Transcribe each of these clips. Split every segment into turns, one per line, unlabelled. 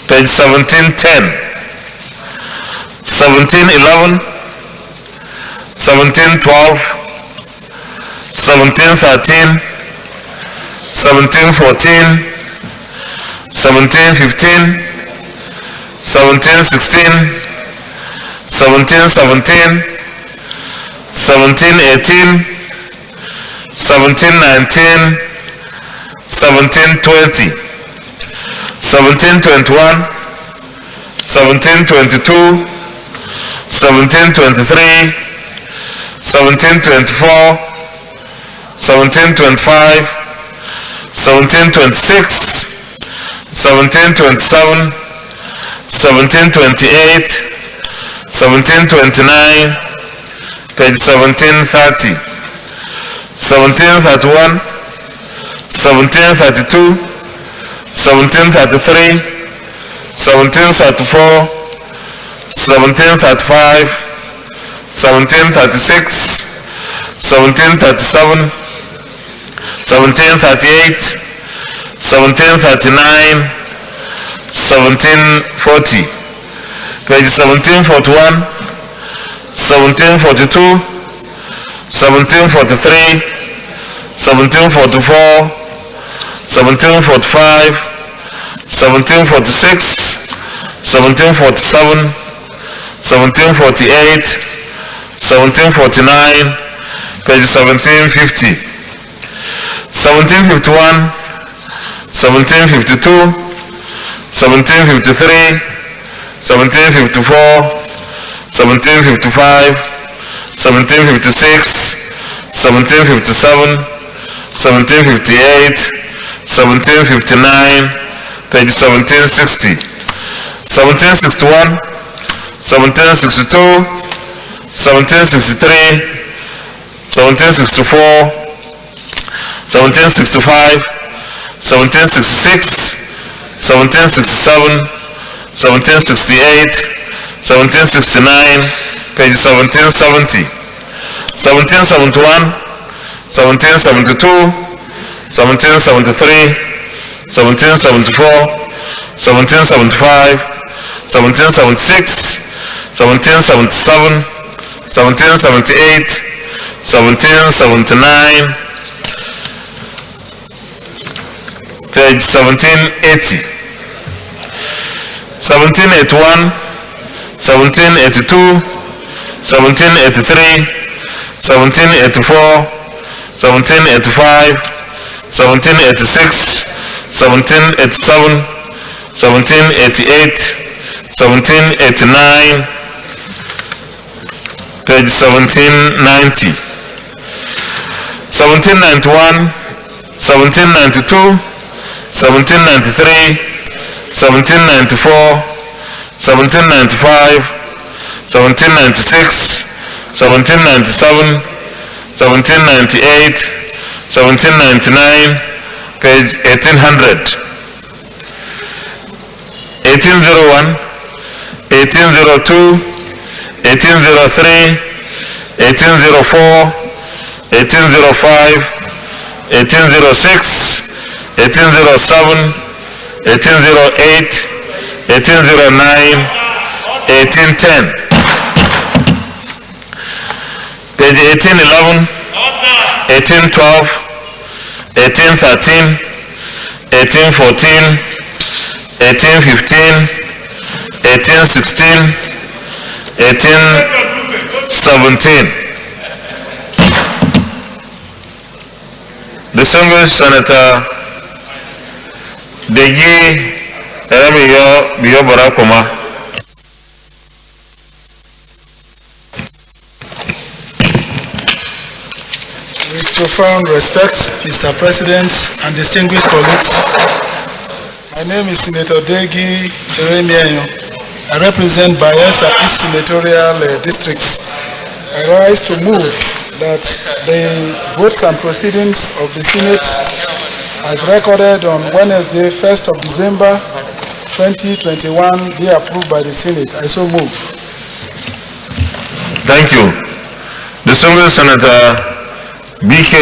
page 1710, 1711, 1712, 1713, 1714, 1715, 1716, 1717, 1718, 1719, 1720, 1721, 1722, 1723, 1724, 1725, 1726, 1727, 1728, 1729, page 1730, 1731, 1732, 1733, 1734, 1735, 1736, 1737, 1738, 1739, 1740, page 1741, 1742, 1743, 1744, 1745, 1746, 1747, 1748, 1749, page 1750, 1751, 1752, 1753, 1754, 1755, 1756, 1757, 1758, 1759, page 1760, 1761, 1762, 1763, 1764, 1765, 1766, 1767, 1768, 1769, page 1770, 1771, 1772, 1773, 1774, 1775, 1776, 1777, 1778, 1779, page 1780, 1781, 1782, 1783, 1784, 1785, 1786, 1787, 1788, 1789, page 1790, 1791, 1792, 1793, 1794, 1795, 1796, 1797, 1798, 1799, page 1800, 1801, 1802, 1803, 1804, 1805, 1806, 1807, 1808, 1809, 1810, page 1811, 1812, 1813, 1814, 1815, 1816, 1817. Distinguished Senator Deji Biyo Barakoma.
With profound respect, Mr. President and distinguished colleagues, my name is Senator Deji Eremiayo. I represent Bayelsa East Senatorial Districts. I rise to move that the votes and proceedings of the Senate as recorded on Wednesday, 1st of December 2021 be approved by the Senate. I so move.
Thank you. Distinguished Senator BK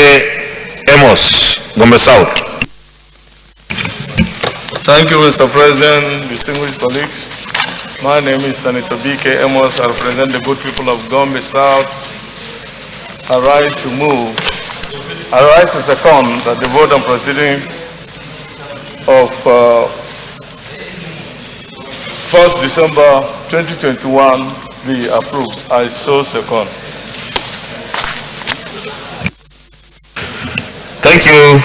Amos, Gombe South.
Thank you, Mr. President, distinguished colleagues. My name is Senator B.K. Amos. I represent the good people of Gombe South. I rise to move. I rise to second that the vote on proceedings of 1st December 2021 be approved. I so second.
Thank you.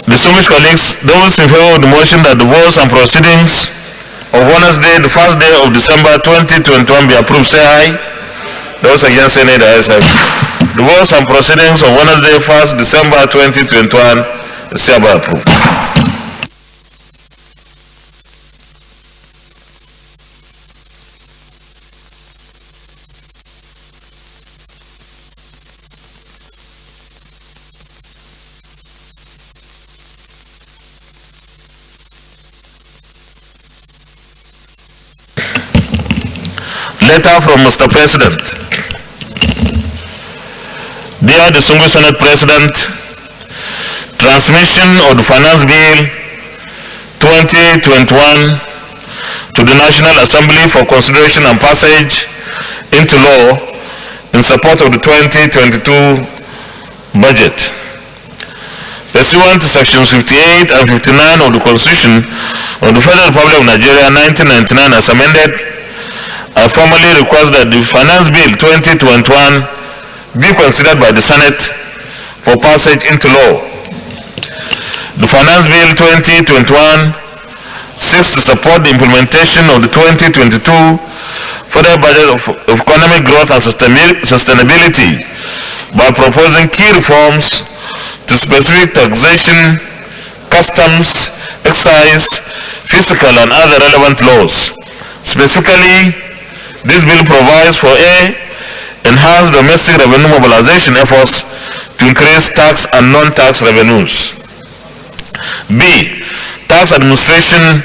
Distinguished colleagues, those in favor of the motion that the votes and proceedings of Wednesday, the first day of December 2021 be approved, say aye. Those against, say nay. The ayes have it. The votes and proceedings of Wednesday, 1st December 2021 is hereby approved. Letter from Mr. President. Dear distinguished Senate President, transmission of the Finance Bill 2021 to the National Assembly for consideration and passage into law in support of the 2022 budget. Pursuant to sections 58 and 59 of the Constitution of the Federal Republic of Nigeria 1999 as amended, I formally request that the Finance Bill 2021 be considered by the Senate for passage into law. The Finance Bill 2021 seeks to support the implementation of the 2022 Federal Budget of Economic Growth and Sustainability by proposing key reforms to specific taxation, customs, excise, fiscal and other relevant laws. Specifically, this bill provides for A, enhanced domestic revenue mobilization efforts to increase tax and non-tax revenues. B, tax administration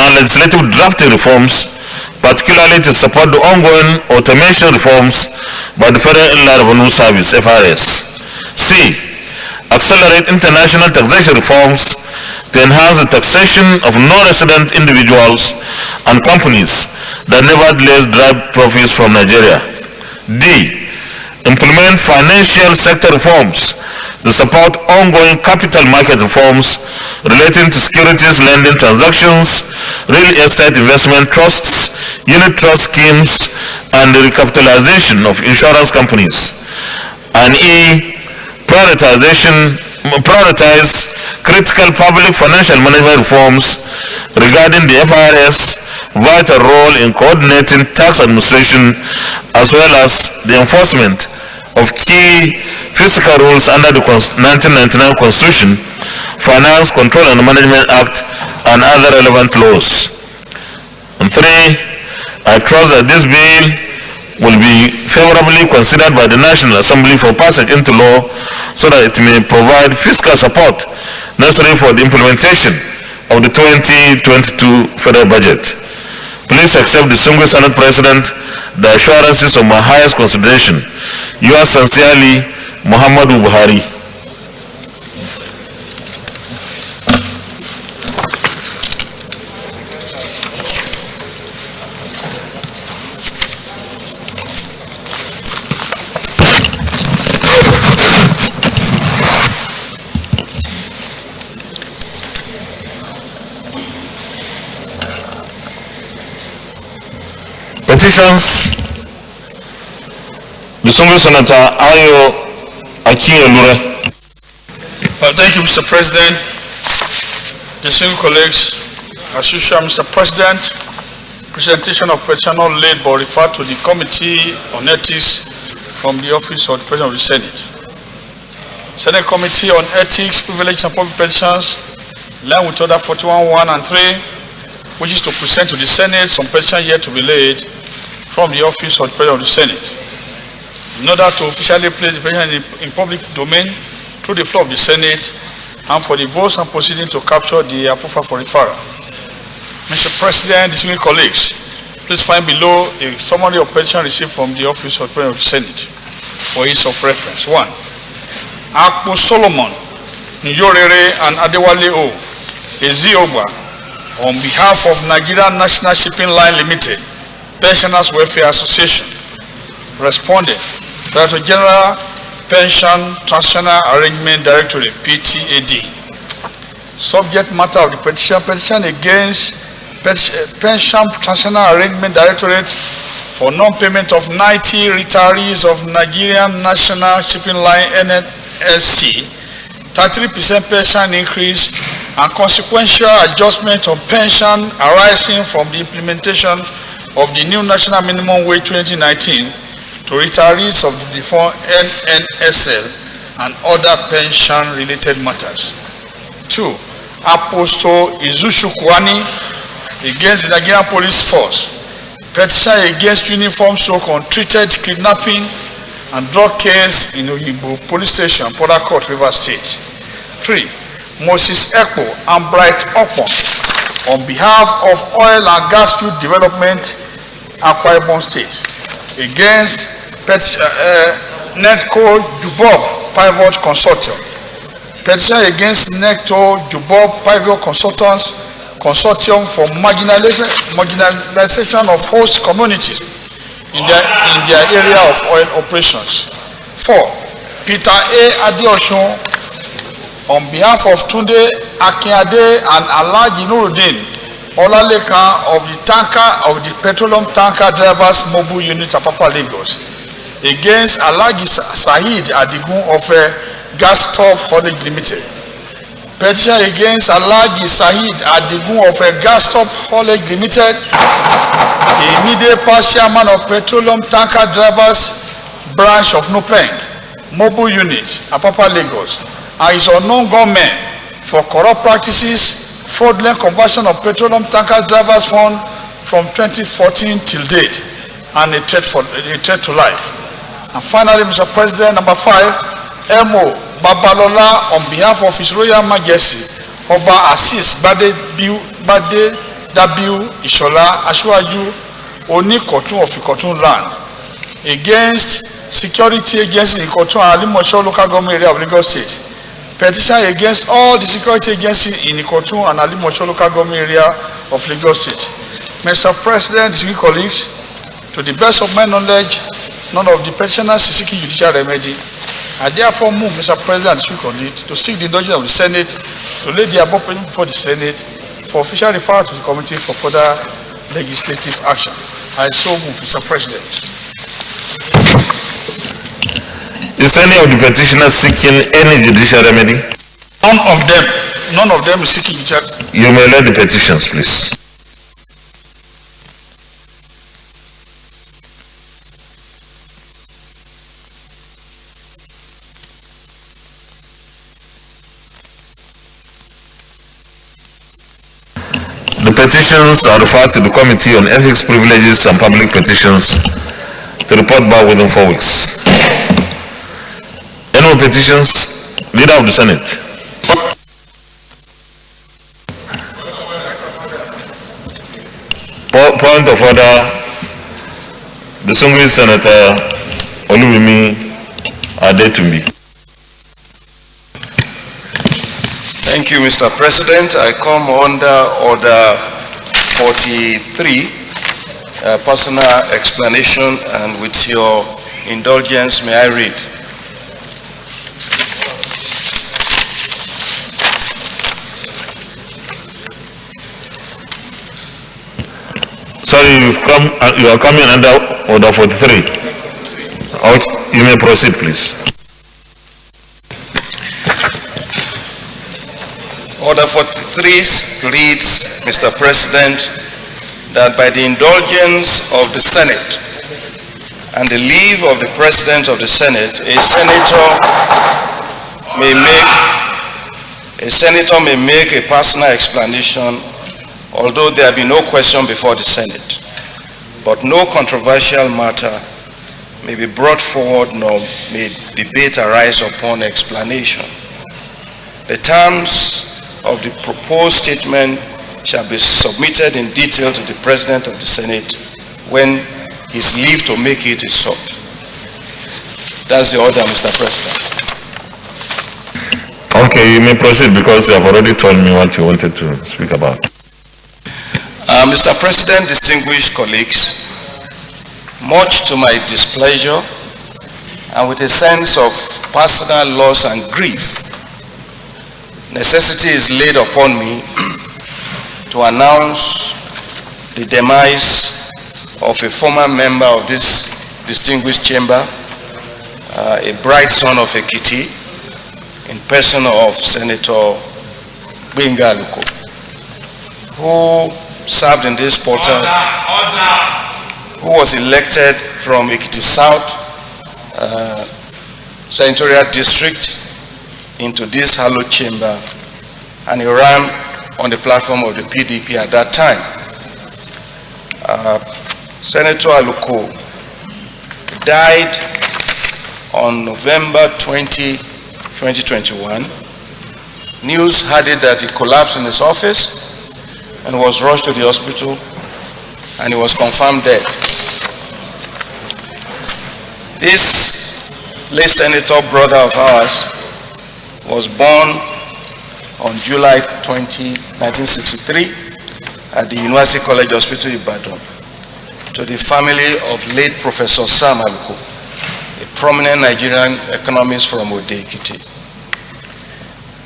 and legislative drafting reforms, particularly to support the ongoing automation reforms by the Federal Inland Revenue Service, FRS. C, accelerate international taxation reforms to enhance the taxation of non-resident individuals and companies that nevertheless drive profits from Nigeria. D, implement financial sector reforms to support ongoing capital market reforms relating to securities lending transactions, real estate investment trusts, unit trust schemes, and the recapitalization of insurance companies. And E, prioritize critical public financial management reforms regarding the FRS vital role in coordinating tax administration as well as the enforcement of key fiscal rules under the 1999 Constitution, Finance Control and Management Act, and other relevant laws. And 3, I trust that this bill will be favorably considered by the National Assembly for passage into law so that it may provide fiscal support necessary for the implementation of the 2022 federal budget. Please accept, distinguished Senate President, the assurances of my highest consideration. Yours sincerely, Muhammadu Buhari. Petitions. Distinguished Senator Ayo Akielure.
Thank you, Mr. President. Distinguished colleagues, as usual, Mr. President, presentation of petition not laid but referred to the Committee on Ethics from the Office of the President of the Senate. Senate Committee on Ethics, Privileges and Public Petitions, line with order 41.1 and 3, which is to present to the Senate some petitions yet to be laid from the Office of the President of the Senate. In order to officially place the petition in public domain through the floor of the Senate and for the votes and proceedings to capture the approval for referral. Mr. President, distinguished colleagues, please find below a summary of petition received from the Office of the President of the Senate for ease of reference. 1. Akpo Solomon, Njorere and Adewale O. Ezioba, on behalf of Nigerian National Shipping Line Limited, Pensioners Welfare Association, responded Director General Pension Transitional Arrangement Directorate, PTAD. Subject matter of the petition against Pension Transitional Arrangement Directorate for non-payment of 90 retirees of Nigerian National Shipping Line NNSC, 33% pension increase and consequential adjustment of pension arising from the implementation of the new National Minimum Wage 2019 to retirees of the defunct NNSL and other pension-related matters. 2. Apostle Izushu Kwani against the Nigerian Police Force. Petition against uniform stroke on treated kidnapping and drug case in Oyibo Police Station, Port Harcourt, Rivers State. 3. Moses Ekpo and Bright Okpon on behalf of Oil and Gas Field Development, Akwa Ibom State, against Netco Jubob Pivot Consortium. Petition against Netco Jubob Pivot Consortium for marginalization of host communities in their area of oil operations. 4. Peter A. Adeosun on behalf of Tunde Akinade and Alhaji Nuruddin Olalekan of the Petroleum Tanker Drivers Mobile Unit Apapa Lagos against Alhaji Saheed Adigun of Gas Stop Haulage Limited. Petition against Alhaji Saheed Adigun of Gas Stop Haulage Limited, the immediate past chairman of Petroleum Tanker Drivers Branch of Nupeng Mobile Unit Apapa Lagos, and his unknown gunmen for corrupt practices, fraudulent conversion of Petroleum Tanker Drivers Fund from 2014 till date, and a threat to life. And finally, Mr. President, number 5, M.O. Babalola on behalf of His Royal Majesty Oba Assis Badedabiu Ishola Asiwaju Onikotun of Ikotun land against security agencies in Ikotun and Alimosho local government area of Lagos State. Petition against all the security agencies in Ikotun and Alimosho local government area of Lagos State. Mr. President, distinguished colleagues, to the best of my knowledge, none of the petitioners is seeking judicial remedy. I therefore move, Mr. President, to seek the indulgence of the Senate to lay the above before the Senate for official referral to the committee for further legislative action. I so move, Mr. President.
Is any of the petitioners seeking any judicial remedy?
None of them is seeking judicial.
You may let the petitions, please. The petitions are referred to the Committee on Ethics, Privileges and Public Petitions to report back within 4 weeks. Any more petitions? Leader of the Senate. Point of order, distinguished Senator Olubimi Adetumbi.
Thank you, Mr. President. I come under Order 43, personal explanation, and with your indulgence, may I read?
Sorry, you are coming under Order 43. You may proceed, please.
Order 43 reads, Mr. President, that by the indulgence of the Senate and the leave of the President of the Senate, a senator may make a personal explanation, although there be no question before the Senate, but no controversial matter may be brought forward, nor may debate arise upon explanation. The terms of the proposed statement shall be submitted in detail to the President of the Senate when his leave to make it is sought. That's the order, Mr. President.
Okay, you may proceed because you have already told me what you wanted to speak about.
Mr. President, distinguished colleagues, much to my displeasure and with a sense of personal loss and grief, necessity is laid upon me to announce the demise of a former member of this distinguished chamber, a bright son of Ekiti, in person of Senator Gbenga Aluko, who served in this portal, who was elected from Ekiti South Senatorial District into this hallowed chamber, and he ran on the platform of the PDP at that time. Senator Aluko died on November 20, 2021. News had it that he collapsed in his office and was rushed to the hospital, and he was confirmed dead. This late senator brother of ours was born on July 20, 1963 at the University College Hospital Ibadan to the family of late Professor Sam Aluko, a prominent Nigerian economist from Ode-Ekiti.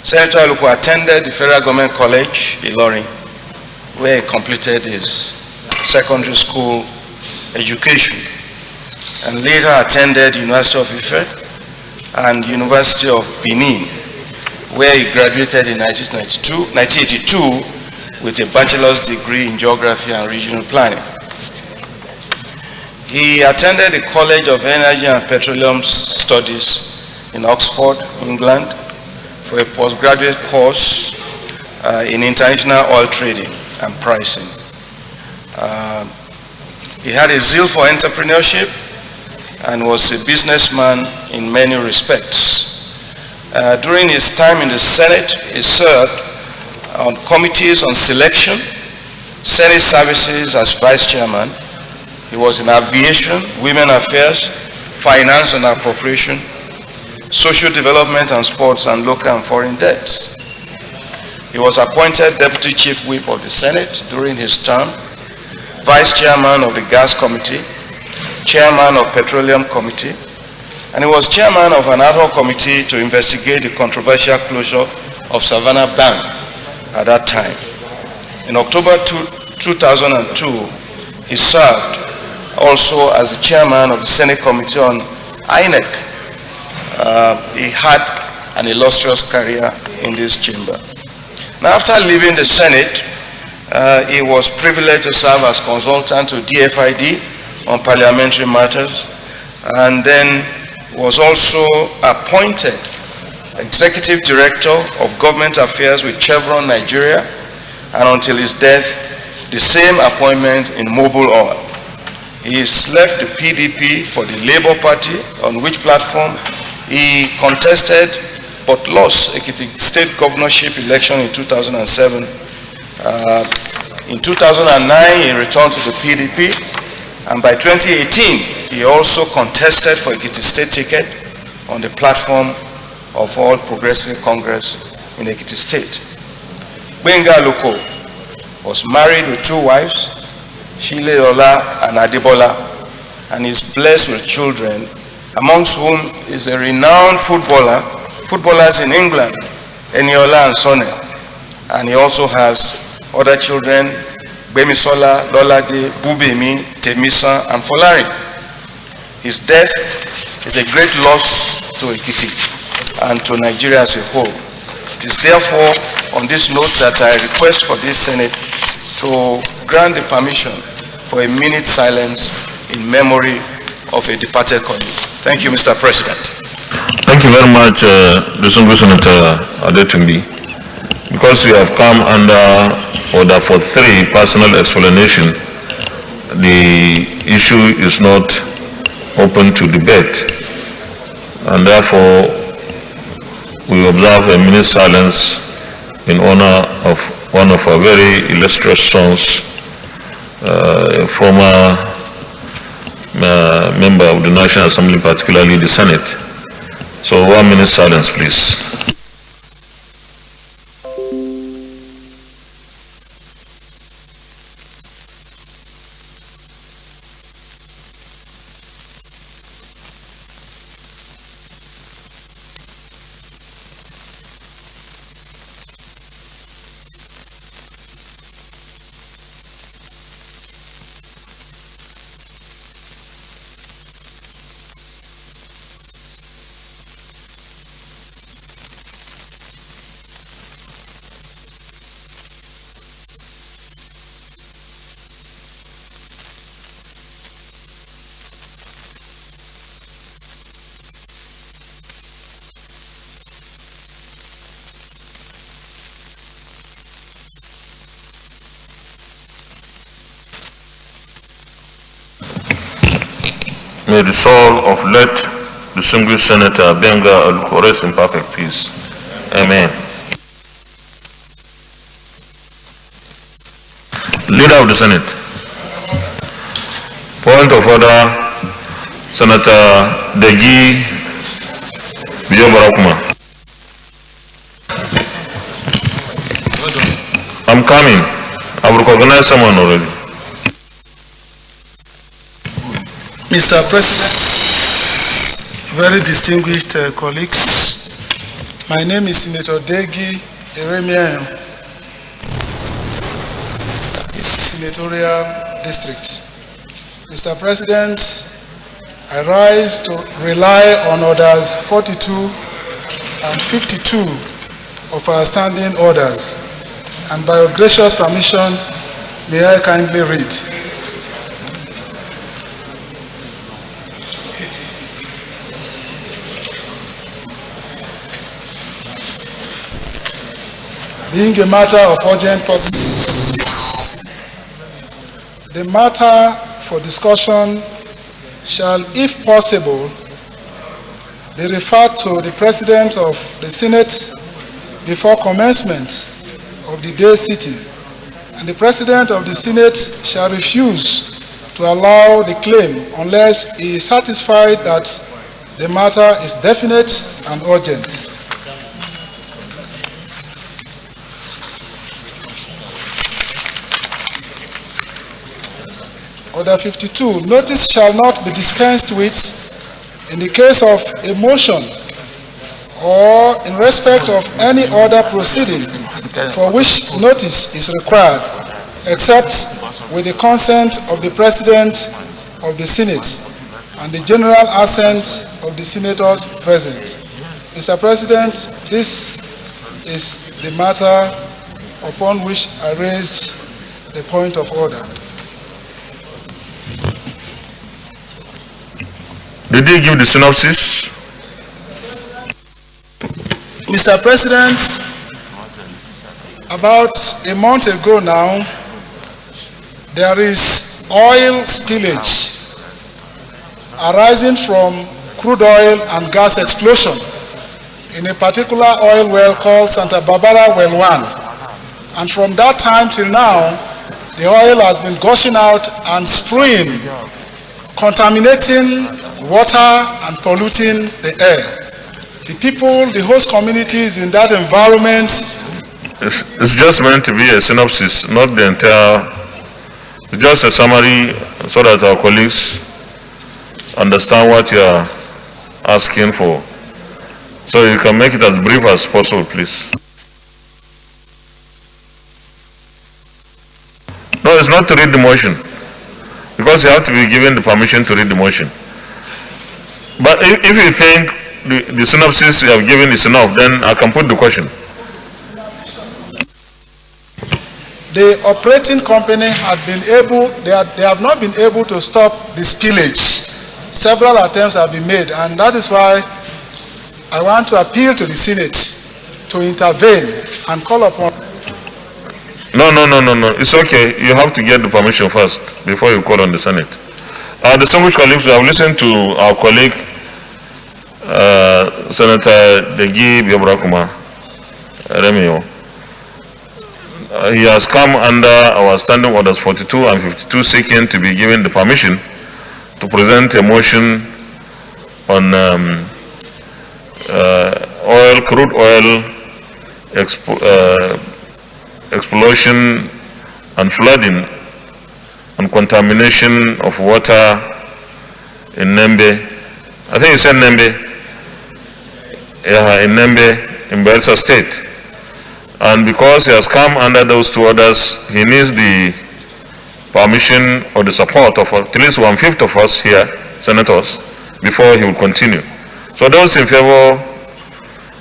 Senator Aluko attended the Federal Government College, Ilorin, where he completed his secondary school education, and later attended University of Ife and University of Benin, where he graduated in 1982 with a bachelor's degree in geography and regional planning. He attended the College of Energy and Petroleum Studies in Oxford, England, for a postgraduate course in international oil trading and pricing. He had a zeal for entrepreneurship and was a businessman in many respects. During his time in the Senate, he served on committees on selection, Senate services as vice chairman. He was in aviation, women affairs, finance and appropriation, social development and sports, and local and foreign debts. He was appointed Deputy Chief Whip of the Senate during his term, Vice Chairman of the Gas Committee, Chairman of Petroleum Committee, and he was Chairman of an ad hoc committee to investigate the controversial closure of Savannah Bank at that time. In October 2002, he served also as the Chairman of the Senate Committee on INEC. He had an illustrious career in this chamber. Now, after leaving the Senate, he was privileged to serve as consultant to DFID on parliamentary matters, and then was also appointed Executive Director of Government Affairs with Chevron Nigeria, and until his death, the same appointment in Mobil Oil. He left the PDP for the Labour Party, on which platform he contested but lost Ekiti State Governorship election in 2007. In 2009, he returned to the PDP, and by 2018, he also contested for Ekiti State ticket on the platform of All Progressive Congress in Ekiti State. Gbenga Aluko was married with 2 wives, Shileola and Adebola, and is blessed with children, amongst whom is a renowned footballers in England, Eniola and Sonia. And he also has other children, Bemisola, Lolade, Bubemi, Temisa, and Folari. His death is a great loss to Ekiti and to Nigeria as a whole. It is therefore on this note that I request for this Senate to grant the permission for a minute silence in memory of a departed colleague. Thank you, Mr. President.
Thank you very much, distinguished Senator Adetunbi. Because you have come under order for 3 personal explanation, the issue is not open to debate, and therefore we observe a minute silence in honor of one of our very illustrious sons, a former member of the National Assembly, particularly the Senate. So 1 minute silence, please. May the soul of late distinguished Senator Benga Aluko rest in perfect peace. Amen. Leader of the Senate. Point of order, Senator Degi Biyobarakuma. I'm coming. I've recognized someone already.
Mr. President, very distinguished colleagues, my name is Senator Degi Eremiayo, Senatorial District. Mr. President, I rise to rely on orders 42 and 52 of our standing orders, and by your gracious permission, may I kindly read. Being a matter of urgent public, the matter for discussion shall, if possible, be referred to the President of the Senate before commencement of the day sitting, and the President of the Senate shall refuse to allow the claim unless he is satisfied that the matter is definite and urgent. Order 52, notice shall not be dispensed with in the case of a motion or in respect of any other proceeding for which notice is required, except with the consent of the President of the Senate and the general assent of the senators present. Mr. President, this is the matter upon which I raise the point of order.
Did he give the synopsis?
Mr. President, about a month ago now, there is oil spillage arising from crude oil and gas explosion in a particular oil well called Santa Barbara Well 1. And from that time till now, the oil has been gushing out and spewing, contaminating water and polluting the air. The people, the host communities in that environment.
It's just meant to be a synopsis, not the entire, just a summary so that our colleagues understand what you are asking for. So you can make it as brief as possible, please. No, it's not to read the motion, because you have to be given the permission to read the motion. But if you think the synopsis you have given is enough, then I can put the question.
The operating company had been able, they have not been able to stop the spillage. Several attempts have been made, and that is why I want to appeal to the Senate to intervene and call upon.
No. It's okay. You have to get the permission first before you call on the Senate. Distinguished colleagues, we have listened to our colleague, Senator Degi Biyobarakuma Remio. He has come under our standing orders 42 and 52, seeking to be given the permission to present a motion on crude oil explosion and flooding and contamination of water in Nembe. I think you said Nembe. Yeah, in Nembe, in Bayelsa State. And because he has come under those two orders, he needs the permission or the support of at least 1/5 of us here, senators, before he will continue. So those in favor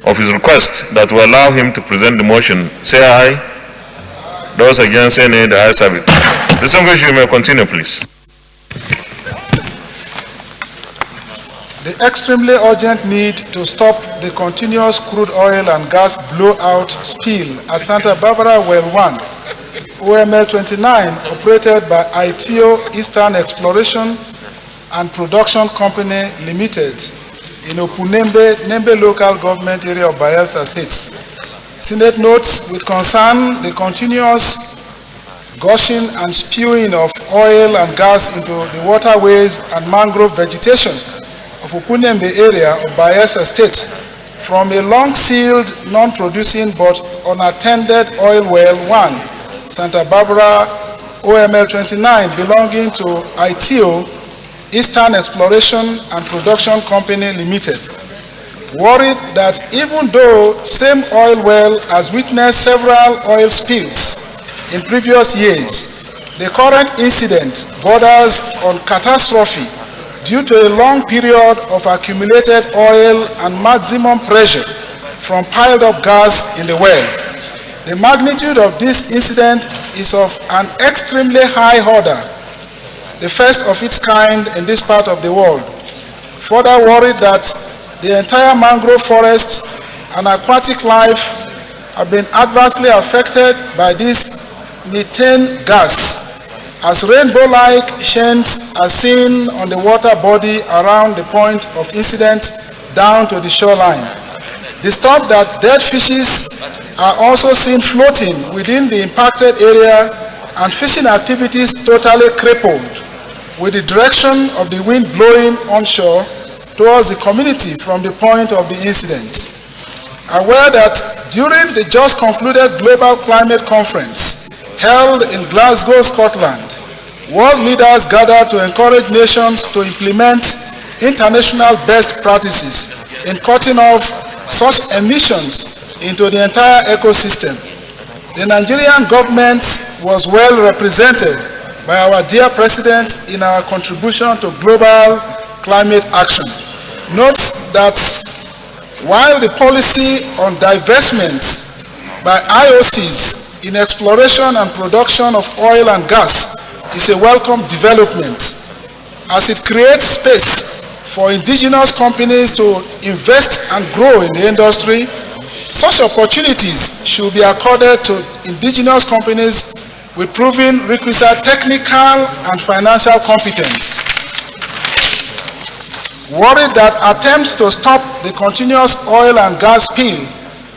of his request that will allow him to present the motion, say aye. Those against, say nay. The ayes have it. Distinguished, you may continue, please.
The extremely urgent need to stop the continuous crude oil and gas blowout spill at Santa Barbara Well 1, OML 29, operated by ITO Eastern Exploration, and Production Company Limited in Opunembe local government area of Bayelsa State. Senate notes with concern the continuous gushing and spewing of oil and gas into the waterways and mangrove vegetation of Opunembe area of Bayelsa State from a long-sealed, non-producing but unattended oil well 1, Santa Barbara OML 29, belonging to ITO, Eastern Exploration and Production Company Limited. Worried that even though same oil well has witnessed several oil spills in previous years, the current incident borders on catastrophe due to a long period of accumulated oil and maximum pressure from piled up gas in the well. The magnitude of this incident is of an extremely high order, the first of its kind in this part of the world. Further worried that the entire mangrove forest and aquatic life have been adversely affected by this methane gas, as rainbow-like chains are seen on the water body around the point of incident down to the shoreline. Disturbed that dead fishes are also seen floating within the impacted area and fishing activities totally crippled, with the direction of the wind blowing onshore towards the community from the point of the incident. Aware that during the just concluded Global Climate Conference held in Glasgow, Scotland, world leaders gathered to encourage nations to implement international best practices in cutting off such emissions into the entire ecosystem. The Nigerian government was well represented by our dear President in our contribution to global climate action. Note that while the policy on divestment by IOCs in exploration and production of oil and gas is a welcome development, as it creates space for indigenous companies to invest and grow in the industry. Such opportunities should be accorded to indigenous companies with proven requisite technical and financial competence. Worried that attempts to stop the continuous oil and gas spill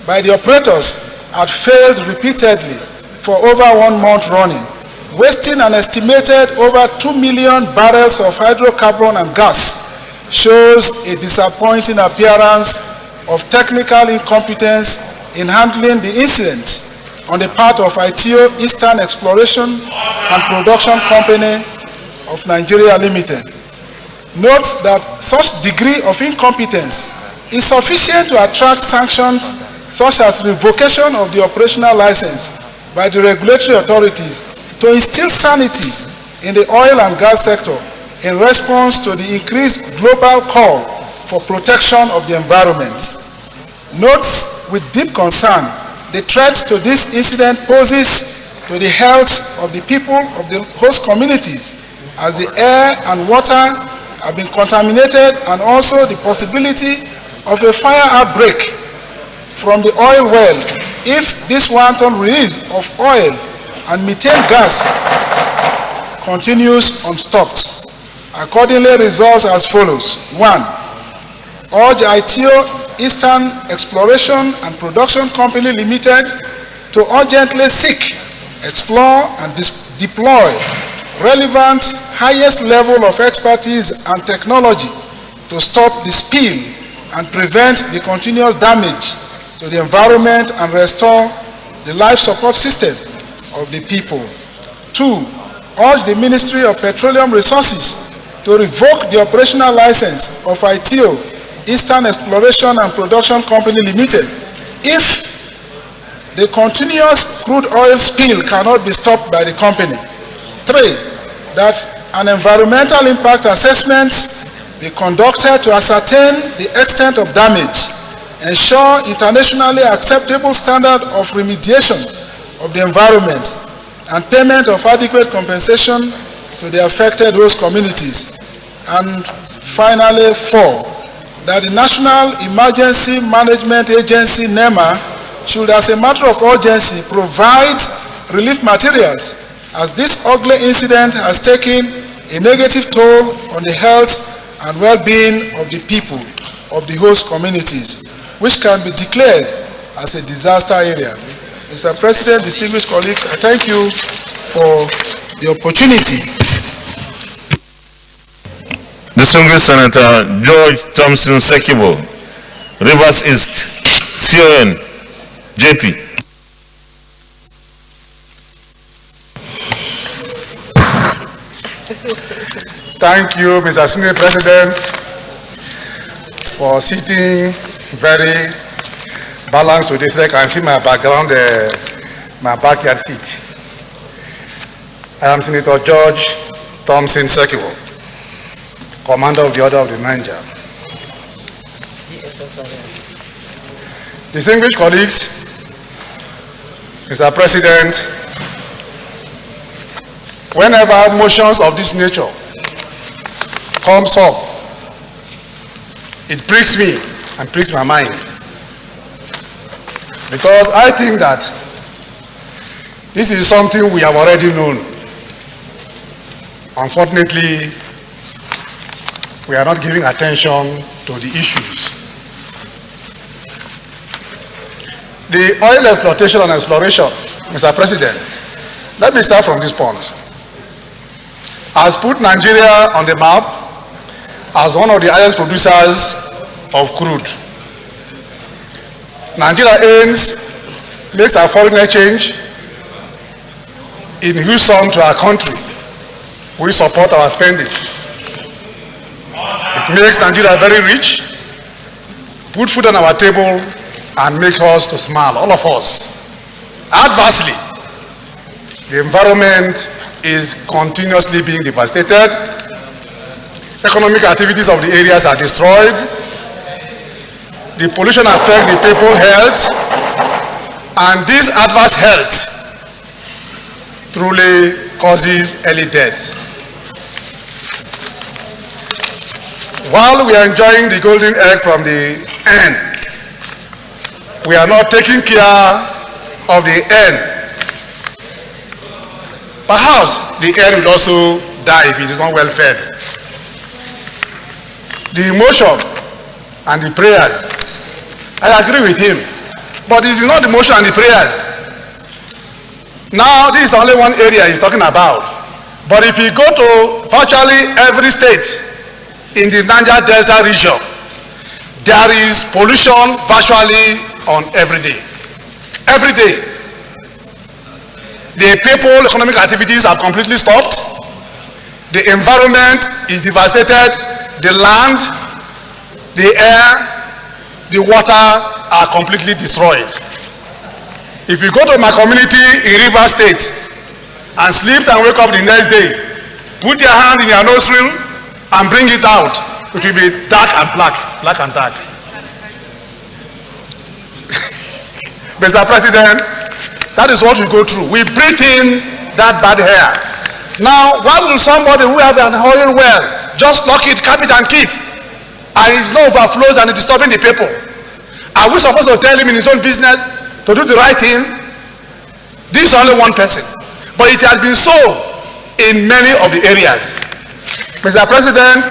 by the operators had failed repeatedly for over 1 month running, wasting an estimated over 2 million barrels of hydrocarbon and gas, shows a disappointing appearance of technical incompetence in handling the incident on the part of ITO Eastern Exploration and Production Company of Nigeria Limited. Note that such degree of incompetence is sufficient to attract sanctions such as revocation of the operational license by the regulatory authorities to instill sanity in the oil and gas sector in response to the increased global call for protection of the environment. Notes with deep concern the threat to this incident poses to the health of the people of the host communities, as the air and water have been contaminated, and also the possibility of a fire outbreak from the oil well if this wanton release of oil and methane gas continues unstopped. Accordingly, results as follows. 1. Urge ITO Eastern Exploration and Production Company Limited to urgently seek, explore, and deploy relevant highest level of expertise and technology to stop the spill and prevent the continuous damage to the environment and restore the life support system of the people. 2. Urge the Ministry of Petroleum Resources to revoke the operational license of ITO Eastern Exploration and Production Company Limited if the continuous crude oil spill cannot be stopped by the company. 3. That an environmental impact assessment be conducted to ascertain the extent of damage, ensure internationally acceptable standard of remediation of the environment, and payment of adequate compensation to the affected host communities. And finally, 4. That the National Emergency Management Agency, NEMA, should as a matter of urgency provide relief materials, as this ugly incident has taken a negative toll on the health and well-being of the people of the host communities, which can be declared as a disaster area. Mr. President, distinguished colleagues, I thank you for the opportunity.
Distinguished Senator George Thompson Sekibo, Rivers East, CON, JP.
Thank you, Mr. Senate President, for sitting very balanced with this. I can see my background, my backyard seat. I am Senator George Thompson Sekibo, Commander of the Order of the Niger. Distinguished colleagues, Mr. President, whenever motions of this nature comes up, it pricks me and pricks my mind. Because I think that this is something we have already known. Unfortunately, we are not giving attention to the issues. The oil exploitation and exploration, Mr. President, let me start from this point, has put Nigeria on the map as one of the highest producers of crude. Nigeria makes our foreign exchange in huge sum to our country. We support our spending. It makes Nigeria very rich, put food on our table, and make us to smile, all of us. Adversely, the environment is continuously being devastated. Economic activities of the areas are destroyed. The pollution affects the people's health, and this adverse health truly causes early death. While we are enjoying the golden egg from the hen, we are not taking care of the hen. Perhaps the hen will also die if it is not well fed. The emotion and the prayers, I agree with him, but it is not the emotion and the prayers. Now, this is only one area he's talking about, but if you go to virtually every state in the Niger Delta region, there is pollution virtually on every day. Every day. The people, economic activities have completely stopped. The environment is devastated. The land, the air, the water are completely destroyed. If you go to my community in Rivers State and sleep and wake up the next day, put your hand in your nostril and bring it out, it will be dark and black and dark. Mr. President, that is what we go through. We breathe in that bad air. Now, why will somebody who has an oil well just lock it, cap it, and keep, and it's not overflows and it's disturbing the people? Are we supposed to tell him in his own business to do the right thing? This is only one person, but it has been so in many of the areas. Mr. President,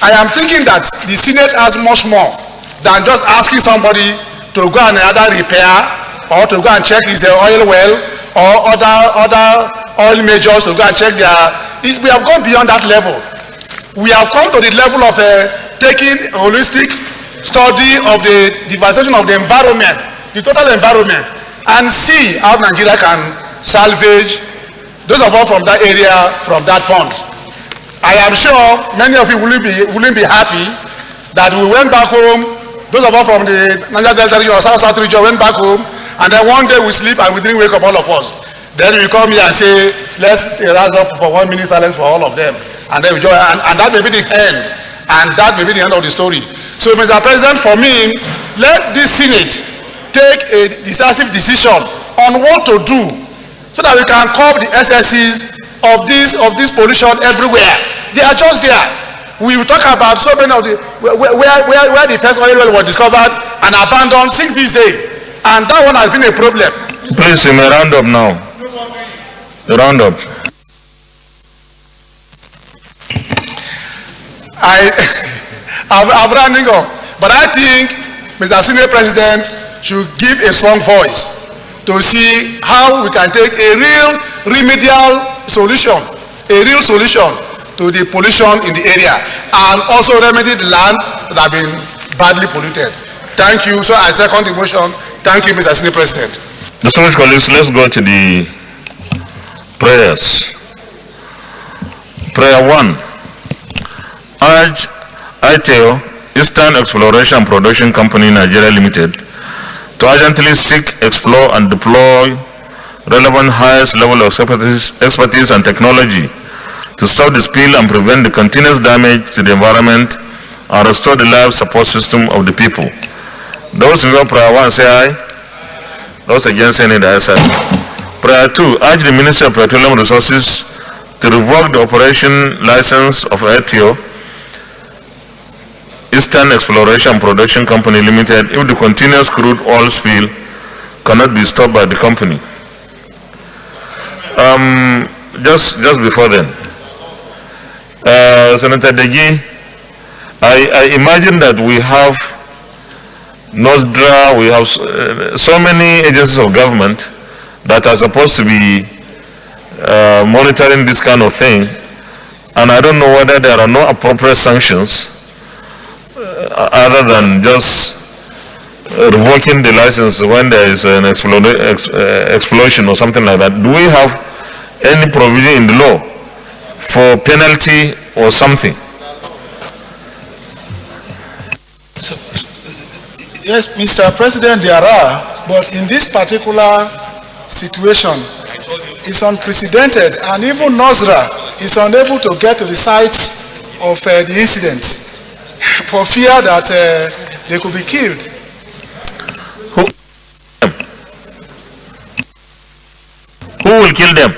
I am thinking that the Senate has much more than just asking somebody to go and either repair or to go and check his oil well or other oil majors to go and check their. We have gone beyond that level. We have come to the level of taking a holistic study of the devastation of the environment, the total environment, and see how Nigeria can salvage those of us from that area, from that fund. I am sure many of you wouldn't be happy that we went back home. Those of us from the Niger Delta region or South region went back home, and then one day we sleep and we didn't wake up, all of us. Then we come here and say, let's rise up for 1 minute silence for all of them. And then we join, and that may be the end. And that may be the end of the story. So, Mr. President, for me, let this Senate take a decisive decision on what to do so that we can curb the excesses of this pollution everywhere. They are just there. We will talk about so many of the where the first oil well was discovered and abandoned since this day, and that one has been a problem.
Please, you may round up now. Round up.
I'm rounding up. But I think Mr. Senior President should give a strong voice to see how we can take a real remedial solution, to the pollution in the area, and also remedy the land that have been badly polluted. Thank you. So I second the motion. Thank you, Mr. Senior President.
Distinguished colleagues, let's go to the prayers. Prayer 1. Urge ITEO, Eastern Exploration and Production Company, Nigeria Limited, to urgently seek, explore, and deploy relevant highest level of expertise and technology to stop the spill and prevent the continuous damage to the environment and restore the life support system of the people. Those in favor of prayer 1 say aye. Those against saying it, I say. Prayer 2. Urge the Ministry of Petroleum Resources to revoke the operation license of ITEO, Eastern Exploration and Production Company Limited, if the continuous crude oil spill cannot be stopped by the company. Just before then, Senator Degi, I imagine that we have NOSDRA, we have so many agencies of government that are supposed to be monitoring this kind of thing, and I don't know whether there are no appropriate sanctions other than just revoking the license when there is an explosion or something like that. Do we have any provision in the law for penalty or something?
Yes, Mr. President, there are, but in this particular situation, it's unprecedented, and even NOSDRA is unable to get to the site of the incident for fear that they could be killed.
Who will kill them?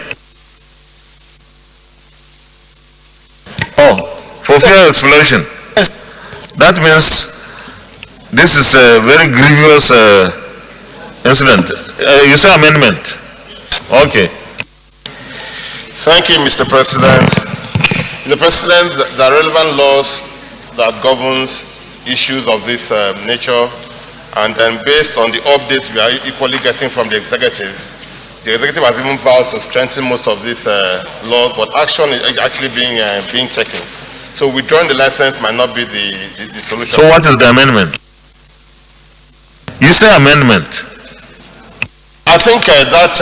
Oh, for fear of explosion. That means this is a very grievous incident. You say amendment. Okay.
Thank you, Mr. President. Mr. President, the relevant laws that governs issues of this nature, and then based on the updates we are equally getting from the executive has even vowed to strengthen most of these laws, but action is actually being taken. So withdrawing the license might not be the solution.
So what is the amendment? You say amendment.
I think that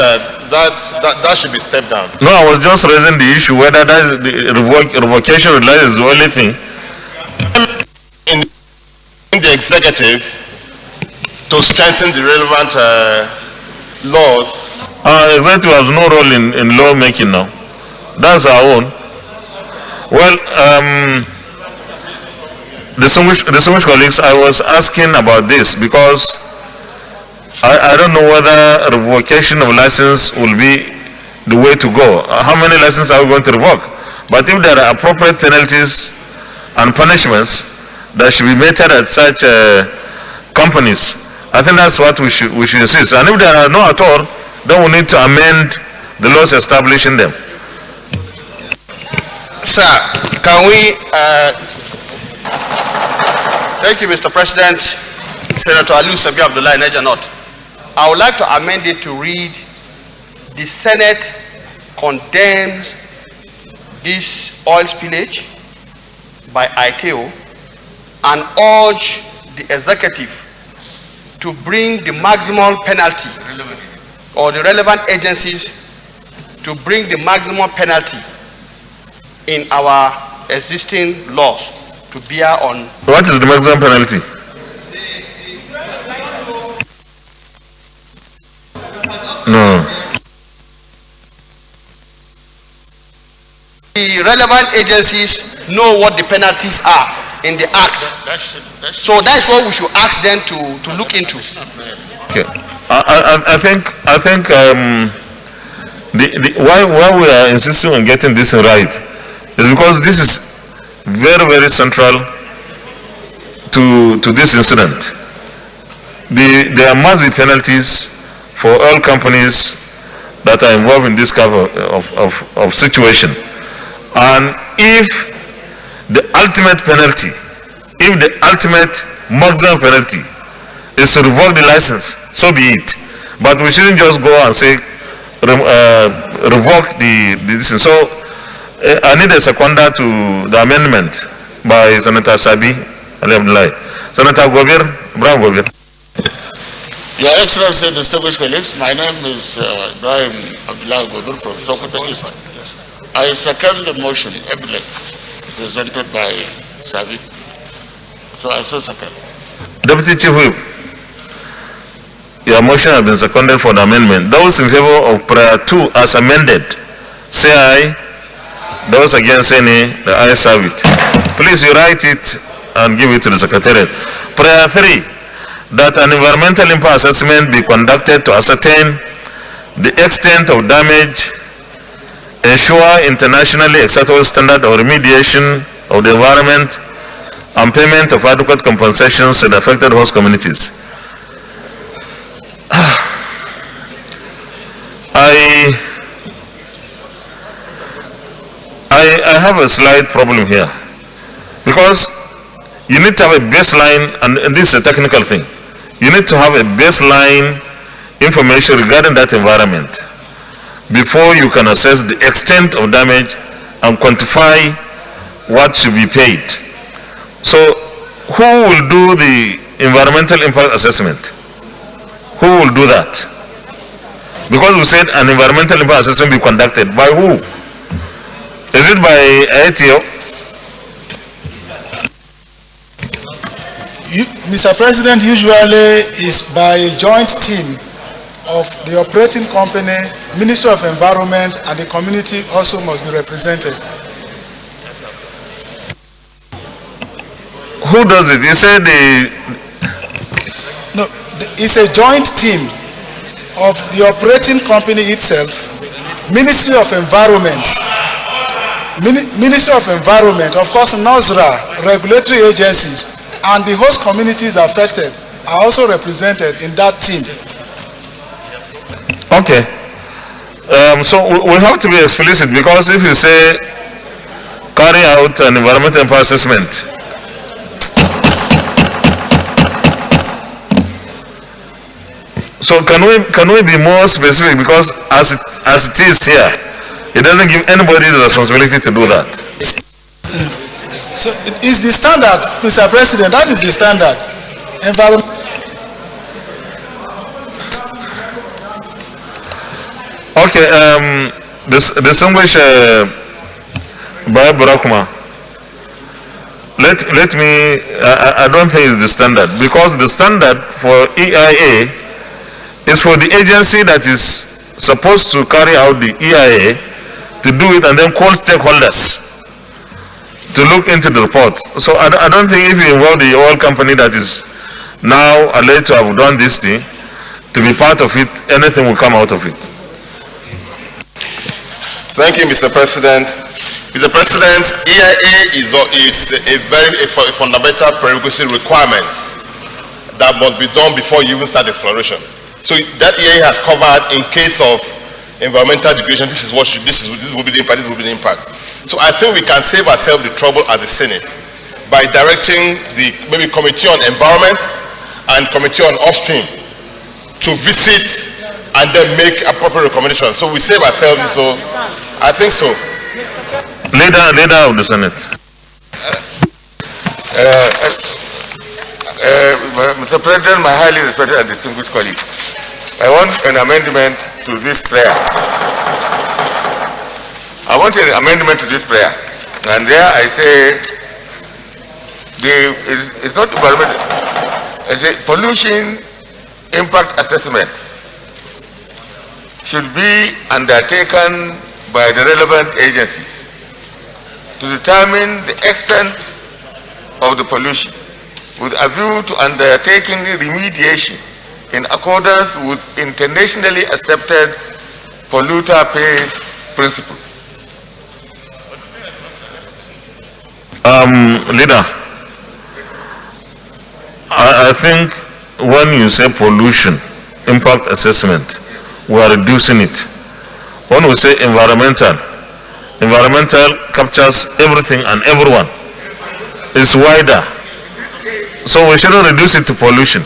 should be stepped down.
No, I was just raising the issue whether that is the revocation of license is the only thing.
In the executive to strengthen the relevant laws.
Executive has no role in law making now. That's our own. Well, distinguished colleagues, I was asking about this because I don't know whether revocation of license will be the way to go. How many licenses are we going to revoke? But if there are appropriate penalties and punishments that should be meted at such companies, I think that's what we should insist. And if there are no at all, then we need to amend the laws establishing them.
Sir, can we... Thank you, Mr. President. Senator Aliu Sabi Abdullahi, Niger North. I would like to amend it to read, the Senate condemns this oil spillage by ITEO and urge the executive to bring the maximum penalty, or the relevant agencies to bring the maximum penalty in our existing laws to bear on.
What is the maximum penalty? No.
The relevant agencies know what the penalties are in the act. So that's what we should ask them to look into.
Okay. I think why we are insisting on getting this right is because this is very, very central to this incident. There must be penalties for oil companies that are involved in this kind of situation. And if the ultimate penalty, if the ultimate maximum penalty is to revoke the license, so be it. But we shouldn't just go and say revoke the decision. So I need a seconder to the amendment by Senator Sabi Ali Abdullahi. Senator Gobir, Ibrahim Gobir.
Your Excellency, distinguished colleagues, my name is Ibrahim Abdullahi Gobir from Sokoto East. I second the motion presented by Sabi. So I so second.
Deputy Chief Whip, your motion has been seconded for the amendment. Those in favor of prayer 2 as amended, say aye. Those against say nay. The ayes have it. Please, you write it and give it to the Secretariat. Prayer 3, that an environmental impact assessment be conducted to ascertain the extent of damage, ensure internationally acceptable standard of remediation of the environment, and payment of adequate compensations to the affected host communities. I have a slight problem here, because you need to have a baseline, and this is a technical thing. You need to have a baseline information regarding that environment before you can assess the extent of damage and quantify what should be paid. So who will do the environmental impact assessment? Who will do that? Because we said an environmental impact assessment be conducted. By who? Is it by ATO?
Mr. President, usually is by a joint team of the operating company, Ministry of Environment, and the community also must be represented.
Who does it? You say
No, it's a joint team of the operating company itself, Ministry of Environment, Ministry of Environment, of course, NOSRA, regulatory agencies, and the host communities affected are also represented in that team.
okay. So we have to be explicit, because if you say carry out an environmental impact assessment, so can we be more specific? Because as it is here, it doesn't give anybody the responsibility to do that.
So it is the standard, Mr. President. That is the standard. Environment.
Okay. Distinguished Barakuma, let me. I don't think it's the standard, because the standard for EIA is for the agency that is supposed to carry out the EIA to do it, and then call stakeholders to look into the report. So I don't think if you involve the oil company that is now alleged to have done this thing to be part of it, anything will come out of it.
Thank you, Mr. President. Mr. President, EIA is a fundamental prerequisite requirement that must be done before you even start exploration. So that EIA had covered in case of environmental degradation. This will be the impact. This will be the impact. So I think we can save ourselves the trouble as the Senate by directing the maybe Committee on Environment and Committee on Upstream to visit and then make appropriate recommendations. So we save ourselves. So I think so.
Leader of the Senate.
Mr. President, my highly respected and distinguished colleague, I want an amendment to this prayer. I want an amendment to this prayer. And there I say, it's not environmental, I say pollution impact assessment should be undertaken by the relevant agencies to determine the extent of the pollution with a view to undertaking remediation in accordance with internationally accepted polluter pays principle.
Leader, I think when you say pollution impact assessment, we are reducing it. When we say environmental captures everything and everyone. is wider. So we shouldn't reduce it to pollution.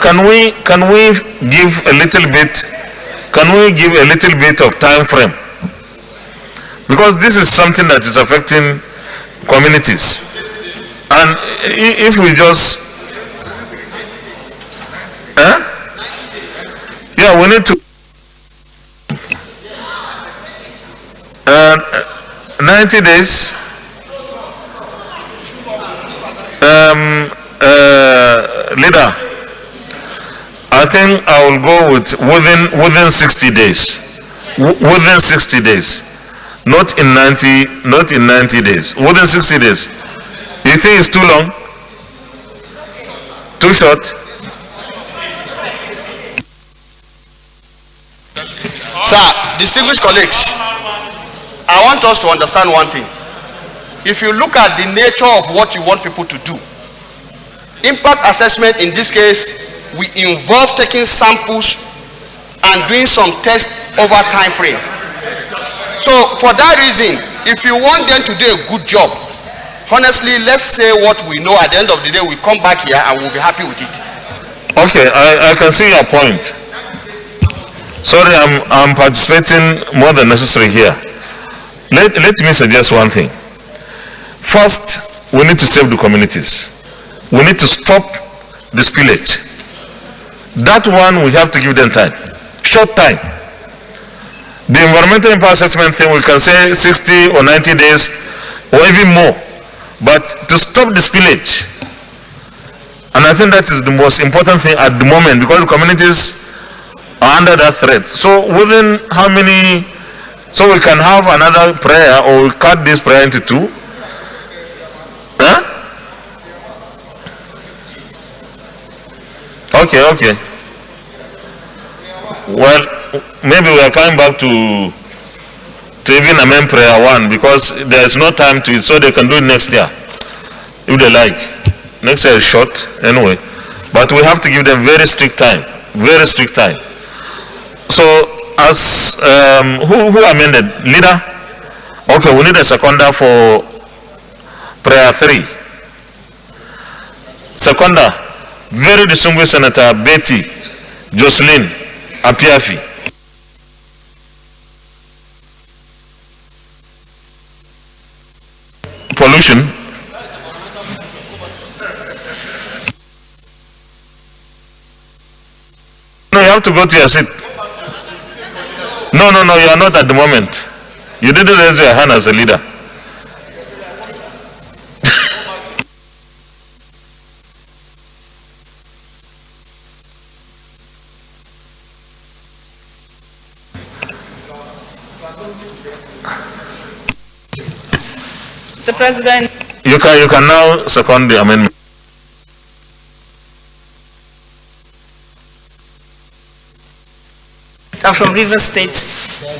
Can we give a little bit? Can we give a little bit of time frame? Because this is something that is affecting communities, and if we just, yeah, we need to 90 days. Leader, I think I will go with within 60 days. Within 60 days, not in 90 days. Within 60 days. You think it's too long? Too short?
Sir, distinguished colleagues, I want us to understand one thing. If you look at the nature of what you want people to do, impact assessment in this case will involve taking samples and doing some tests over time frame. So for that reason, if you want them to do a good job, honestly, let's say what we know. At the end of the day, we come back here and we'll be happy with it.
Okay, I can see your point. Sorry, I'm participating more than necessary here. Let me suggest one thing. First, we need to save the communities. We need to stop the spillage. That one we have to give them time, short time. The environmental impact assessment thing, we can say 60 or 90 days or even more. But to stop the spillage, and I think that is the most important thing at the moment, because the communities are under that threat. So within how many, so we can have another prayer, or we cut this prayer into two? Huh? Okay. Well, maybe we are coming back to even amend prayer 1, because there is no time to it, so they can do it next year if they like. Next year is short anyway, but we have to give them very strict time. So as who amended? Leader? Okay, we need a seconder for prayer 3. Seconder, very distinguished Senator Betty Jocelyn Apiafi. Pollution. No, you have to go to your seat. No, you are not at the moment. You didn't raise your hand as a leader.
Mr. President.
You can now second the amendment.
I'm from Rivers State.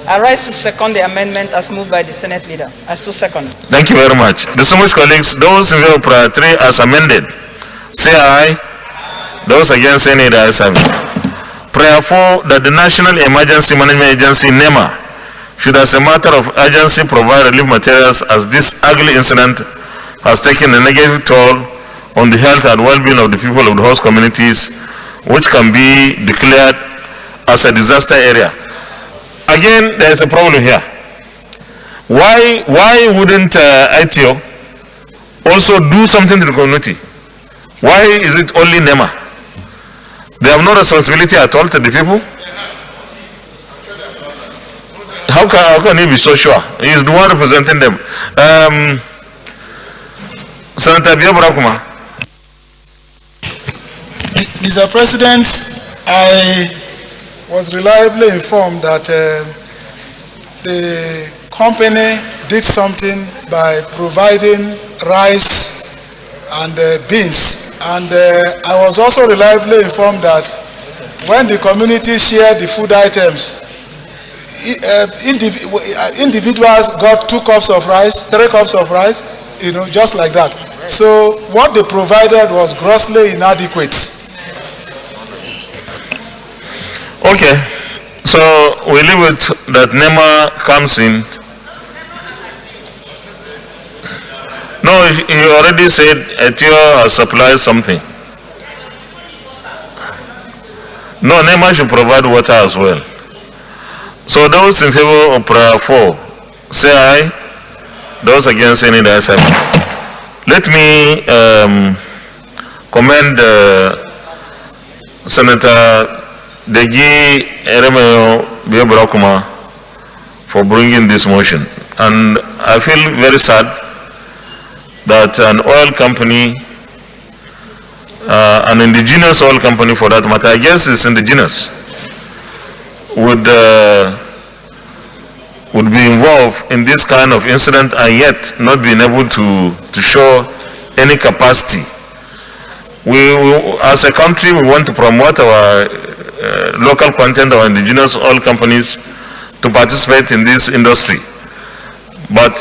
I rise to second the amendment as moved by the Senate leader. I so second.
Thank you very much. Distinguished colleagues, those in favor of prayer 3 as amended, say aye. Those against, say nay. The ayes have it. Prayer 4, that the National Emergency Management Agency, NEMA, should as a matter of urgency provide relief materials, as this ugly incident has taken a negative toll on the health and well-being of the people of the host communities, which can be declared as a disaster area. Again, there is a problem here. Why wouldn't ITO also do something to the community? Why is it only NEMA? They have no responsibility at all to the people? How can he be so sure? He is the one representing them. Senator Biabrakuma.
Mr. President, I was reliably informed that the company did something by providing rice and beans, and I was also reliably informed that when the community shared the food items, individuals got 2 cups of rice, 3 cups of rice, just like that. So what they provided was grossly inadequate.
Okay, so we leave it that NEMA comes in. No, he already said Etio has supplied something. No, NEMA should provide water as well. So those in favor of prayer 4, say aye. Those against any the ayes have it. Let me commend Senator Degi Eremeo Biobrokuma for bringing this motion. And I feel very sad that an oil company, an indigenous oil company for that matter, I guess it's indigenous, would be involved in this kind of incident and yet not being able to show any capacity. We as a country, we want to promote our local content, our indigenous oil companies to participate in this industry. But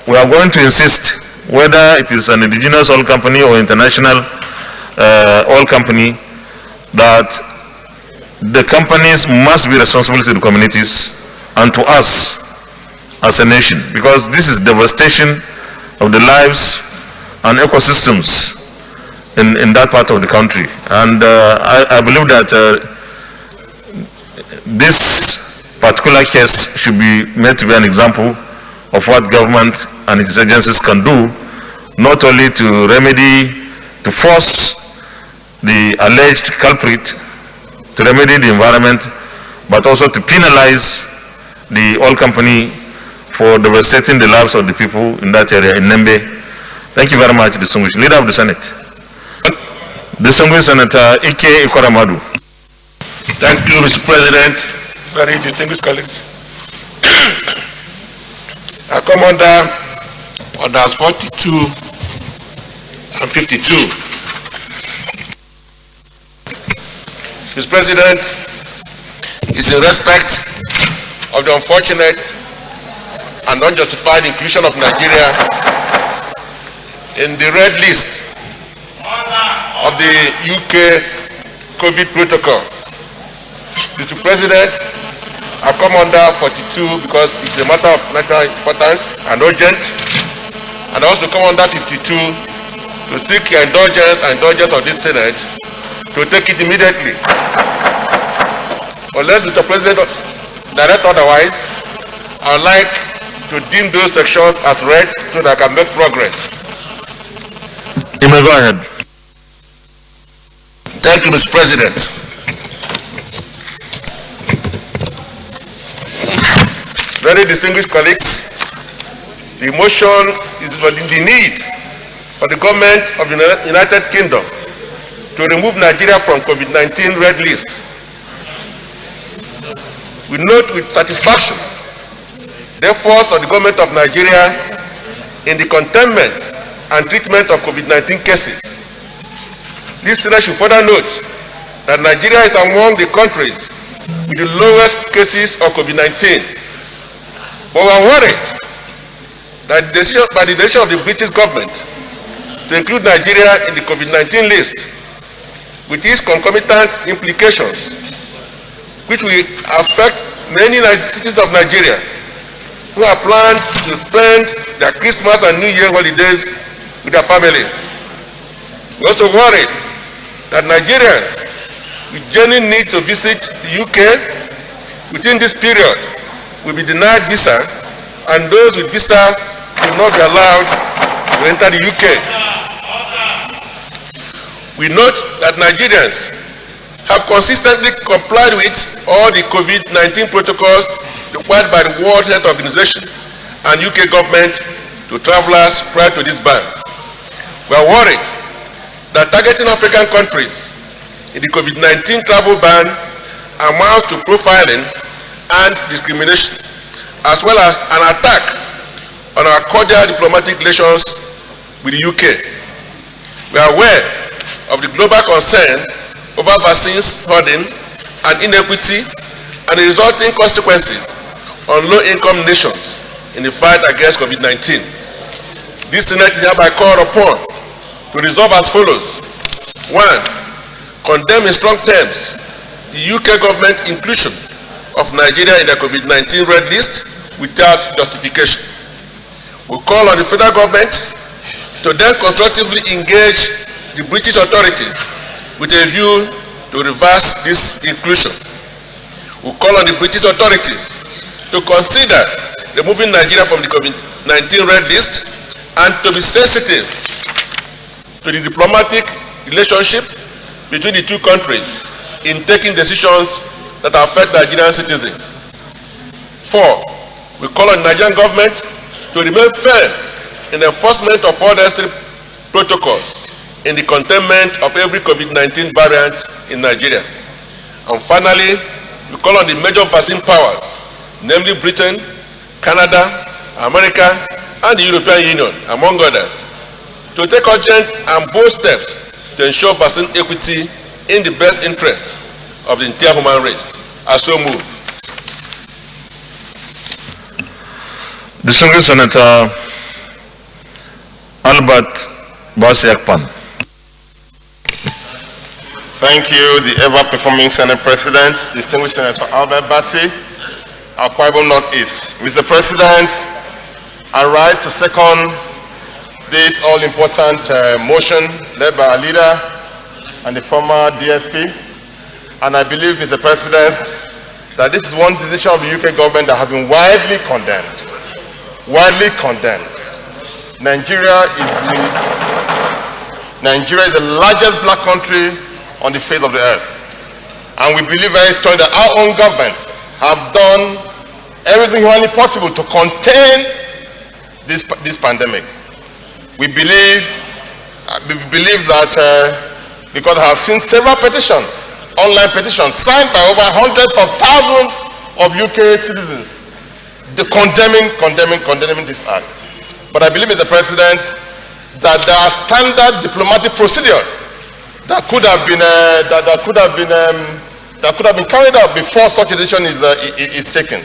we are going to insist, whether it is an indigenous oil company or international oil company, that the companies must be responsible to the communities and to us as a nation, because this is devastation of the lives and ecosystems in that part of the country. And I believe that this particular case should be made to be an example of what government and its agencies can do, not only to remedy, to force the alleged culprit to remedy the environment, but also to penalize the oil company for devastating the lives of the people in that area, in Nembe. Thank you very much, distinguished Leader of the Senate. Distinguished Senator Ike Ikoramadu.
Thank you, Mr. President. Very distinguished colleagues. I come under orders 42 and 52. Mr. President, is in respect of the unfortunate and unjustified inclusion of Nigeria in the red list of the UK COVID protocol. Mr. President, I come under 42 because it's a matter of national importance and urgent, and I also come under 52 to seek your indulgence of this Senate to take it immediately. Unless Mr. President direct otherwise, I would like to deem those sections as read so that I can make progress.
You may go ahead.
Thank you, Mr. President. Very distinguished colleagues, the motion is for the need for the government of the United Kingdom to remove Nigeria from COVID-19 red list. We note with satisfaction the efforts of the government of Nigeria in the containment and treatment of COVID-19 cases. Listeners should further note that Nigeria is among the countries with the lowest cases of COVID-19. But we are worried that by the decision of the British government to include Nigeria in the COVID-19 list, with its concomitant implications, which will affect many citizens of Nigeria who have planned to spend their Christmas and New Year holidays with their families. We also worried that Nigerians with genuine need to visit the UK within this period will be denied visa, and those with visa will not be allowed to enter the UK. We note that Nigerians have consistently complied with all the COVID-19 protocols required by the World Health Organization and UK government to travelers prior to this ban. We are worried that targeting African countries in the COVID-19 travel ban amounts to profiling and discrimination, as well as an attack on our cordial diplomatic relations with the UK. We are aware of the global concern over vaccines hoarding and inequity and the resulting consequences on low-income nations in the fight against COVID-19. This Senate is hereby called upon to resolve as follows. 1. Condemn in strong terms the UK government inclusion of Nigeria in the COVID-19 red list without justification. We call on the federal government to then constructively engage the British authorities with a view to reverse this inclusion. We call on the British authorities to consider removing Nigeria from the COVID-19 red list and to be sensitive to the diplomatic relationship between the two countries in taking decisions that affect Nigerian citizens. 4. We call on the Nigerian government to remain firm in the enforcement of all necessary protocols in the containment of every COVID-19 variant in Nigeria. And finally, we call on the major vaccine powers, namely Britain, Canada, America, and the European Union, among others, to take urgent and bold steps to ensure vaccine equity in the best interest of the entire human race. I so move.
Distinguished Senator Albert Basiakpan.
Thank you, the ever-performing Senate President, distinguished Senator Albert Bassi, Akwa Ibom Northeast. Mr. President, I rise to second this all-important motion led by our leader and the former DSP. And I believe, Mr. President, that this is one decision of the UK government that has been widely condemned. Widely condemned. Nigeria is the largest black country on the face of the earth. And we believe very strongly that our own government have done everything humanly possible to contain this pandemic. We believe that because I have seen several petitions, online petitions signed by over hundreds of thousands of UK citizens, condemning this act. But I believe, Mr. President, that there are standard diplomatic procedures that could have been carried out before such a decision is taken.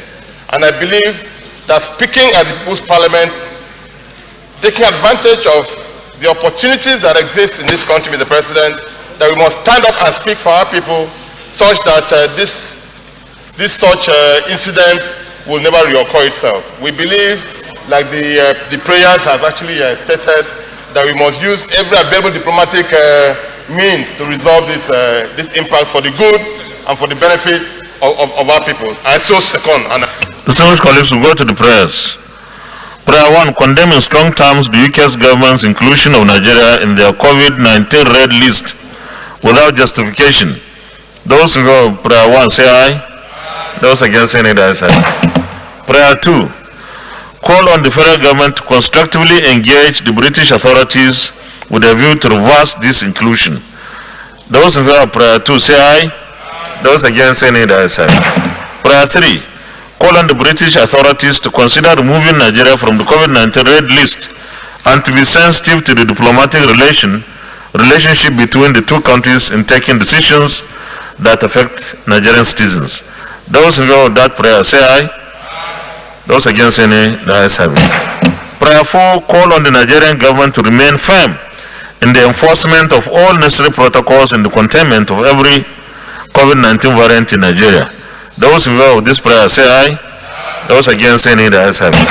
And I believe that speaking at the People's Parliament, taking advantage of the opportunities that exist in this country, Mr. President, that we must stand up and speak for our people, such that such incidents will never reoccur itself. We believe, like the prayers has actually stated, that we must use every available diplomatic means to resolve this impasse for the good and for the benefit of our people. I so second.
Distinguished colleagues, will go to the prayers. Prayer 1, condemn in strong terms the UK's government's inclusion of Nigeria in their COVID-19 red list without justification. Those who go prayer 1 say aye. Those against say nay, say aye. Prayer 2, call on the federal government to constructively engage the British authorities with a view to reverse this inclusion. Those in favor of prayer 2 say aye. Those against say nay, say aye. Prayer 3, call on the British authorities to consider removing Nigeria from the COVID-19 red list and to be sensitive to the diplomatic relationship between the two countries in taking decisions that affect Nigerian citizens. Those in favor of that prayer say aye. Those against say nay, the ayes have it. Prayer 4, call on the Nigerian government to remain firm in the enforcement of all necessary protocols in the containment of every COVID-19 variant in Nigeria. Those in favor of this prayer say aye. Those against say nay, the ayes have it.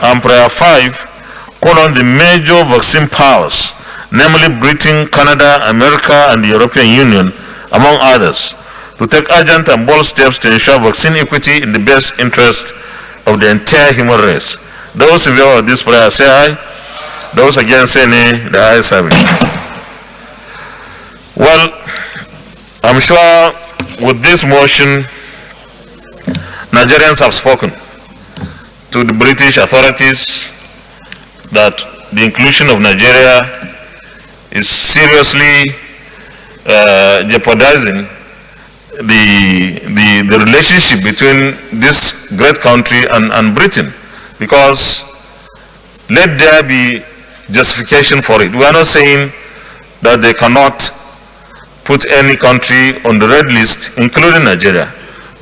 And prayer 5, call on the major vaccine powers, namely Britain, Canada, America, and the European Union, among others, to take urgent and bold steps to ensure vaccine equity in the best interest of the entire human race. Those in favor of this prayer say aye. Those against say nay, the ayes have it. Well, I'm sure with this motion, Nigerians have spoken to the British authorities that the inclusion of Nigeria is seriously jeopardizing the relationship between this great country and Britain, because let there be justification for it. We are not saying that they cannot put any country on the red list, including Nigeria,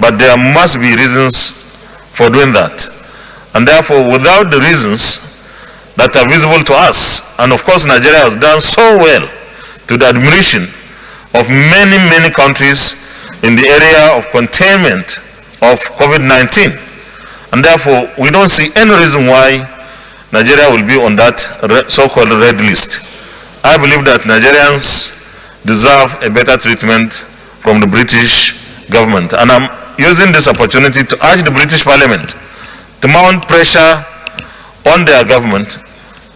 but there must be reasons for doing that. And therefore, without the reasons that are visible to us. And of course, Nigeria has done so well to the admiration of many, many countries in the area of containment of COVID-19. And therefore, we don't see any reason why Nigeria will be on that so-called red list. I believe that Nigerians deserve a better treatment from the British government. And I'm using this opportunity to urge the British Parliament to mount pressure on their government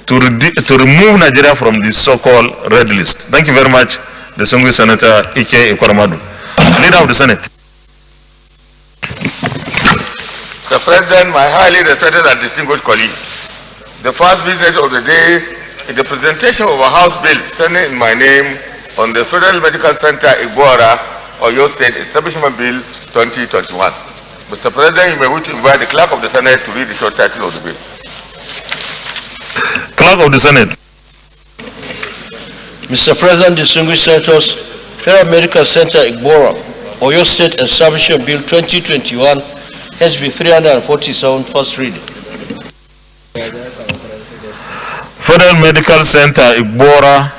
to remove Nigeria from this so-called red list. Thank you very much, distinguished Senator Ike Ekwaramadu. Leader of the Senate.
Mr. President, my highly respected and distinguished colleagues, the first business of the day is the presentation of a House bill standing in my name on the Federal Medical Center Igbora, Oyo State Establishment Bill 2021. Mr. President, you may wish to invite the Clerk of the Senate to read the short title of the bill.
Clerk of the Senate.
Mr. President, distinguished senators, Federal Medical Center Igbora, Oyo State Establishment Bill 2021, HB 347, first reading.
Federal Medical Center Igbora,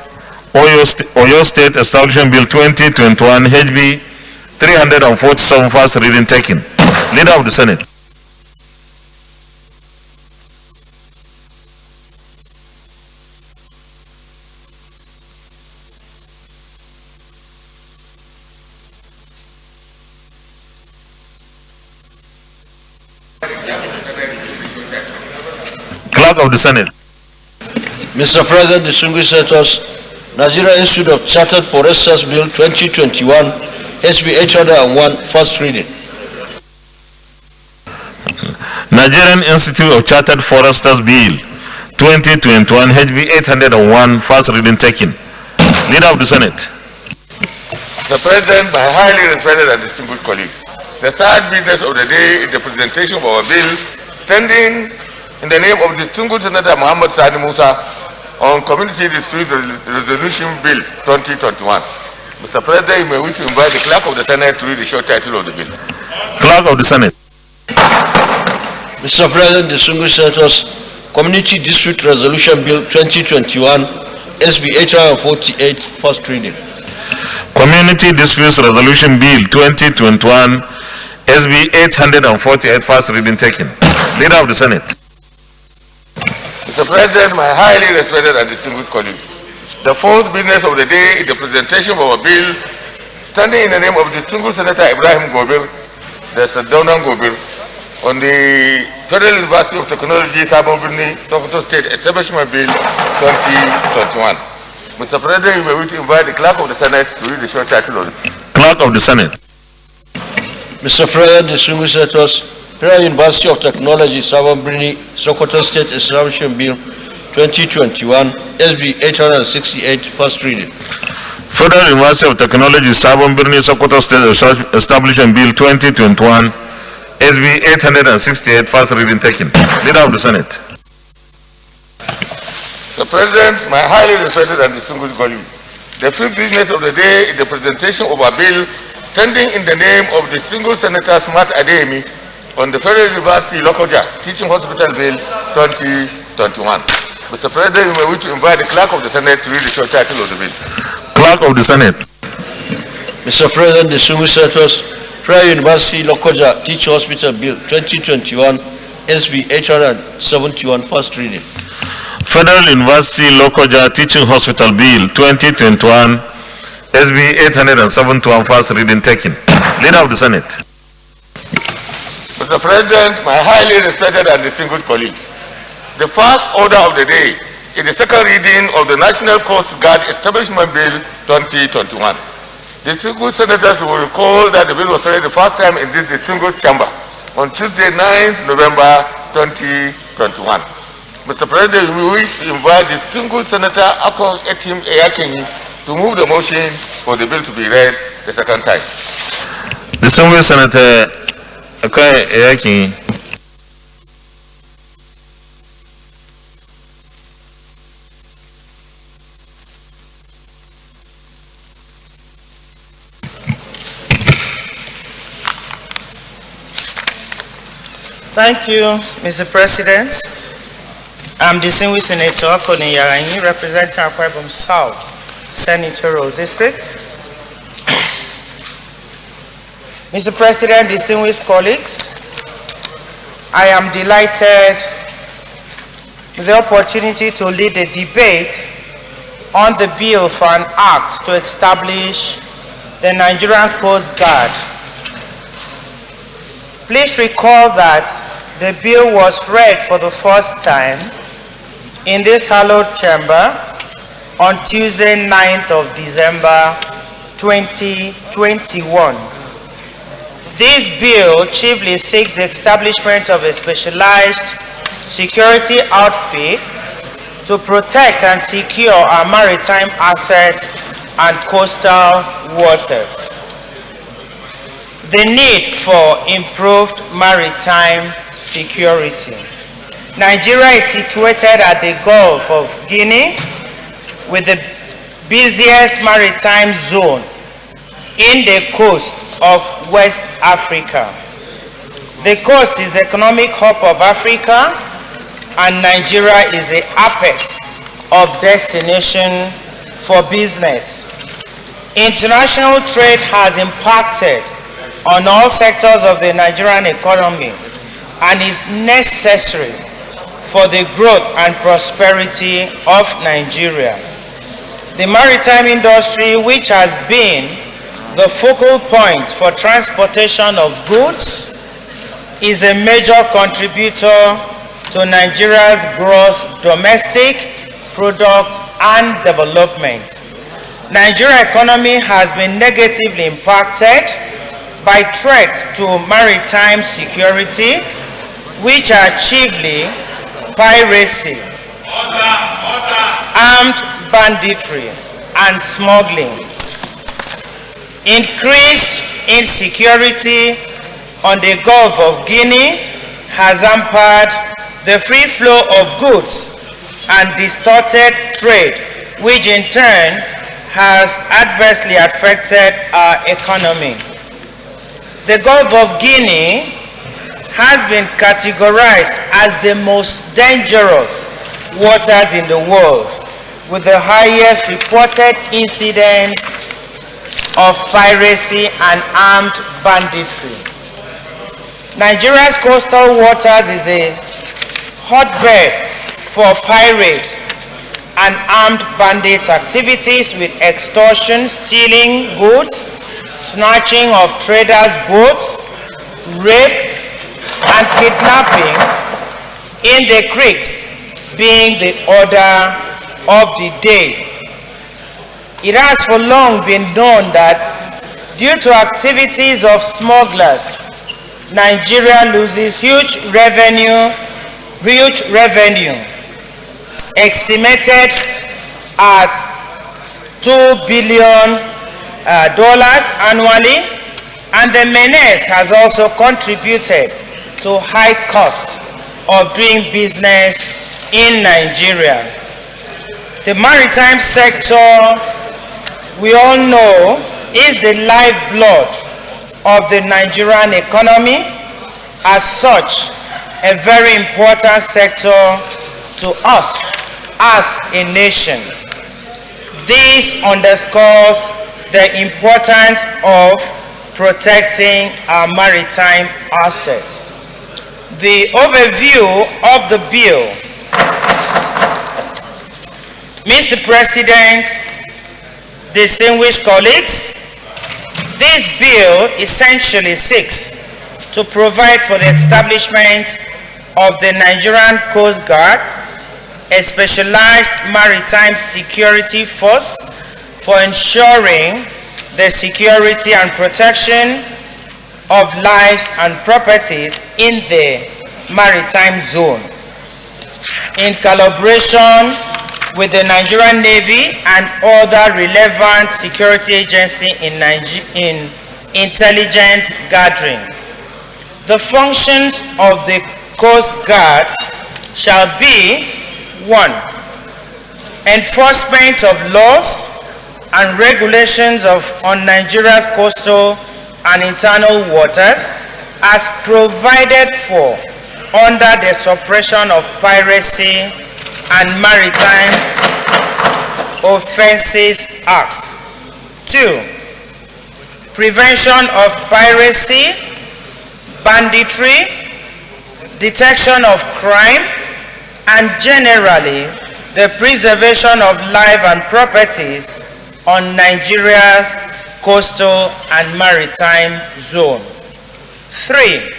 Oyo State Establishment Bill 2021, HB 347, first reading taken. Leader of the Senate. Clerk of the Senate.
Mr. President, distinguished senators, Nigerian Institute of Chartered Foresters Bill 2021, HB 801, first reading.
Nigerian Institute of Chartered Foresters Bill 2021, HB 801, first reading taken. Leader of the Senate.
Mr. President, my highly respected and distinguished colleagues, the third business of the day is the presentation of our bill standing in the name of distinguished Senator Muhammad Sani Musa on Community Dispute Resolution Bill 2021. Mr. President, you may wish to invite the Clerk of the Senate to read the short title of the bill.
Clerk of the Senate.
Mr. President, distinguished senators, Community Dispute Resolution Bill 2021, SB 848, first reading.
Community Disputes Resolution Bill 2021, SB 848, first reading taken. Leader of the Senate.
Mr. President, my highly respected and distinguished colleagues, the fourth business of the day is the presentation of a bill standing in the name of distinguished Senator Ibrahim Gobir, the Sadaunan Gobir, on the Federal University of Technology, Sabon Birni, Sokoto State Establishment Bill 2021. Mr. President, you may wish to invite the Clerk of the Senate to read the short title of it.
Clerk of the Senate.
Mr. President, distinguished senators, Federal University of Technology, Sabon Birni, Sokoto State Establishment Bill 2021, SB 868, first reading.
Federal University of Technology, Sabon Birni, Sokoto State Establishment Bill 2021, SB 868, first reading taken. Leader of the Senate.
Mr. President, my highly respected and distinguished colleagues, the fifth business of the day is the presentation of a bill standing in the name of distinguished Senator Smart Adeyemi on the Federal University Lokoja Teaching Hospital Bill 2021. Mr. President, you may wish to invite the Clerk of the Senate to read the short title of the bill.
Clerk of the Senate.
Mr. President, distinguished senators, Federal University Lokoja Teaching Hospital Bill 2021, SB 871, first reading.
Federal University Lokoja Teaching Hospital Bill 2021, SB 871, first reading taken. Leader of the Senate.
Mr. President, my highly respected and distinguished colleagues, the first order of the day is the second reading of the National Coast Guard Establishment Bill 2021. Distinguished senators will recall that the bill was read the first time in this distinguished chamber on Tuesday, 9th November 2021. Mr. President, we wish to invite distinguished Senator Akon Etim Eyakenyi to move the motion for the bill to be read the second time.
Distinguished Senator Akon Eyakenyi.
Thank you, Mr. President. I'm distinguished Senator Akoni Yaranyi, representing Akwa Ibom South Senatorial District. Mr. President, distinguished colleagues, I am delighted with the opportunity to lead the debate on the bill for an act to establish the Nigerian Coast Guard. Please recall that the bill was read for the first time in this hallowed chamber on Tuesday, 9th of December 2021. This bill chiefly seeks the establishment of a specialized security outfit to protect and secure our maritime assets and coastal waters. The need for improved maritime security. Nigeria is situated at the Gulf of Guinea with the busiest maritime zone in the coast of West Africa. The coast is the economic hub of Africa, and Nigeria is the apex of destination for business. International trade has impacted on all sectors of the Nigerian economy and is necessary for the growth and prosperity of Nigeria. The maritime industry, which has been the focal point for transportation of goods, is a major contributor to Nigeria's gross domestic product and development. Nigeria's economy has been negatively impacted by threats to maritime security, which are chiefly piracy, armed banditry, and smuggling. Increased insecurity on the Gulf of Guinea has hampered the free flow of goods and distorted trade, which in turn has adversely affected our economy. The Gulf of Guinea has been categorized as the most dangerous waters in the world, with the highest reported incidence of piracy and armed banditry. Nigeria's coastal waters is a hotbed for pirates and armed bandit activities, with extortion, stealing goods, snatching of traders' boats, rape, and kidnapping in the creeks being the order of the day. It has for long been known that due to activities of smugglers, Nigeria loses huge revenue, estimated at $2 billion annually, and the menace has also contributed to high cost of doing business in Nigeria. The maritime sector, we all know, is the lifeblood of the Nigerian economy. As such, a very important sector to us as a nation. This underscores the importance of protecting our maritime assets. The overview of the bill. Mr. President, distinguished colleagues, this bill essentially seeks to provide for the establishment of the Nigerian Coast Guard, a specialized maritime security force for ensuring the security and protection of lives and properties in the maritime zone, in collaboration with the Nigerian Navy and other relevant security agencies in intelligence gathering. The functions of the Coast Guard shall be: 1. Enforcement of laws and regulations on Nigeria's coastal and internal waters as provided for under the Suppression of Piracy and Maritime Offences Act. 2. Prevention of piracy, banditry, detection of crime, and generally the preservation of life and properties on Nigeria's coastal and maritime zone. 3.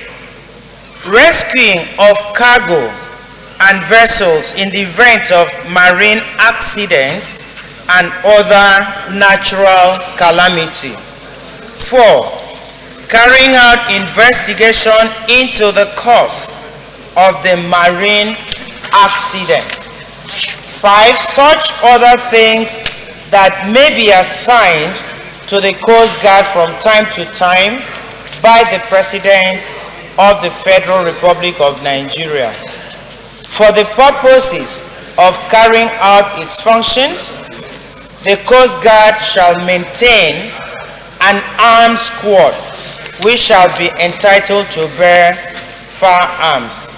Rescuing of cargo and vessels in the event of marine accident and other natural calamity. 4. Carrying out investigation into the cause of the marine accident. 5. Such other things that may be assigned to the Coast Guard from time to time by the President of the Federal Republic of Nigeria. For the purposes of carrying out its functions, the Coast Guard shall maintain an armed squad which shall be entitled to bear firearms.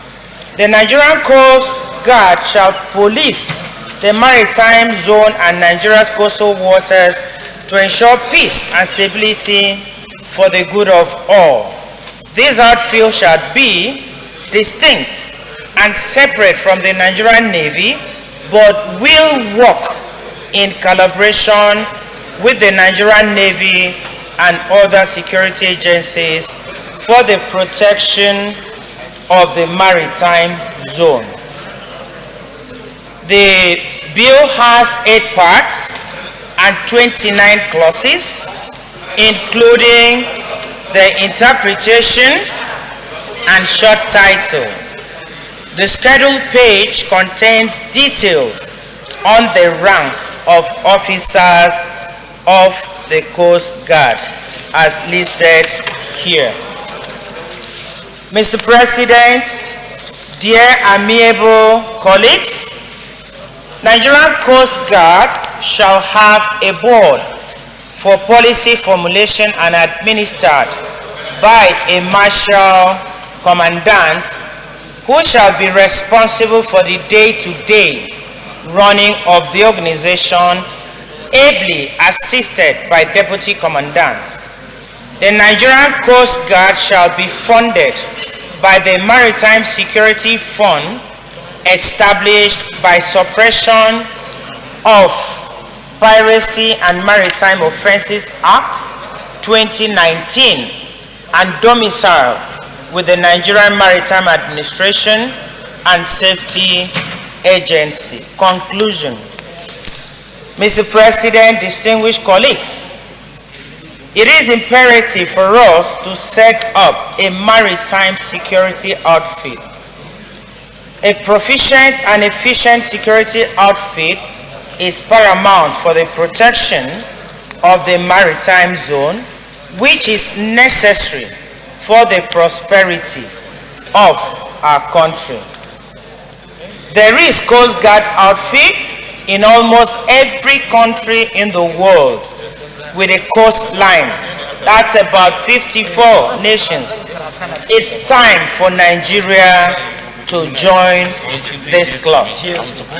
The Nigerian Coast Guard shall police the maritime zone and Nigeria's coastal waters to ensure peace and stability for the good of all. This outfield shall be distinct and separate from the Nigerian Navy, but will work in collaboration with the Nigerian Navy and other security agencies for the protection of the maritime zone. The bill has 8 parts and 29 clauses, including the interpretation and short title. The scheduled page contains details on the rank of officers of the Coast Guard as listed here. Mr. President, dear amiable colleagues, Nigerian Coast Guard shall have a board for policy formulation and administered by a marshal commandant who shall be responsible for the day-to-day running of the organization, ably assisted by deputy commandants. The Nigerian Coast Guard shall be funded by the Maritime Security Fund established by Suppression of Piracy and Maritime Offences Act 2019 and domicile with the Nigerian Maritime Administration and Safety Agency. Conclusion. Mr. President, distinguished colleagues, it is imperative for us to set up a maritime security outfit. A proficient and efficient security outfit is paramount for the protection of the maritime zone, which is necessary for the prosperity of our country. There is Coast Guard outfit in almost every country in the world with a coastline. That's about 54 nations. It's time for Nigeria to join this club.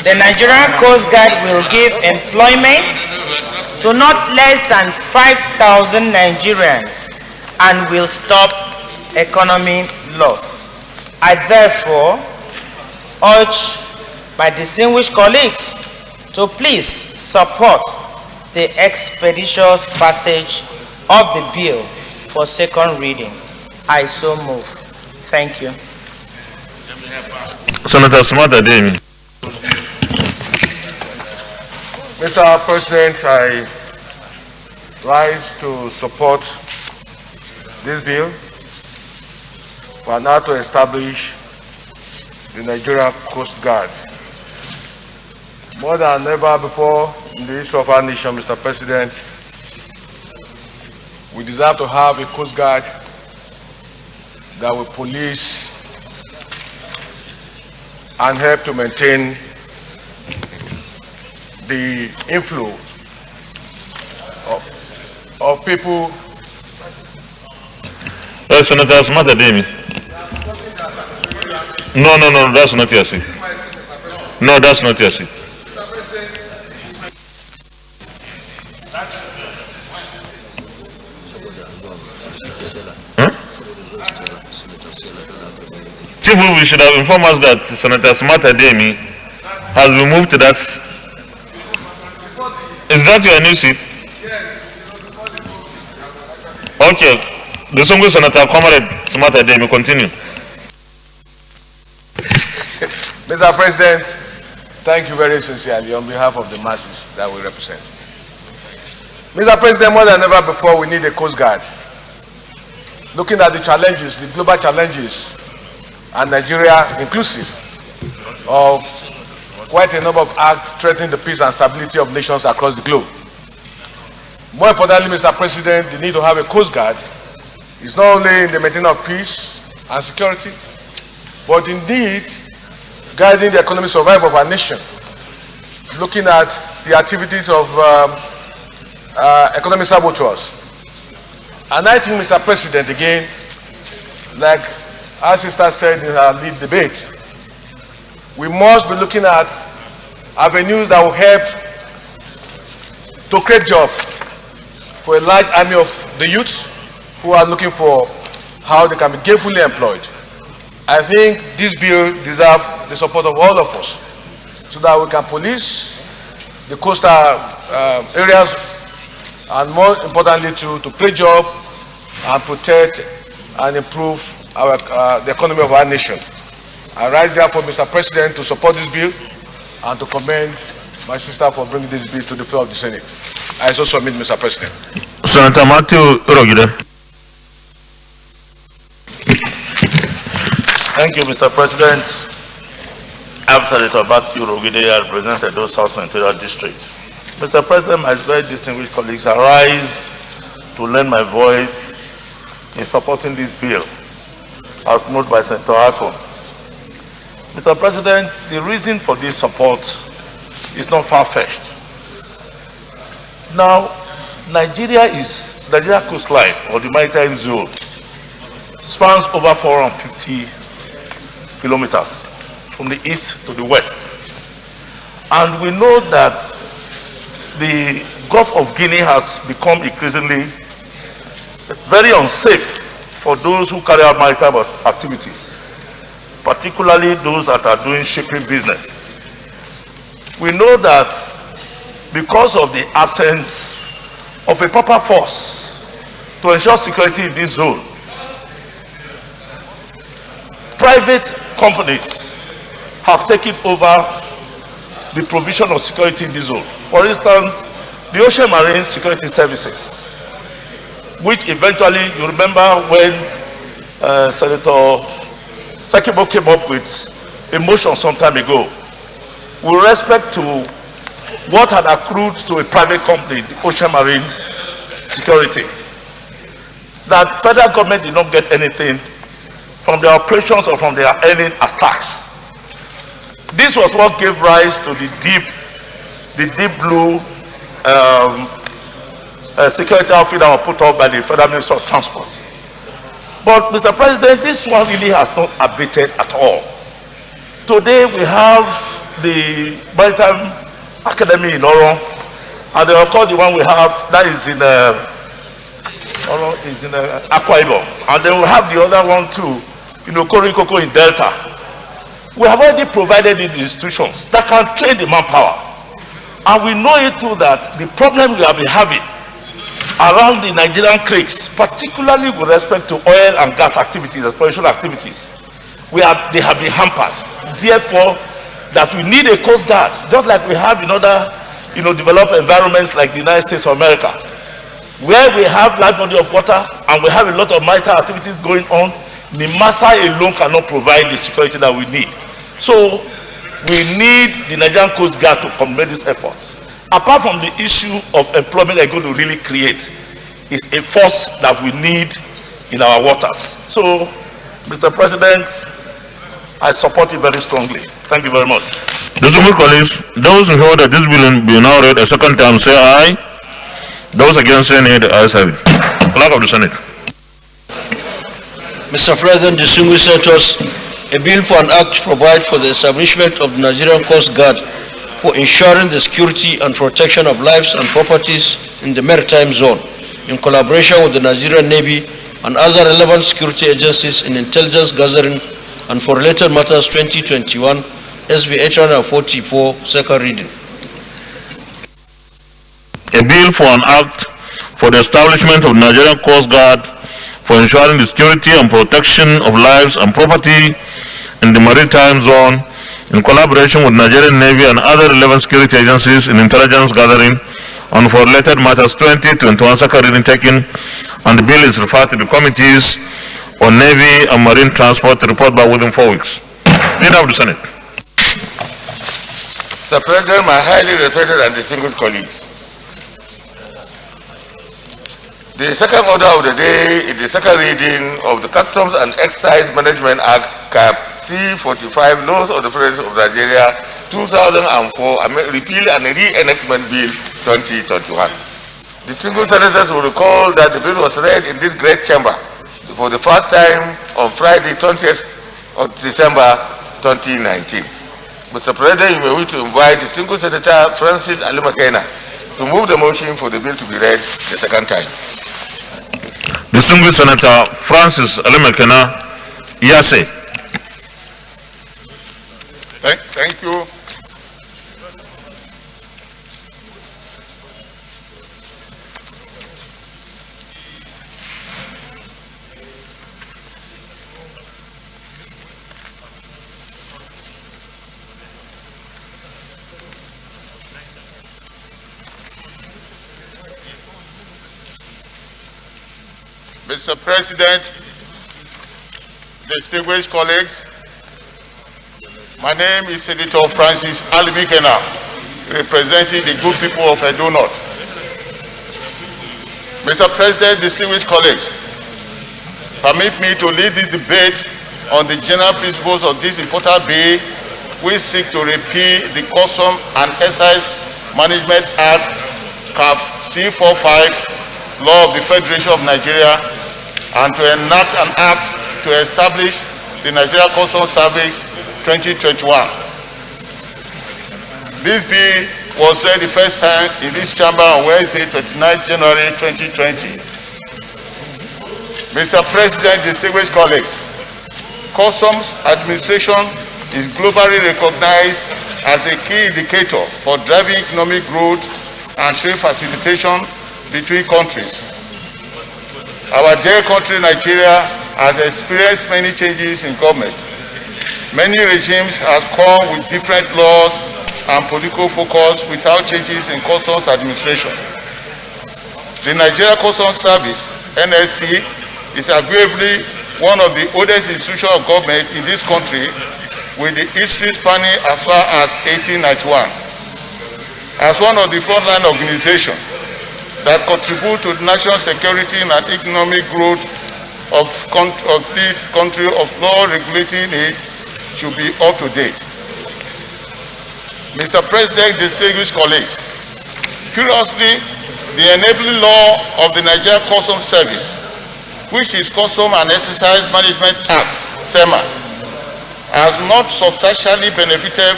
The Nigerian Coast Guard will give employment to not less than 5,000 Nigerians and will stop economic loss. I therefore urge my distinguished colleagues to please support the expeditious passage of the bill for second reading. I so move. Thank you.
Senator Smarter Demi.
Mr. President, I rise to support this bill for now to establish the Nigerian Coast Guard. More than ever before in the history of our nation, Mr. President, we deserve to have a Coast Guard that will police and help to maintain the inflow of people.
Senator Smarter Demi. No, that's not your seat. No, that's not your seat. Huh? Chief, we should have informed us that Senator Smata Demi has been moved to that. Is that your new seat? Okay. The Songo Senator Comrade Smata Demi, continue.
Mr. President, thank you very sincerely on behalf of the masses that we represent. Mr. President, more than ever before, we need a Coast Guard. Looking at the challenges, the global challenges, and Nigeria inclusive of quite a number of acts threatening the peace and stability of nations across the globe. More importantly, Mr. President, the need to have a Coast Guard is not only in the maintenance of peace and security, but indeed guiding the economic survival of our nation, looking at the activities of economic saboteurs. And I think, Mr. President, again, like our sister said in her lead debate, we must be looking at avenues that will help to create jobs for a large army of the youth who are looking for how they can be gainfully employed. I think this bill deserves the support of all of us so that we can police the coastal areas and, more importantly, to create jobs and protect and improve the economy of our nation. I rise therefore, Mr. President, to support this bill and to commend my sister for bringing this bill to the floor of the Senate. I so submit, Mr. President.
Senator Matthew Rogida.
Thank you, Mr. President. I'm Senator Matthew Rogida. I represent the South Central District. Mr. President, my very distinguished colleagues, I rise to lend my voice in supporting this bill as moved by Senator Akon. Mr. President, the reason for this support is not far-fetched. Now, Nigeria coastline, or the maritime zone, spans over 450 kilometers from the east to the west. And we know that the Gulf of Guinea has become increasingly very unsafe for those who carry out maritime activities, particularly those that are doing shipping business. We know that because of the absence of a proper force to ensure security in this zone, private companies have taken over the provision of security in this zone. For instance, the Ocean Marine Security Services, which eventually, you remember when Senator Sekibo came up with a motion some time ago, with respect to what had accrued to a private company, the Ocean Marine Security, that federal government did not get anything from their operations or from their earning as tax. This was what gave rise to the deep blue security outfit that was put up by the Federal Ministry of Transport. But, Mr. President, this one really has not abated at all. Today we have the Maritime Academy in Oro, and they are called the one we have that is in Akwa Ibom, and then we have the other one too, Korikoko in Delta. We have already provided the institutions that can train the manpower, and we know it too that the problem we have been having around the Nigerian creeks, particularly with respect to oil and gas activities, exploration activities, they have been hampered. Therefore, that we need a Coast Guard, just like we have in other developed environments like the United States of America, where we have large body of water and we have a lot of maritime activities going on. NIMASA alone cannot provide the security that we need. So we need the Nigerian Coast Guard to commit these efforts. Apart from the issue of employment they're going to really create, is a force that we need in our waters. So, Mr. President, I support it very strongly. Thank you very much.
Distinguished colleagues, those in favor that this bill be now read a second time say aye. Those against say nay, the ayes have it. Clerk of the Senate.
Mr. President, distinguished senators, A bill for an act to provide for the establishment of the Nigerian Coast Guard for ensuring the security and protection of lives and properties in the maritime zone, in collaboration with the Nigerian Navy and other relevant security agencies in intelligence gathering and for related matters 2021, SB 844, second reading.
A bill for an act for the establishment of Nigerian Coast Guard for ensuring the security and protection of lives and property in the maritime zone in collaboration with Nigerian Navy and other relevant security agencies in intelligence gathering and for related matters 2021, second reading taken, and the bill is referred to the committees on Navy and Marine Transport to report back within 4 weeks. Leader of the Senate.
Mr. President, my highly respected and distinguished colleagues, the second order of the day is the second reading of the Customs and Excise Management Act, Cap C-45, Laws of the Federation of Nigeria, 2004, Repeal and Re-Enactment Bill 2021. Distinguished senators will recall that the bill was read in this great chamber for the first time on Friday, 20th of December 2019. Mr. President, you may wish to invite Distinguished Senator Francis Ali Makena to move the motion for the bill to be read the second time.
Distinguished Senator Francis Ali Makena, Yase.
Thank you. Mr. President, distinguished colleagues, my name is Senator Francis Ali Makena, representing the good people of Edo North. Mr. President, distinguished colleagues, permit me to lead this debate on the general principles of this important bill, which seek to repeal the Custom and Excise Management Act, Cap C-45, Law of the Federation of Nigeria, and to enact an act to establish the Nigeria Customs Service 2021. This bill was read the first time in this chamber on Wednesday, 29 January 2020. Mr. President, distinguished colleagues, Customs administration is globally recognized as a key indicator for driving economic growth and trade facilitation between countries. Our dear country, Nigeria, has experienced many changes in government. Many regimes have come with different laws and political focus without changes in customs administration. The Nigeria Customs Service, NSC, is arguably one of the oldest institutions of government in this country, with the history spanning as far as 1891. As one of the frontline organizations that contribute to the national security and economic growth of this country, of law regulating it should be up to date. Mr. President, distinguished colleagues, curiously, the enabling law of the Nigeria Customs Service, which is Custom and Excise Management Act, SEMA, has not substantially benefited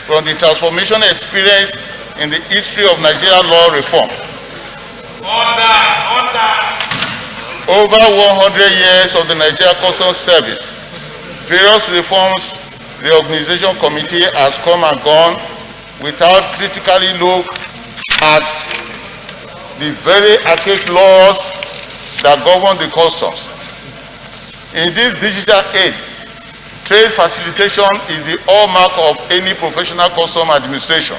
from the transformation experience in the history of Nigeria law reform. Over 100 years of the Nigeria Customs Service, various reforms the organization committee has come and gone without critically look at the very archaic laws that govern the customs. In this digital age, trade facilitation is the hallmark of any professional custom administration.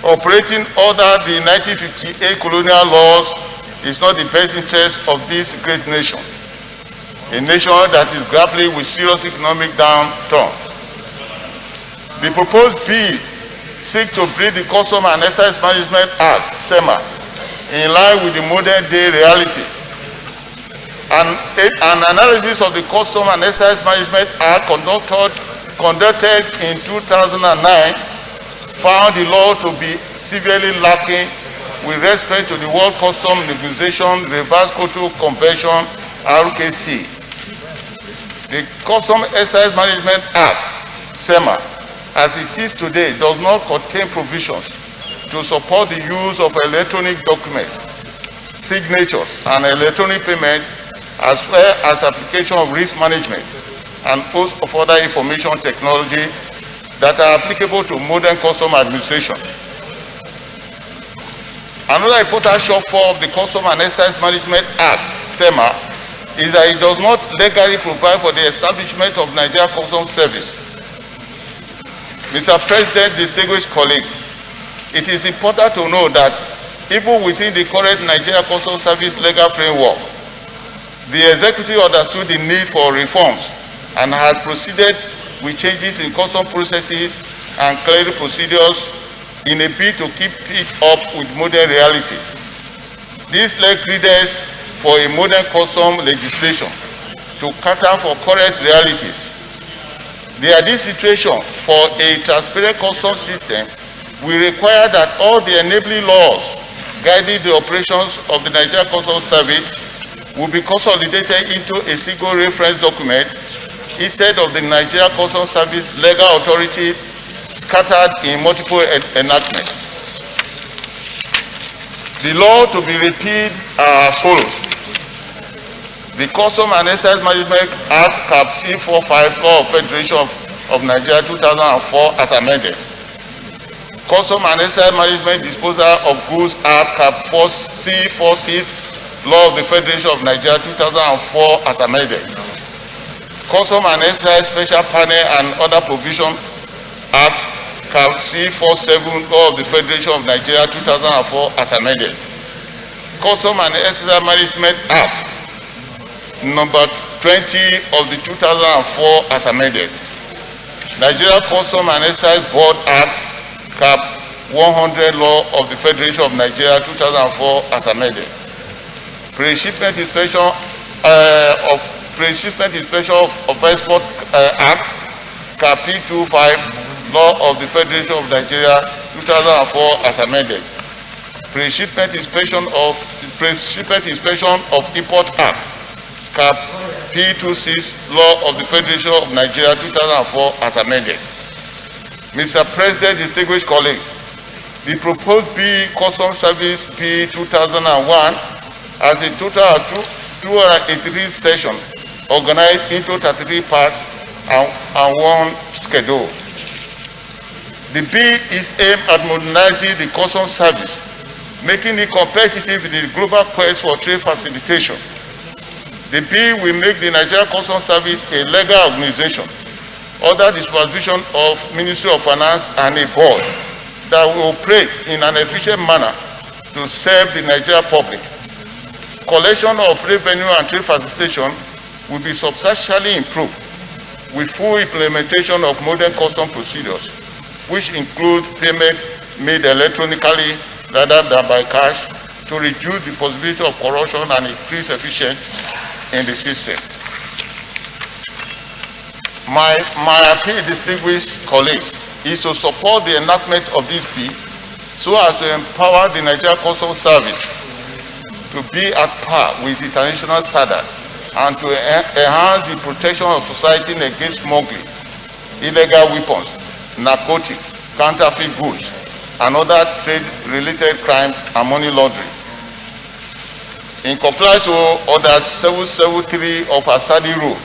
Operating under the 1958 colonial laws is not the best interest of this great nation, a nation that is grappling with serious economic downturn. The proposed bill seeks to bring the Custom and Excise Management Act, SEMA, in line with the modern day reality. An analysis of the Custom and Excise Management Act conducted in 2009 found the law to be severely lacking with respect to the World Customs Negotiation Reverse Quota Convention, RKC.
The Custom Excise Management Act, SEMA, as it is today, does not contain provisions to support the use of electronic documents, signatures, and electronic payment, as well as application of risk management and host of other information technology that are applicable to modern custom administration. Another important shortfall of the Custom and Excise Management Act, SEMA, is that it does not legally provide for the establishment of Nigeria Customs Service. Mr. President, distinguished colleagues, it is important to know that even within the current Nigeria Customs Service legal framework, the executive understood the need for reforms and has proceeded with changes in custom processes and clearing procedures in a bid to keep it up with modern reality. This led credence for a modern custom legislation to cater for current realities. The ideal situation for a transparent custom system will require that all the enabling laws guiding the operations of the Nigeria Customs Service will be consolidated into a single reference document instead of the Nigeria Customs Service legal authorities scattered in multiple enactments. The law to be repealed are as follows. The Custom and Excise Management Act Cap C45 Law of Federation of Nigeria 2004 as amended. Custom and Excise Management Disposal of Goods Act Cap C46 Law of the Federation of Nigeria 2004 as amended. Custom and Excise Special Panel and Other Provision Act Cap C47 Law of the Federation of Nigeria 2004 as amended. Custom and Excise Management Act number 20 of the 2004 as amended. Nigeria Custom and Excise Board Act Cap 100 Law of the Federation of Nigeria 2004 as amended. Pre-shipment inspection of Export Act Cap P25 Law of the Federation of Nigeria 2004 as amended. Pre-shipment inspection of Import Act Cap P26 Law of the Federation of Nigeria 2004 as amended. Mr. President, distinguished colleagues, the proposed B Customs Service B 2001 has a total of 283 sessions organized into 33 parts and one schedule. The bill is aimed at modernizing the customs service, making it competitive in the global quest for trade facilitation. The bill will make the Nigerian Customs Service a legal organization under the supervision of Ministry of Finance and a board that will operate in an efficient manner to serve the Nigerian public. Collection of revenue and trade facilitation will be substantially improved with full implementation of modern custom procedures, which include payment made electronically rather than by cash to reduce the possibility of corruption and increase efficiency in the system. My appeal, distinguished colleagues, is to support the enactment of this bill so as to empower the Nigerian Customs Service to be at par with international standards and to enhance the protection of society against smuggling, illegal weapons, narcotics, counterfeit goods, and other trade-related crimes and money laundering. In compliance to Order 773 of our study rule,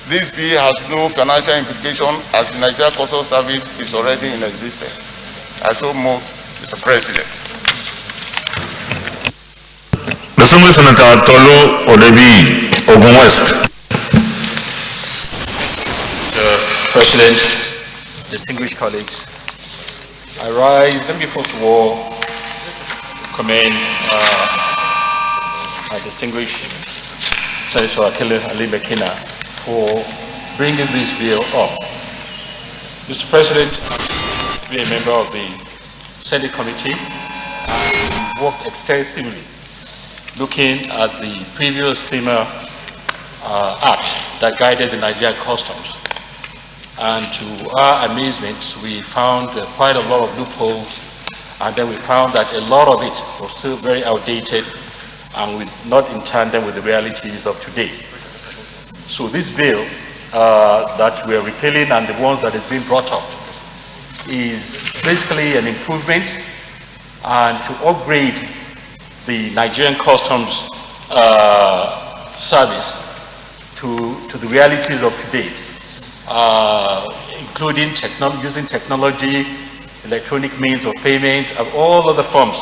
this bill has no financial implication as the Nigerian Customs Service is already in existence. I so move, Mr. President.
Distinguished Senator Tolu Odebi, Ogun West.
Mr. President, distinguished colleagues, I rise, let me first of all commend my distinguished Senator Ali Mekina for bringing this bill up. Mr. President, I be a member of the Senate Committee and worked extensively looking at the previous SEMA Act that guided the Nigerian Customs. And to our amazement, we found quite a lot of loopholes, and then we found that a lot of it was still very outdated and not in tandem with the realities of today. So this bill that we're repealing and the ones that is being brought up is basically an improvement and to upgrade the Nigerian customs service to the realities of today, including using technology, electronic means of payment, and all other forms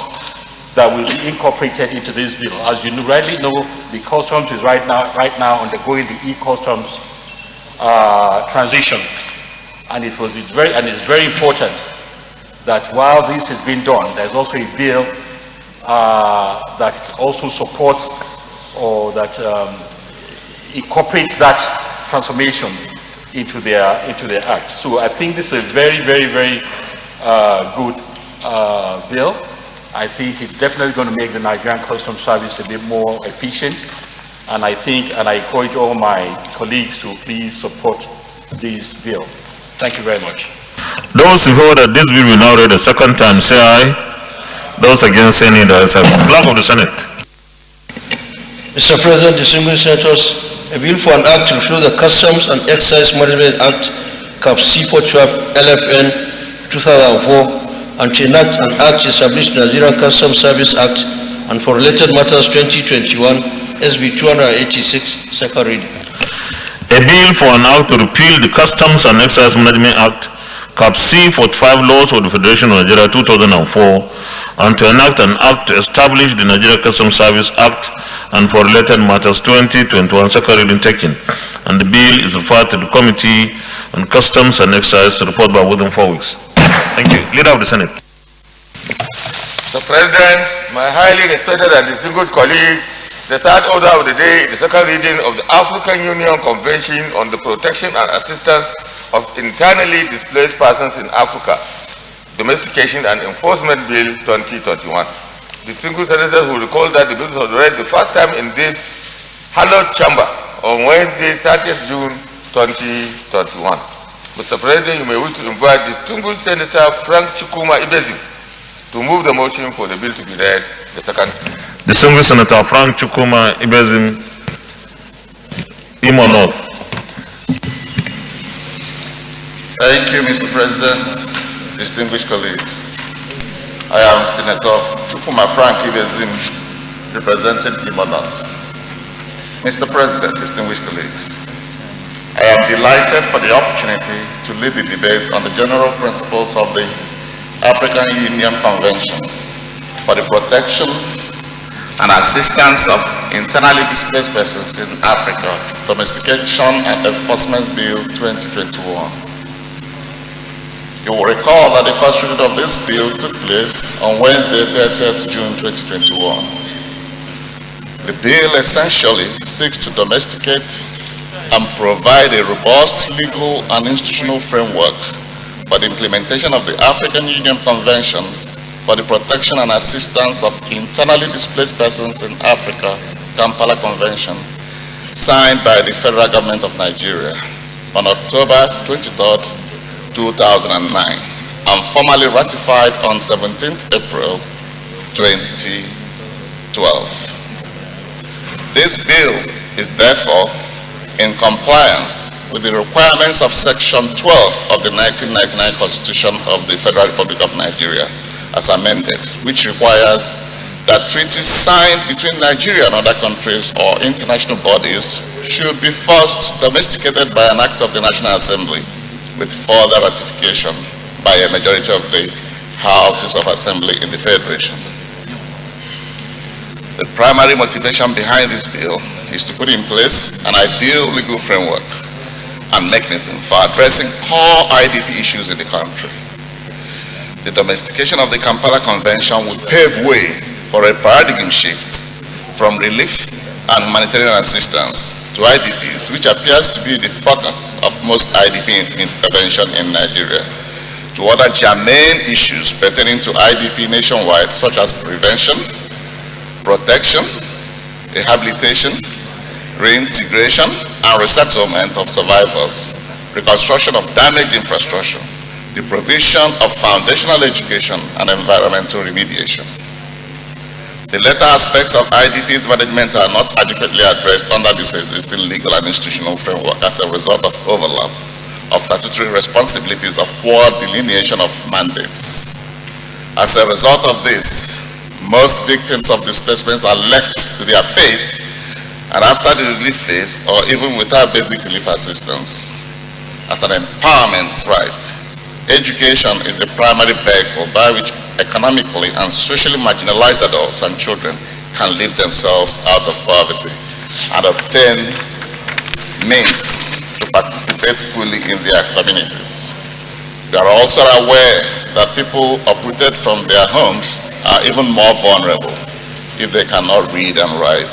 that will be incorporated into this bill. As you rightly know, the customs is right now undergoing the e-customs transition, and it's very important that while this is being done, there's also a bill that also supports or that incorporates that transformation into their act. So I think this is a very good bill. I think it's definitely going to make the Nigerian Customs Service a bit more efficient, and I encourage all my colleagues to please support this bill. Thank you very much.
Those in favor that this bill will now read a second time, say aye. Those against, say nay. There is a clerk of the Senate.
Mr. President, distinguished senators, a bill for an act to repeal the Customs and Excise Management Act, Cap C412 LFN 2004, and to enact an act to establish the Nigerian Customs Service Act and for related matters 2021, SB 286, second reading.
A bill for an act to repeal the Customs and Excise Management Act, Cap C45 laws of the Federation of Nigeria 2004, and to enact an act to establish the Nigeria Customs Service Act and for related matters 2021, second reading taken. And the bill is referred to the Committee on Customs and Excise to report by within 4 weeks. Thank you. Leader of the Senate.
Mr. President, my highly respected and distinguished colleagues, the third order of the day is the second reading of the African Union Convention on the Protection and Assistance of Internally Displaced Persons in Africa, Domestication and Enforcement Bill 2021. Distinguished senators will recall that the bill was read the first time in this hallowed chamber on Wednesday, 30th June 2021. Mr. President, you may wish to invite distinguished Senator Frank Chukuma Ibezim to move the motion for the bill to be read the second.
Distinguished Senator Frank Chukuma Ibezim, Imo North.
Thank you, Mr. President, distinguished colleagues. I am Senator Chukuma Frank Ibezim, representing Imo North. Mr. President, distinguished colleagues, I am delighted for the opportunity to lead the debate on the general principles of the African Union Convention for the Protection and Assistance of Internally Displaced Persons in Africa, Domestication and Enforcement Bill 2021. You will recall that the first reading of this bill took place on Wednesday, 30th June 2021. The bill essentially seeks to domesticate and provide a robust legal and institutional framework for the implementation of the African Union Convention for the Protection and Assistance of Internally Displaced Persons in Africa, Kampala Convention, signed by the Federal Government of Nigeria on October 23rd, 2009, and formally ratified on 17th April 2012. This bill is therefore in compliance with the requirements of Section 12 of the 1999 Constitution of the Federal Republic of Nigeria, as amended, which requires that treaties signed between Nigeria and other countries or international bodies should be first domesticated by an act of the National Assembly, with further ratification by a majority of the Houses of Assembly in the Federation. The primary motivation behind this bill is to put in place an ideal legal framework and mechanism for addressing core IDP issues in the country. The domestication of the Kampala Convention would pave way for a paradigm shift from relief and humanitarian assistance to IDPs, which appears to be the focus of most IDP intervention in Nigeria, to other germane issues pertaining to IDP nationwide, such as prevention, protection, rehabilitation, reintegration and resettlement of survivors, reconstruction of damaged infrastructure, the provision of foundational education and environmental remediation. The latter aspects of IDP's management are not adequately addressed under this existing legal and institutional framework as a result of overlap of statutory responsibilities of poor delineation of mandates. As a result of this, most victims of displacements are left to their fate, and after the relief phase, or even without basic relief assistance. As an empowerment right, education is the primary vehicle by which economically and socially marginalized adults and children can lift themselves out of poverty and obtain means to participate fully in their communities. We are also aware that people uprooted from their homes are even more vulnerable if they cannot read and write.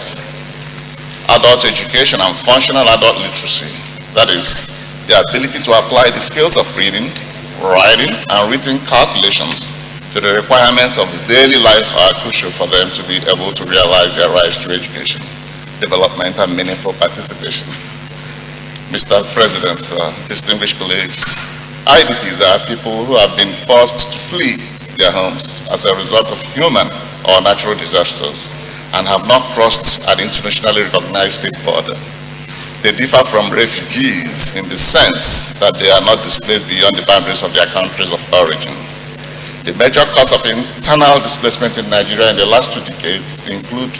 Adult education and functional adult literacy, that is, the ability to apply the skills of reading, writing, and written calculations to the requirements of daily life are crucial for them to be able to realize their rights to education, development, and meaningful participation. Mr. President, distinguished colleagues, IDPs are people who have been forced to flee their homes as a result of human or natural disasters and have not crossed an internationally recognized state border. They differ from refugees in the sense that they are not displaced beyond the boundaries of their countries of origin. The major cause of internal displacement in Nigeria in the last 2 decades include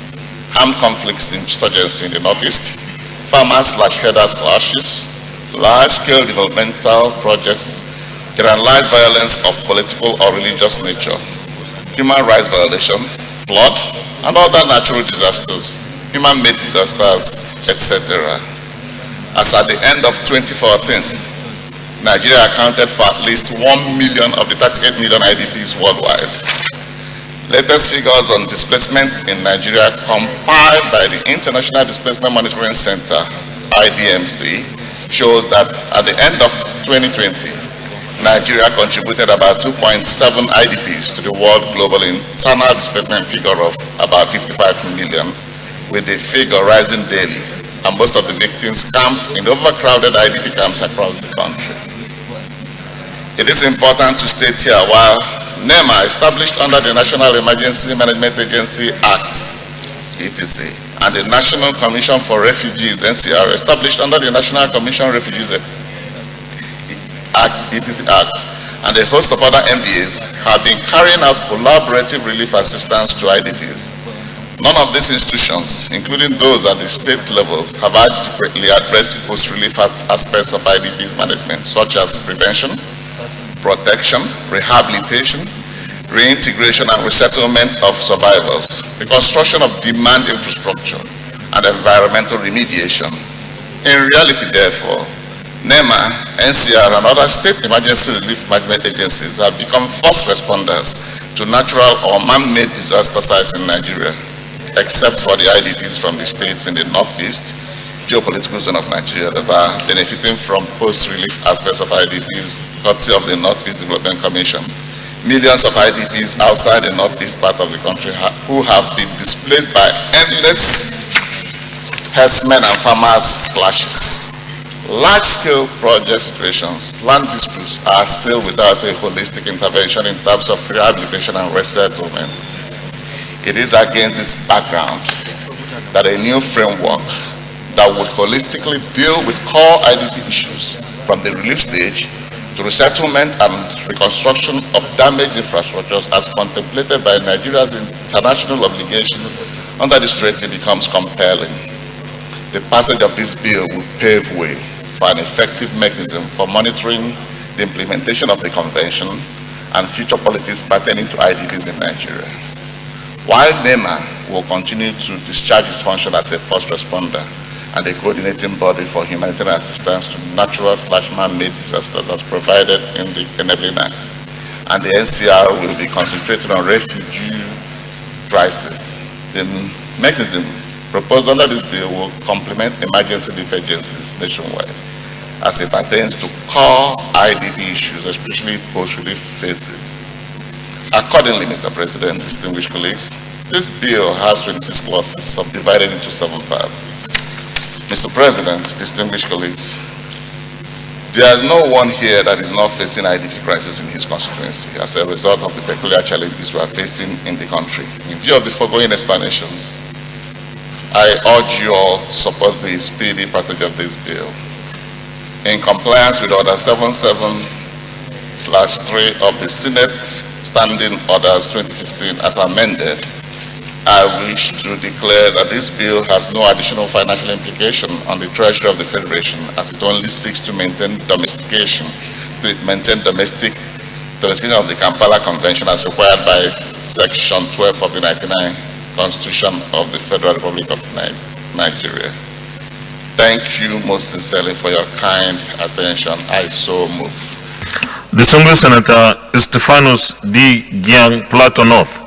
armed conflicts, insurgency in the northeast, farmers/herders clashes, large-scale developmental projects, generalized violence of political or religious nature, human rights violations, flood, and other natural disasters, human-made disasters, etc. As at the end of 2014, Nigeria accounted for at least 1 million of the 38 million IDPs worldwide. Latest figures on displacement in Nigeria compiled by the International Displacement Monitoring Center, IDMC, shows that at the end of 2020, Nigeria contributed about 2.7 IDPs to the world global internal displacement figure of about 55 million, with the figure rising daily, and most of the victims camped in overcrowded IDP camps across the country. It is important to state here, while NEMA, established under the National Emergency Management Agency Act, ETC, and the National Commission for Refugees, NCR, established under the National Commission on Refugees Act, ETC Act, and a host of other MBAs have been carrying out collaborative relief assistance to IDPs. None of these institutions, including those at the state levels, have adequately addressed post-relief aspects of IDPs management, such as prevention, protection, rehabilitation, reintegration and resettlement of survivors, reconstruction of demand infrastructure, and environmental remediation. In reality, therefore, NEMA, NCR, and other state emergency relief management agencies have become first responders to natural or man-made disaster sites in Nigeria, except for the IDPs from the states in the northeast geopolitical zone of Nigeria that are benefiting from post-relief aspects of IDPs, courtesy of the Northeast Development Commission. Millions of IDPs outside the northeast part of the country who have been displaced by endless herdsmen and farmers clashes. Large-scale project situations, land disputes are still without a holistic intervention in terms of rehabilitation and resettlement. It is against this background that a new framework that would holistically deal with core IDP issues from the relief stage to resettlement and reconstruction of damaged infrastructures as contemplated by Nigeria's international obligation under this treaty becomes compelling. The passage of this bill will pave way for an effective mechanism for monitoring the implementation of the convention and future policies pertaining to IDPs in Nigeria. While NEMA will continue to discharge its function as a first responder and a coordinating body for humanitarian assistance to natural/man-made disasters as provided in the Enabling Act, and the NCR will be concentrated on refugee crisis. The mechanism proposed under this bill will complement emergency relief agencies nationwide as it pertains to core IDP issues, especially post-relief phases. Accordingly, Mr. President, distinguished colleagues, this bill has 26 clauses subdivided into 7 parts. Mr. President, distinguished colleagues, There is no one here that is not facing IDP crisis in his constituency as a result of the peculiar challenges we are facing in the country. In view of the foregoing explanations, I urge you all to support the speedy passage of this bill. In compliance with Order 77/3 of the Senate Standing Orders 2015 as amended, I wish to declare that this bill has no additional financial implication on the Treasury of the Federation, as it only seeks to maintain domestication of the Kampala Convention as required by Section 12 of the 1999 Constitution of the Federal Republic of Nigeria. Thank you most sincerely for your kind attention. I so move.
Distinguished Senator Stephanus D. Giang, Plateau North.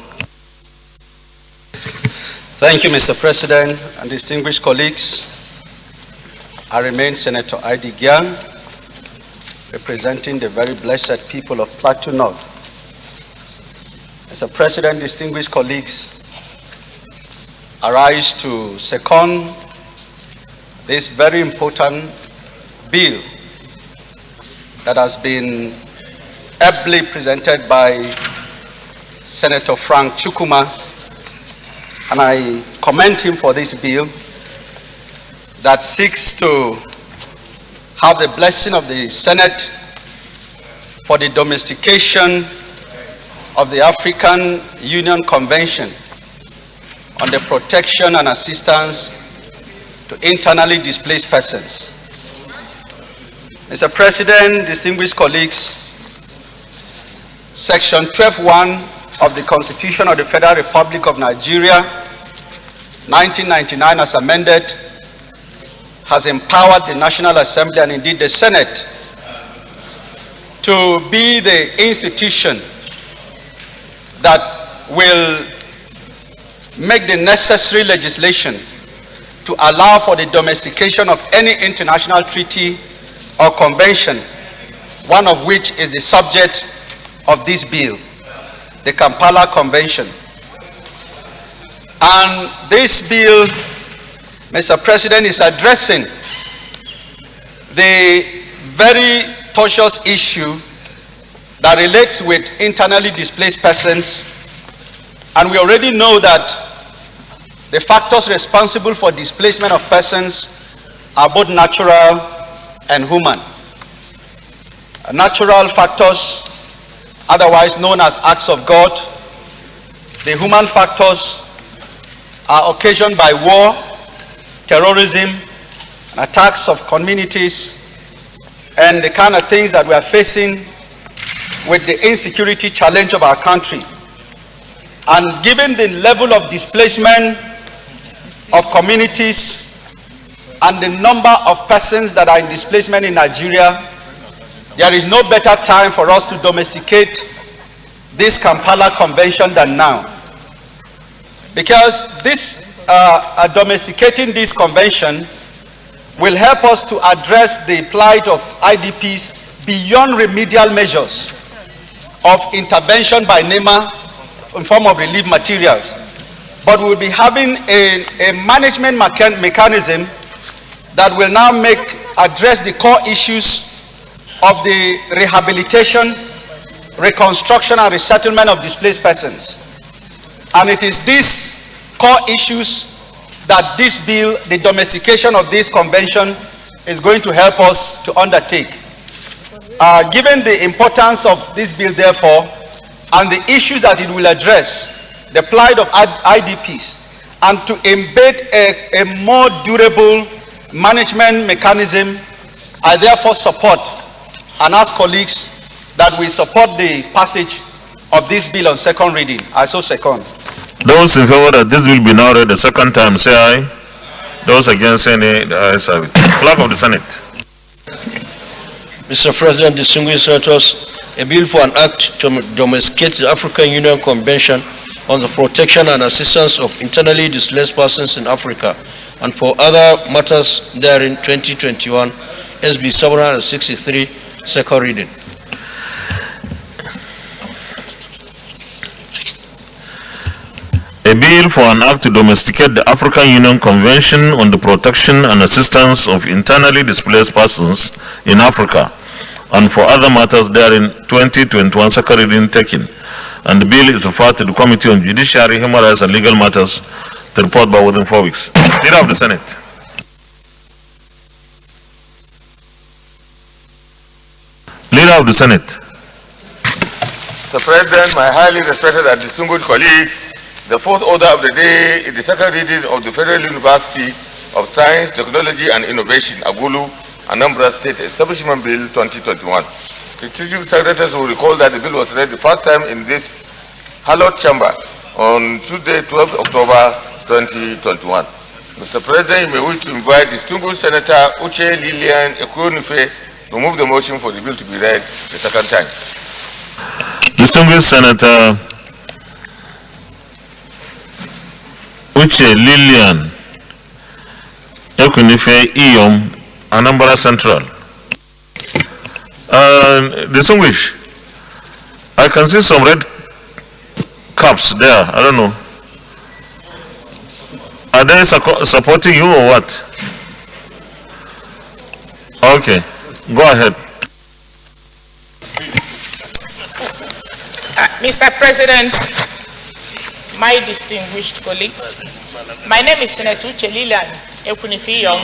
Thank you, Mr. President and distinguished colleagues. I remain Senator I.D. Giang, representing the very blessed people of Plateau North. Mr. President, distinguished colleagues, I rise to second this very important bill that has been ably presented by Senator Frank Chukuma, and I commend him for this bill that seeks to have the blessing of the Senate for the domestication of the African Union Convention on the protection and assistance to internally displaced persons. Mr. President, distinguished colleagues, Section 12(1) of the Constitution of the Federal Republic of Nigeria, 1999 as amended, has empowered the National Assembly and indeed the Senate to be the institution that will make the necessary legislation to allow for the domestication of any international treaty or convention, one of which is the subject of this bill, the Kampala Convention. And this bill, Mr. President, is addressing the very touchy issue that relates with internally displaced persons. And we already know that the factors responsible for displacement of persons are both natural and human. Natural factors, otherwise known as acts of God. The human factors are occasioned by war, terrorism, attacks of communities, and the kind of things that we are facing with the insecurity challenge of our country. And given the level of displacement of communities and the number of persons that are in displacement in Nigeria, there is no better time for us to domesticate this Kampala Convention than now. Because this domesticating this convention will help us to address the plight of IDPs beyond remedial measures of intervention by NEMA in form of relief materials. But we'll be having a management mechanism that will now address the core issues of the rehabilitation, reconstruction, and resettlement of displaced persons. And it is these core issues that this bill, the domestication of this convention, is going to help us to undertake. Given the importance of this bill, therefore, and the issues that it will address, the plight of IDPs, and to embed a more durable management mechanism, I therefore support and ask colleagues that we support the passage of this bill on second reading. I so second.
Those in favor that this will be now read the second time, say aye. Those against, say nay. The ayes have it. Clerk of the Senate.
Mr. President, distinguished senators, a bill for an act to domesticate the African Union Convention on the protection and assistance of internally displaced persons in Africa and for other matters therein 2021, SB 763, second reading.
A bill for an act to domesticate the African Union Convention on the protection and assistance of internally displaced persons in Africa and for other matters therein 2021 second reading taken. And the bill is referred to the Committee on Judiciary, Human Rights and Legal Matters to report by within 4 weeks. Leader of the Senate. Leader of the Senate.
Mr. President, my highly respected and distinguished colleagues, the fourth order of the day is the second reading of the Federal University of Science, Technology and Innovation, Agulu, Anambra State Establishment Bill 2021. The Chief Secretaries will recall that the bill was read the first time in this hallowed chamber on Tuesday, 12th October 2021. Mr. President, you may wish to invite distinguished Senator Uche Lilian Ekwonife to move the motion for the bill to be read the second time.
Distinguished Senator Uche Lilian Ekwonife Iyom, Anambra Central. Distinguished, I can see some red caps there. I don't know. Are they supporting you or what? Okay, go ahead.
Mr. President, my distinguished colleagues, my name is Senator Uche Lilian Ekwonife Iyom.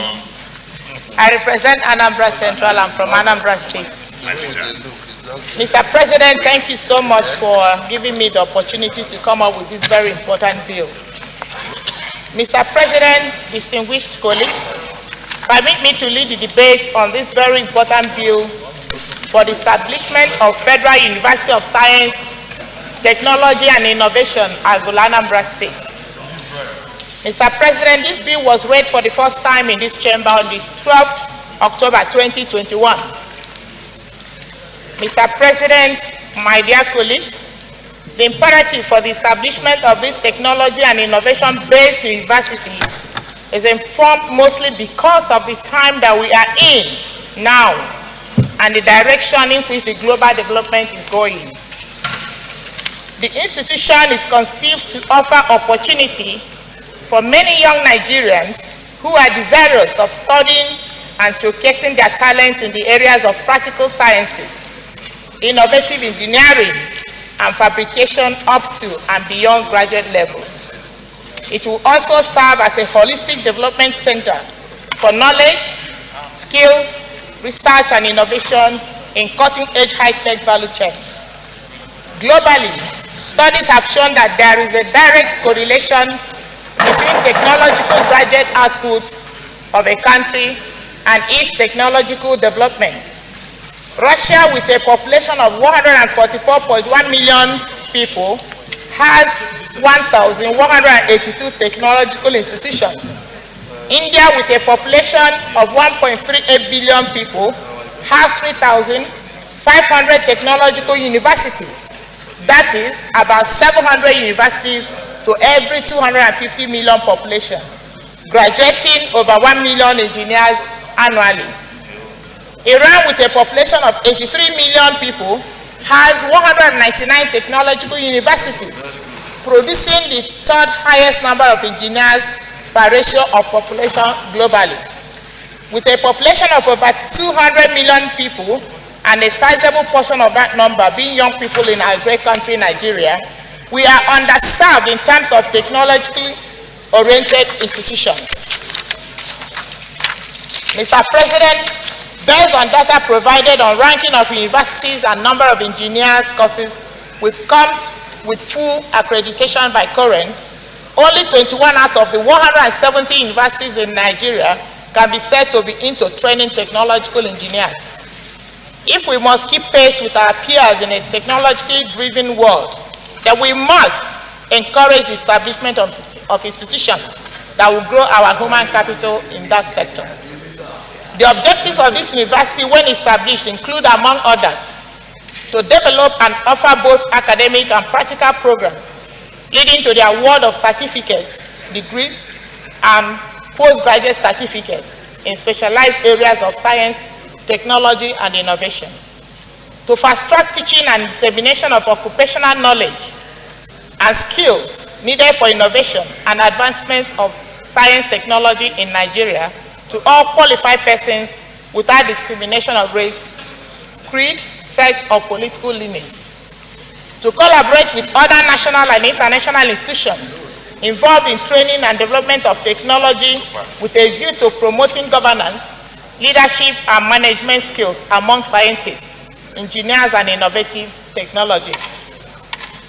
I represent Anambra Central and from Anambra State. Mr. President, thank you so much for giving me the opportunity to come up with this very important bill. Mr. President, distinguished colleagues, permit me to lead the debate on this very important bill for the establishment of Federal University of Science, Technology and Innovation, Agulu, Anambra State. Mr. President, this bill was read for the first time in this chamber on the 12th October 2021. Mr. President, my dear colleagues, the imperative for the establishment of this technology and innovation-based university is informed mostly because of the time that we are in now and the direction in which the global development is going. The institution is conceived to offer opportunity for many young Nigerians who are desirous of studying and showcasing their talents in the areas of practical sciences, innovative engineering, and fabrication up to and beyond graduate levels. It will also serve as a holistic development center for knowledge, skills, research, and innovation in cutting-edge high-tech value chain. Globally, studies have shown that there is a direct correlation between technological graduate output of a country and its technological development. Russia, with a population of 144.1 million people, has 1,182 technological institutions. India, with a population of 1.38 billion people, has 3,500 technological universities. That is about 700 universities to every 250 million population, graduating over 1 million engineers annually. Iran, with a population of 83 million people, has 199 technological universities, producing the third highest number of engineers per ratio of population globally. With a population of over 200 million people, and a sizable portion of that number being young people in our great country, Nigeria, we are underserved in terms of technologically oriented institutions. Mr. President, based on data provided on ranking of universities and number of engineers courses, which comes with full accreditation by Koren, only 21 out of the 170 universities in Nigeria can be said to be into training technological engineers. If we must keep pace with our peers in a technologically driven world, then we must encourage the establishment of institutions that will grow our human capital in that sector. The objectives of this university, when established, include, among others, to develop and offer both academic and practical programs, leading to the award of certificates, degrees, and postgraduate certificates in specialized areas of science, technology, and innovation. To fast-track teaching and dissemination of occupational knowledge and skills needed for innovation and advancements of science technology in Nigeria to all qualified persons without discrimination of race, creed, sex, or political leanings. To collaborate with other national and international institutions involved in training and development of technology with a view to promoting governance, leadership, and management skills among scientists, engineers, and innovative technologists.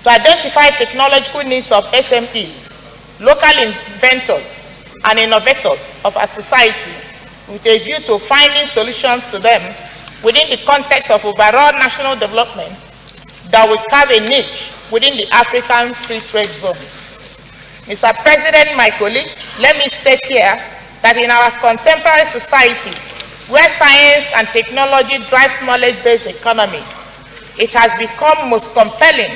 To identify technological needs of SMEs, local inventors, and innovators of our society with a view to finding solutions to them within the context of overall national development that will carve a niche within the African Free Trade Zone. Mr. President, my colleagues, let me state here that in our contemporary society, where science and technology drives knowledge-based economy, it has become most compelling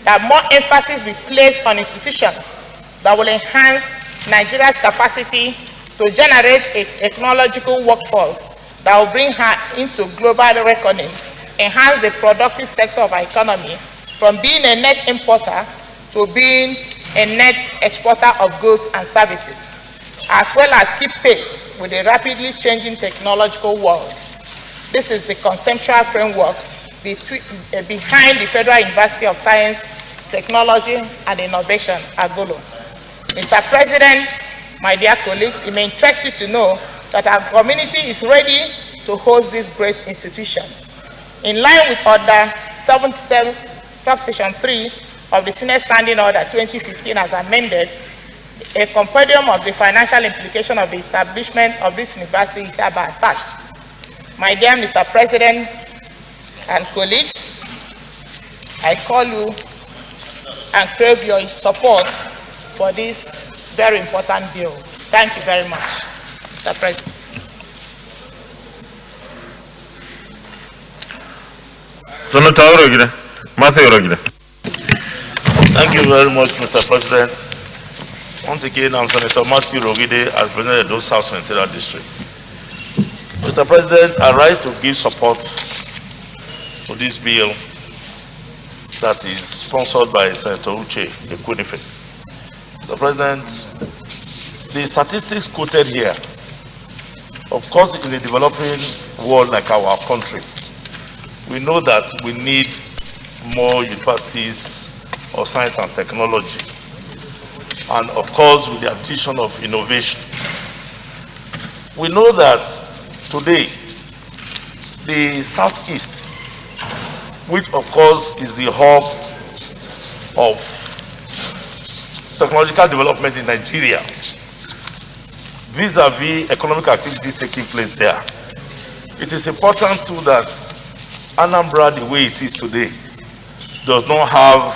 that more emphasis be placed on institutions that will enhance Nigeria's capacity to generate a technological workforce that will bring her into global reckoning, enhance the productive sector of our economy from being a net importer to being a net exporter of goods and services, as well as keep pace with the rapidly changing technological world. This is the conceptual framework behind the Federal University of Science, Technology and Innovation, Agolo. Mr. President, my dear colleagues, it may interest you to know that our community is ready to host this great institution. In line with Order 77, Subsection 3 of the Senate Standing Order 2015 as amended, a compendium of the financial implication of the establishment of this university is hereby attached. My dear Mr. President and colleagues, I call you and crave your support for this very important bill. Thank you very much, Mr. President.
Thank you very much, Mr. President. Once again, I'm Senator Matthew Rogide, as President of those South Central District. Mr. President, I rise to give support to this bill that is sponsored by Senator Uche Ekwunife. Mr. President, the statistics quoted here, of course, in the developing world like our country, we know that we need more universities of science and technology, and of course with the addition of innovation. We know that today the Southeast, which of course is the hub of technological development in Nigeria, vis-a-vis economic activities taking place there, it is important too that Anambra, the way it is today, does not have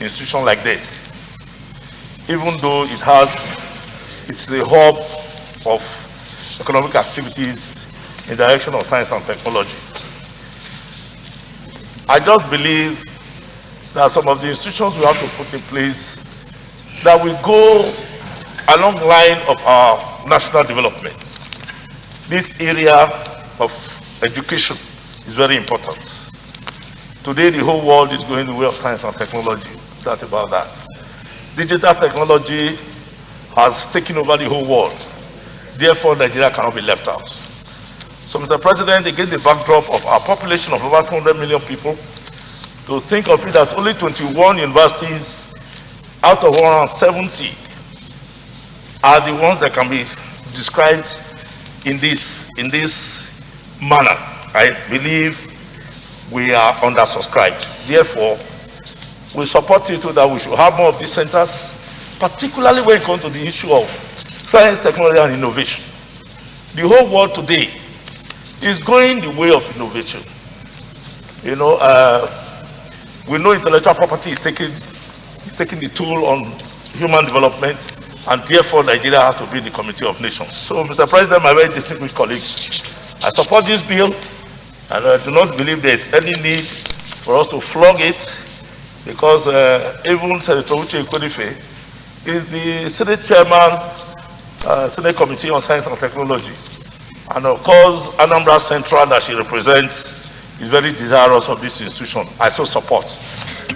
institution like this, even though it's the hub of economic activities in the direction of science and technology. I just believe that some of the institutions we have to put in place that will go along the line of our national development. This area of education is very important. Today, the whole world is going the way of science and technology. That's about that. Digital technology has taken over the whole world. Therefore, Nigeria cannot be left out. So, Mr. President, against the backdrop of our population of over 200 million people, to think of it that only 21 universities out of 170 are the ones that can be described in this manner, I believe we are undersubscribed. Therefore, we support it that we should have more of these centers, particularly when it comes to the issue of science, technology, and innovation. The whole world today is going the way of innovation. You know, we know intellectual property is taking the toll on human development, and therefore Nigeria has to be in the Committee of Nations. So, Mr. President, my very distinguished colleagues, I support this bill, and I do not believe there is any need for us to flog it, because even Senator Uche Ekwunife is the Senate Chairman, Senate Committee on Science and Technology. And of course, Anambra Central that she represents is very desirous of this institution. I so support.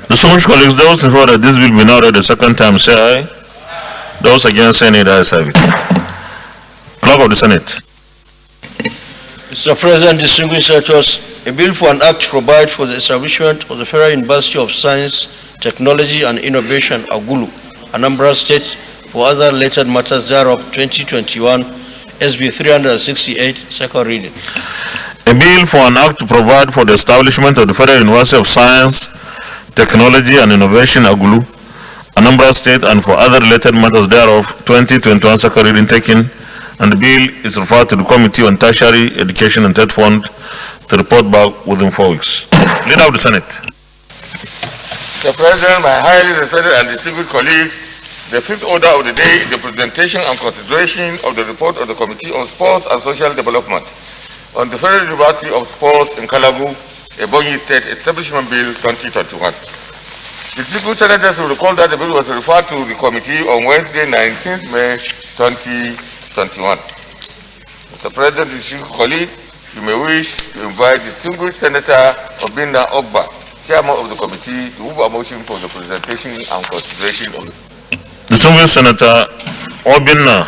Distinguished colleagues, those in favor that this bill be now read the second time, say aye. Those against, say nay. The ayes have it. Clerk of the Senate.
Mr. President, distinguished senators, A bill for an act to provide for the establishment of the Federal University of Science, Technology and Innovation, Agulu, Anambra State, for other related matters thereof, 2021, SB 368, second reading.
A bill for an act to provide for the establishment of the Federal University of Science, Technology and Innovation, Agulu, Anambra State, and for other related matters thereof, 2021, second reading taken, and the bill is referred to the Committee on Tertiary Education and Third Fund to report back within 4 weeks. Leader of the Senate.
Mr. President, my highly respected and distinguished colleagues, the fifth order of the day is the presentation and consideration of the report of the Committee on Sports and Social Development on the Federal University of Sports in Kalagu, Ebonyi State Establishment Bill 2021. The distinguished senators will recall that the bill was referred to the committee on Wednesday, 19th May 2021. Mr. President, distinguished colleagues, you may wish to invite distinguished Senator Obinna Ogba, Chairman of the committee, to move a motion for the presentation and consideration of it.
Distinguished Senator Obinna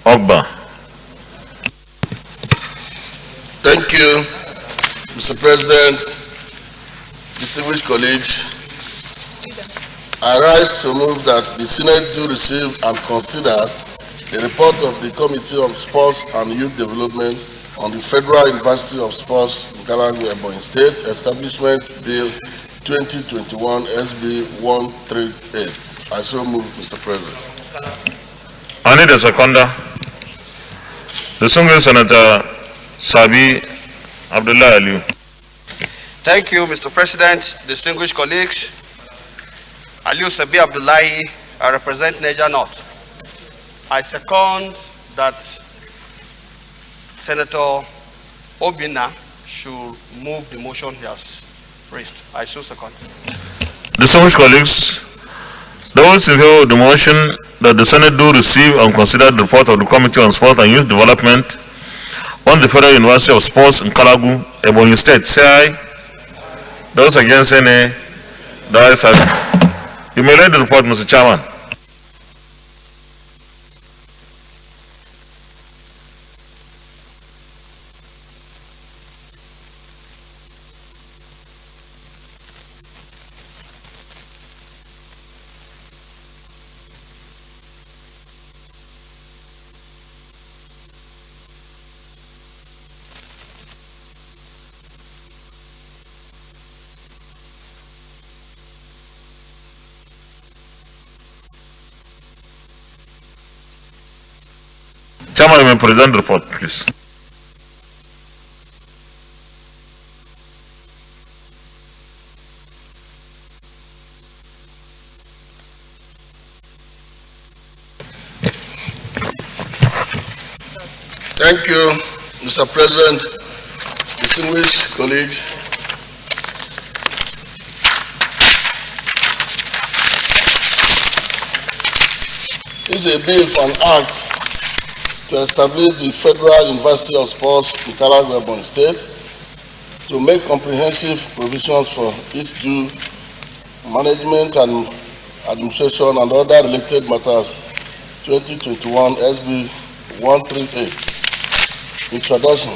Ogba.
Thank you, Mr. President, distinguished colleagues. I rise to move that the Senate do receive and consider the report of the Committee on Sports and Youth Development on the Federal University of Sports in Kalagu, Ebonyi State Establishment Bill 2021 SB 138. I so move, Mr. President.
I need a seconder. Distinguished Senator Sabi Abdullah Ali.
Thank you, Mr. President, distinguished colleagues. Aliu Sabi Abdullahi, I represent Niger North. I second that Senator Obinna should move the motion he has raised. I so second.
Distinguished colleagues, those in favor of the motion that the Senate do receive and consider the report of the Committee on Sport and Youth Development on the Federal University of Sports in Kalagu, Ebonyi State, say aye. Those against, say nay. The ayes have it. You may read the report, Mr. Chairman. Chairman, you may present the report, please.
Thank you, Mr. President, distinguished colleagues. This is a bill for an act to establish the Federal University of Sports in Kalagu, Ebonyi State, to make comprehensive provisions for its due management and administration and other related matters, 2021 SB 138. Introduction.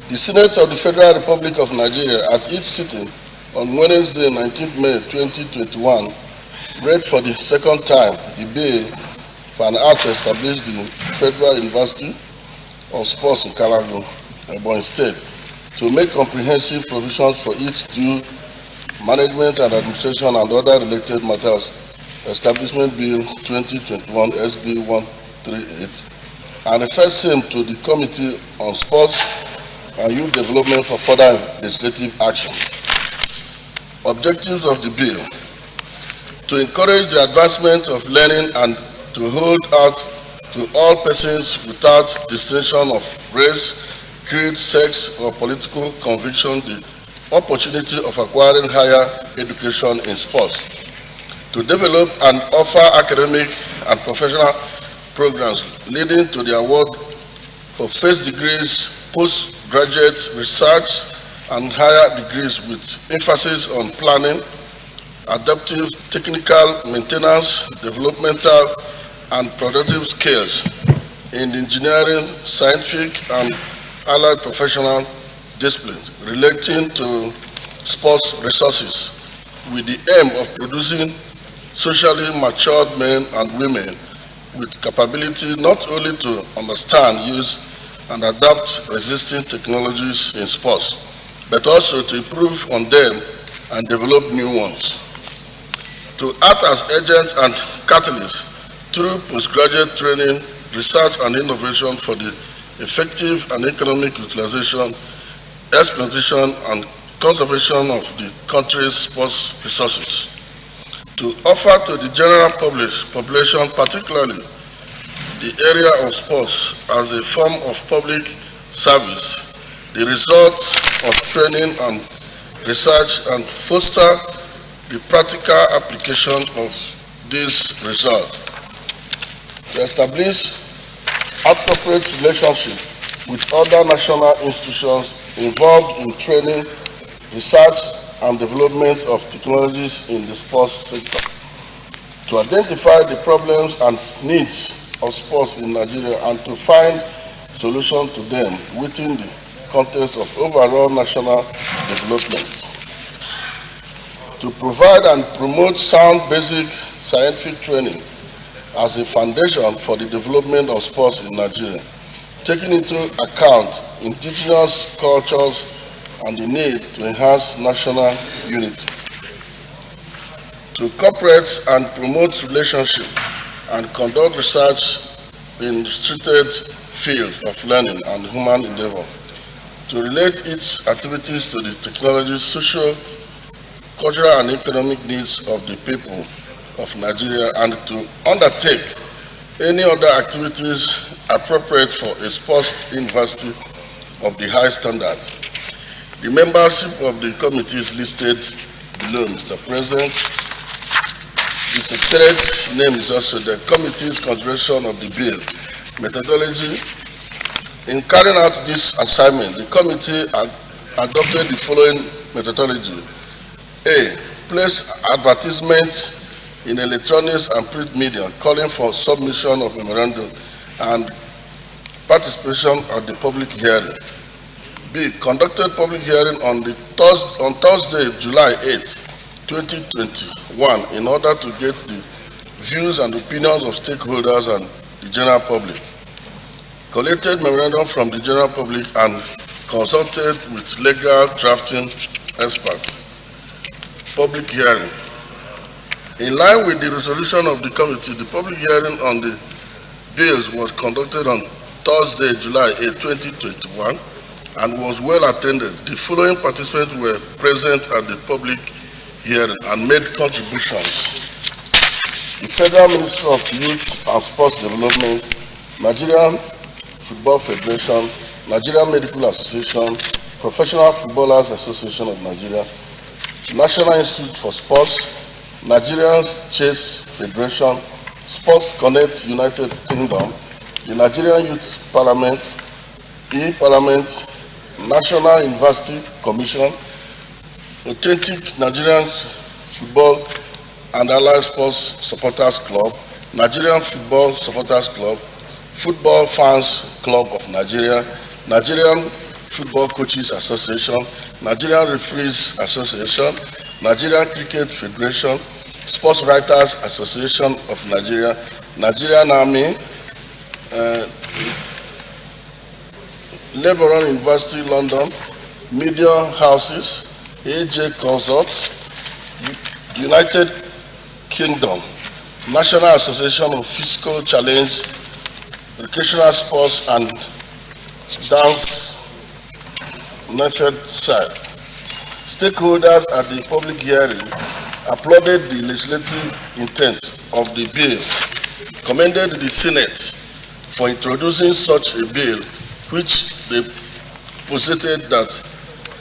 The Senate of the Federal Republic of Nigeria at its sitting on Wednesday, 19th May 2021, read for the second time the bill for an act to establish the Federal University of Sports in Kalagu, Ebonyi State, to make comprehensive provisions for its due management and administration and other related matters, Establishment Bill 2021 SB 138, and refer same to the Committee on Sports and Youth Development for further legislative action. Objectives of the bill: to encourage the advancement of learning and to hold out to all persons without distinction of race, creed, sex, or political conviction the opportunity of acquiring higher education in sports. To develop and offer academic and professional programs leading to the award of first degrees, postgraduate research, and higher degrees with emphasis on planning, adaptive, technical, maintenance, developmental, and productive skills in engineering, scientific, and allied professional
disciplines relating to sports resources with the aim of producing socially matured men and women with capability not only to understand, use, and adapt existing technologies in sports, but also to improve on them and develop new ones. To act as agents and catalysts through postgraduate training, research and innovation for the effective and economic utilization, exploitation and conservation of the country's sports resources. To offer to the general population, particularly the area of sports, as a form of public service, the results of training and research and foster the practical application of these results. To establish appropriate relationship with other national institutions involved in training, research and development of technologies in the sports sector. To identify the problems and needs of sports in Nigeria and to find solutions to them within the context of overall national development. To provide and promote sound basic scientific training as a foundation for the development of sports in Nigeria, taking into account indigenous cultures and the need to enhance national unity. To cooperate and promote relationship and conduct research in restricted fields of learning and human endeavor. To relate its activities to the technology, social, cultural and economic needs of the people of Nigeria and to undertake any other activities appropriate for a sports university of the high standard. The membership of the committee is listed below, Mr. President. The Secretariat's name is also the committee's consideration of the bill. Methodology. In carrying out this assignment, the committee adopted the following methodology. A. Place advertisement in electronics and print media calling for submission of memorandum and participation at the public hearing. B. Conducted public hearing on Thursday, July 8, 2021 in order to get the views and opinions of stakeholders and the general public. Collected memorandum from the general public and consulted with legal drafting experts. Public hearing. In line with the resolution of the committee, the public hearing on the bills was conducted on Thursday, July 8, 2021 and was well attended. The following participants were present at the public hearing and made contributions. The Federal Ministry of Youth and Sports Development, Nigerian Football Federation, Nigerian Medical Association, Professional Footballers Association of Nigeria, National Institute for Sports, Nigerian Chess Federation, Sports Connect United Kingdom, the Nigerian Youth Parliament, E-Parliament, National University Commission, Authentic Nigerian Football and Allied Sports Supporters Club, Nigerian Football Supporters Club, Football Fans Club of Nigeria, Nigerian Football Coaches Association, Nigerian Referees Association, Nigerian Cricket Federation, Sports Writers Association of Nigeria, Nigerian Army, Lebanon University London, Media Houses, AJ Consults, United Kingdom, National Association of Physical Challenge, Recreational Sports and Dance Method side. Stakeholders at the public hearing applauded the legislative intent of the bill, commended the Senate for introducing such a bill, which they posited that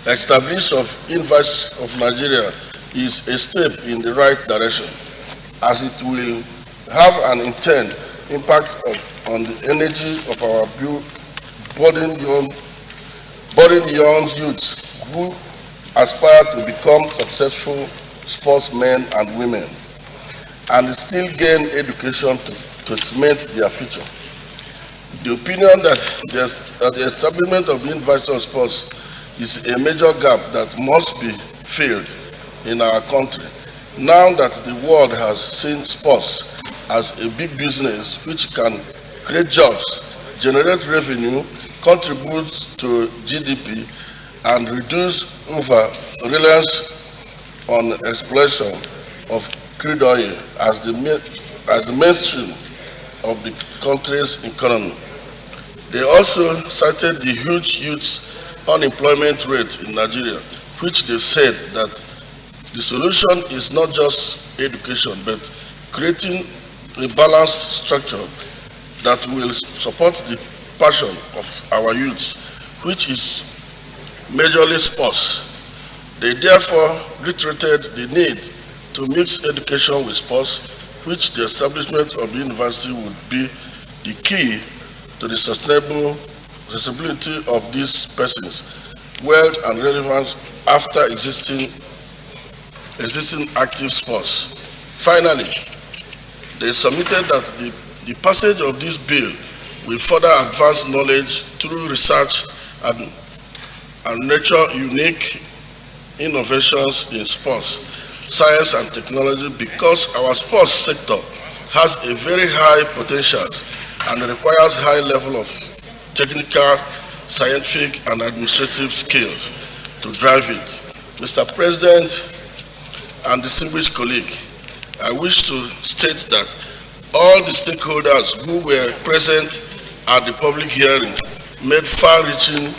establishment of University of Nigeria is a step in the right direction, as it will have an intended impact on the energy of our budding young youths who aspire to become successful sportsmen and women and still gain education to cement their future. The opinion that the establishment of the University of Sports is a major gap that must be filled in our country. Now that the world has seen sports as a big business which can create jobs, generate revenue, contribute to GDP, and reduce over-reliance on exploration of crude oil as the mainstream of the country's economy. They also cited the huge youth unemployment rate in Nigeria, which they said that the solution is not just education, but creating a balanced structure that will support the passion of our youth, which is majorly sports. They therefore reiterated the need to mix education with sports, which the establishment of the university would be the key to the sustainability of these persons' wealth and relevance after existing active sports. Finally, they submitted that the passage of this bill will further advance knowledge through research and nurture unique innovations in sports, science and technology, because our sports sector has a very high potential and requires high level of technical, scientific and administrative skills to drive it. Mr. President and distinguished colleague, I wish to state that all the stakeholders who were present at the public hearing made far-reaching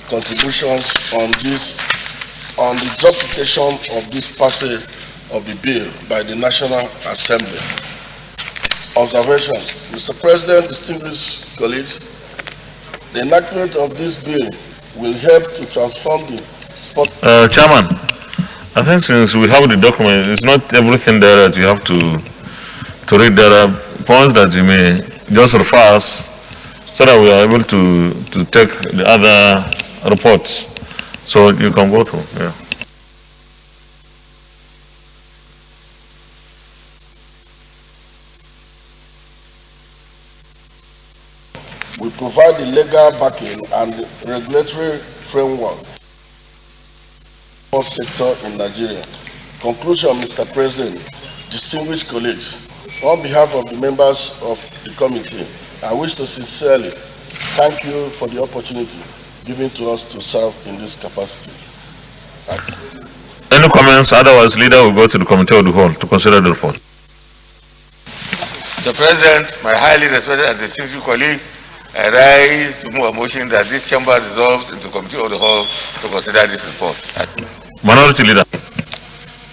contributions on the justification of this passage of the bill by the National Assembly. Observation. Mr. President, distinguished colleagues, the enactment of this bill will help to transform the sport.
Chairman, I think since we have the document, it's not everything there that you have to read. There are points that you may just refer us so that we are able to take the other reports. So you can go through. Yeah.
We provide the legal backing and the regulatory framework for the sector in Nigeria. Conclusion, Mr. President, distinguished colleagues, on behalf of the members of the committee, I wish to sincerely thank you for the opportunity given to us to serve in this capacity.
Any comments? Otherwise, leader will go to the committee of the whole to consider the report.
Mr. President, my highly respected and distinguished colleagues, I rise to move a motion that this chamber resolves into committee of the whole to consider this report.
Minority leader.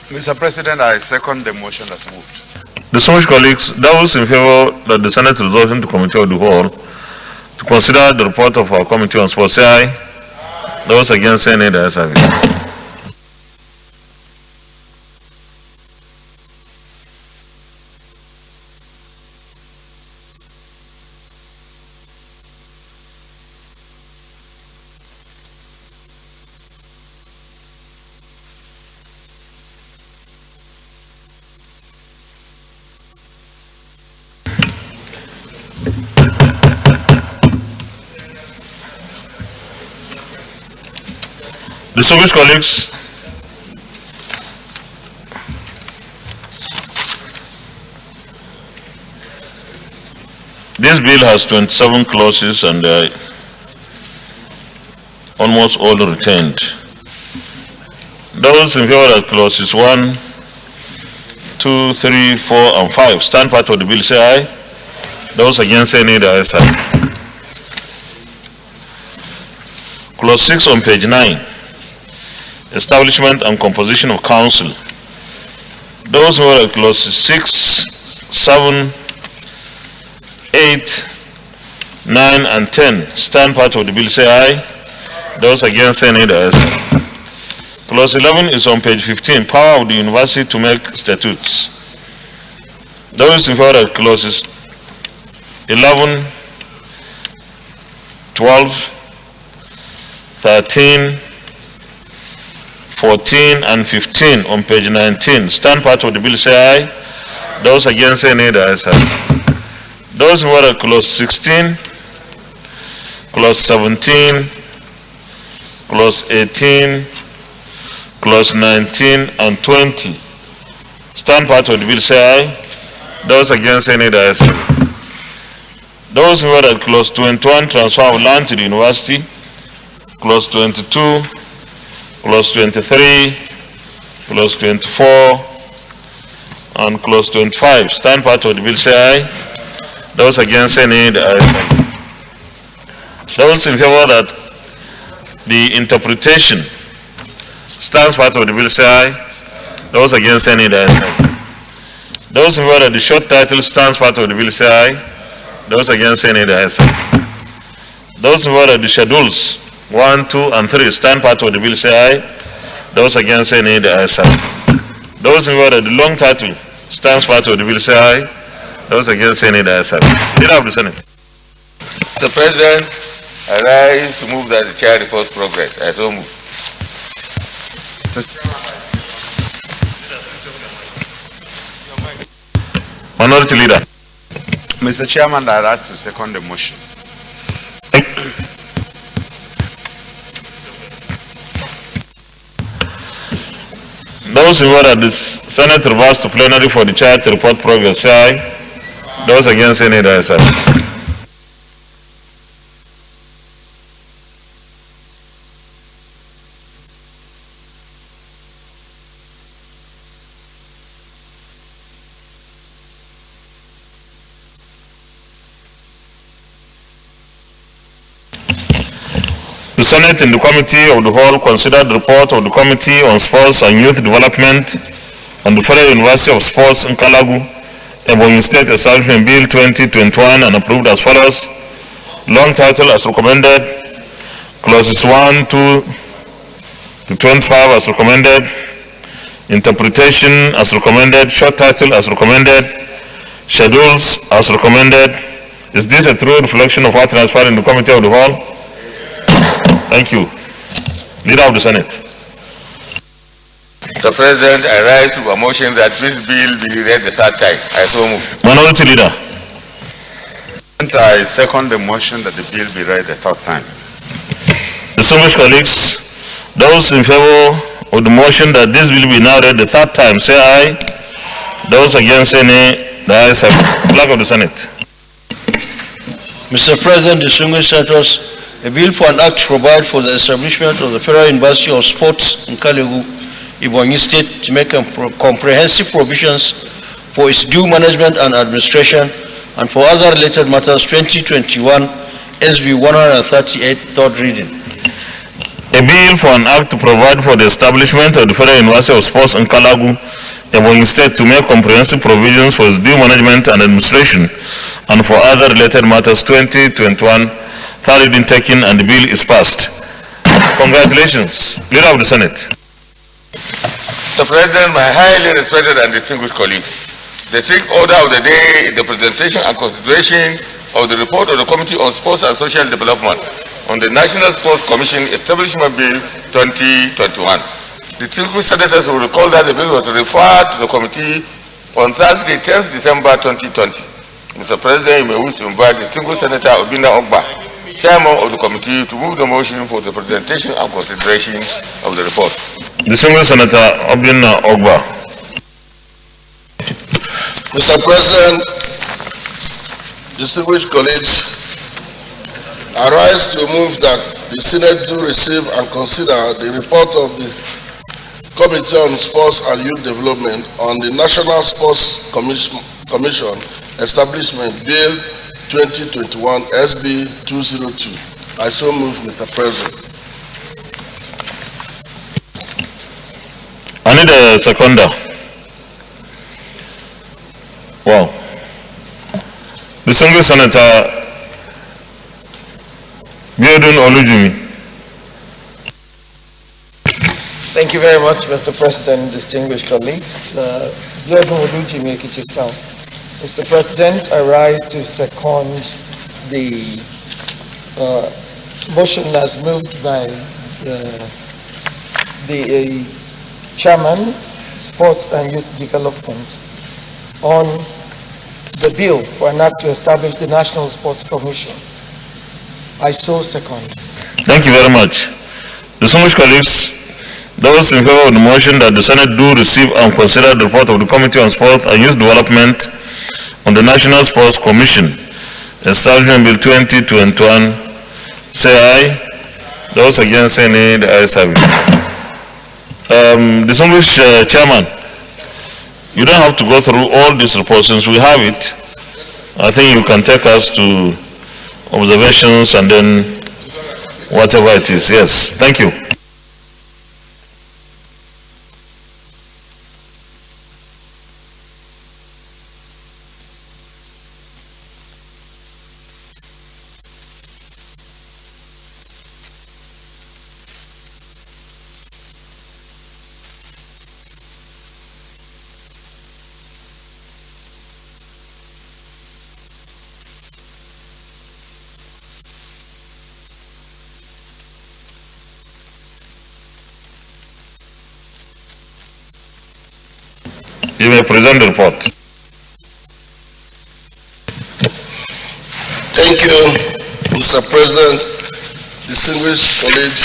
Mr. President, I second the motion as moved.
Distinguished colleagues, those in favor that the Senate resolves into committee of the whole to consider the report of our committee on sports, say aye. Those against, say nay. The ayes have it. Distinguished colleagues, this bill has 27 clauses and they are almost all retained. Those in favor of clauses 1, 2, 3, 4, and 5 stand part of the bill, say aye. Those against, say nay. The ayes have it. Clause 6 on page 9. Establishment and composition of council. Those who are clauses 6, 7, 8, 9, and 10 stand part of the bill, say aye. Those against, say nay. The ayes have it. Clause 11 is on page 15. Power of the university to make statutes. Those in favor of clauses 11, 12, 13, 14 and 15 on page 19 stand part of the bill, say aye. Those against, say nay. The ayes have it. Those in favor of clause 16, clause 17, Clause 18, Clause 19, and 20 stand part of the bill, say aye. Those against, say nay, the ayes have it. Those in favor that Clause 21, transfer of land to the university, Clause 22, Clause 23, Clause 24, and Clause 25 stand part of the bill, say aye. Those against, say nay, the ayes have it. Those in favor that the interpretation stands part of the bill, say aye. Those against, say nay, the ayes have it. Those in favor that the short title stands part of the bill, say aye. Those against, say nay, the ayes have it. Those in favor that the schedules 1, 2, and 3 stand part of the bill, say aye. Those against, say nay, the ayes have it. Those in favor that the long title stands part of the bill, say aye. Those against, say nay, the ayes have it. Leader of the Senate.
Mr. President, I rise to move that the chair reports progress. I so move.
Minority Leader.
Mr. Chairman, I rise to second the motion.
Those in favor that the Senate reverse to plenary for the chair to report progress, say aye. Those against, say nay, the ayes have it. The Senate in the Committee of the Whole considered the report of the Committee on Sports and Youth Development and the Federal University of Sports in Kalagu, Ebonyi State Establishment Bill 2021 and approved as follows. Long title as recommended, clauses 1, 2 to 25 as recommended, interpretation as recommended, short title as recommended, schedules as recommended. Is this a true reflection of what transpired in the Committee of the Whole? Thank you. Leader of the Senate.
Mr. President, I rise to a motion that this bill be read the third time. I so move.
Minority Leader.
I second the motion that the bill be read the third time.
Distinguished colleagues, those in favor of the motion that this bill be now read the third time, say aye. Those against, say nay. The ayes have it. Clerk of the Senate.
Mr. President, distinguished senators, a bill for an act to provide for the establishment of the Federal University of Sports in Kalagu, Ebonyi State, to make comprehensive provisions for its due management and administration and for other related matters, 2021 SB 138, third reading.
A bill for an act to provide for the establishment of the Federal University of Sports in Kalagu, Ebonyi State, to make comprehensive provisions for its due management and administration and for other related matters, 2021, third reading taken, and the bill is passed. Congratulations. Leader of the Senate.
Mr. President, my highly respected and distinguished colleagues, the sixth order of the day is the presentation and consideration of the report of the Committee on Sports and Social Development on the National Sports Commission Establishment Bill 2021. The distinguished senators will recall that the bill was referred to the committee on Thursday, 10th December 2020. Mr. President, you may wish to invite the distinguished Senator Obinna Ogba, Chairman of the committee, to move the motion for the presentation and consideration of the report.
Distinguished Senator Obinna Ogba.
Mr. President, distinguished colleagues, I rise to move that the Senate do receive and consider the report of the Committee on Sports and Youth Development on the National Sports Commission Establishment Bill 2021 SB 202. I so move, Mr. President.
I need a seconder. Wow. Distinguished Senator Biodun Olujimi.
Thank you very much, Mr. President, distinguished colleagues. Biodun Olujimi, Ekiti South. Mr. President, I rise to second the motion as moved by the Chairman, Sports and Youth Development, on the bill for an act to establish the National Sports Commission. I so second.
Thank you very much. Distinguished colleagues, those in favor of the motion that the Senate do receive and consider the report of the Committee on Sports and Youth Development on the National Sports Commission, Establishment Bill 2021, say aye. Those against say nay. The ayes have it. Distinguished Chairman, you don't have to go through all these reports since we have it. I think you can take us to observations and then whatever it is. Yes, thank you. You may present the report.
Thank you, Mr. President, distinguished colleagues.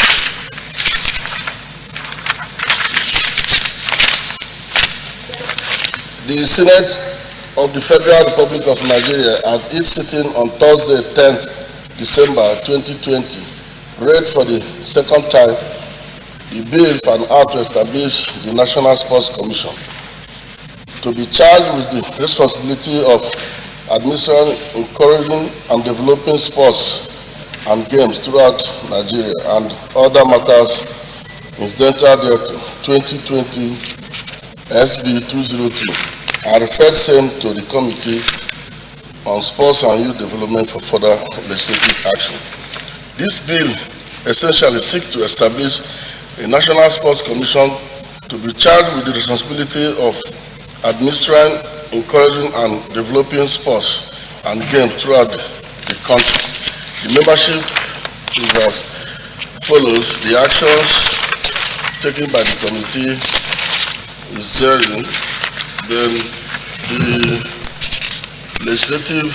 The Senate of the Federal Republic of Nigeria at its sitting on Thursday, 10th December 2020, read for the second time the bill for an act to establish the National Sports Commission, to be charged with the responsibility of administering, encouraging, and developing sports and games throughout Nigeria and other matters incidental thereto, 2020 SB 202, and referred same to the Committee on Sports and Youth Development for further legislative action. This bill essentially seeks to establish a National Sports Commission to be charged with the responsibility of administering, encouraging, and developing sports and games throughout the country. The membership is as follows. The actions taken by the committee is therein. Then the legislative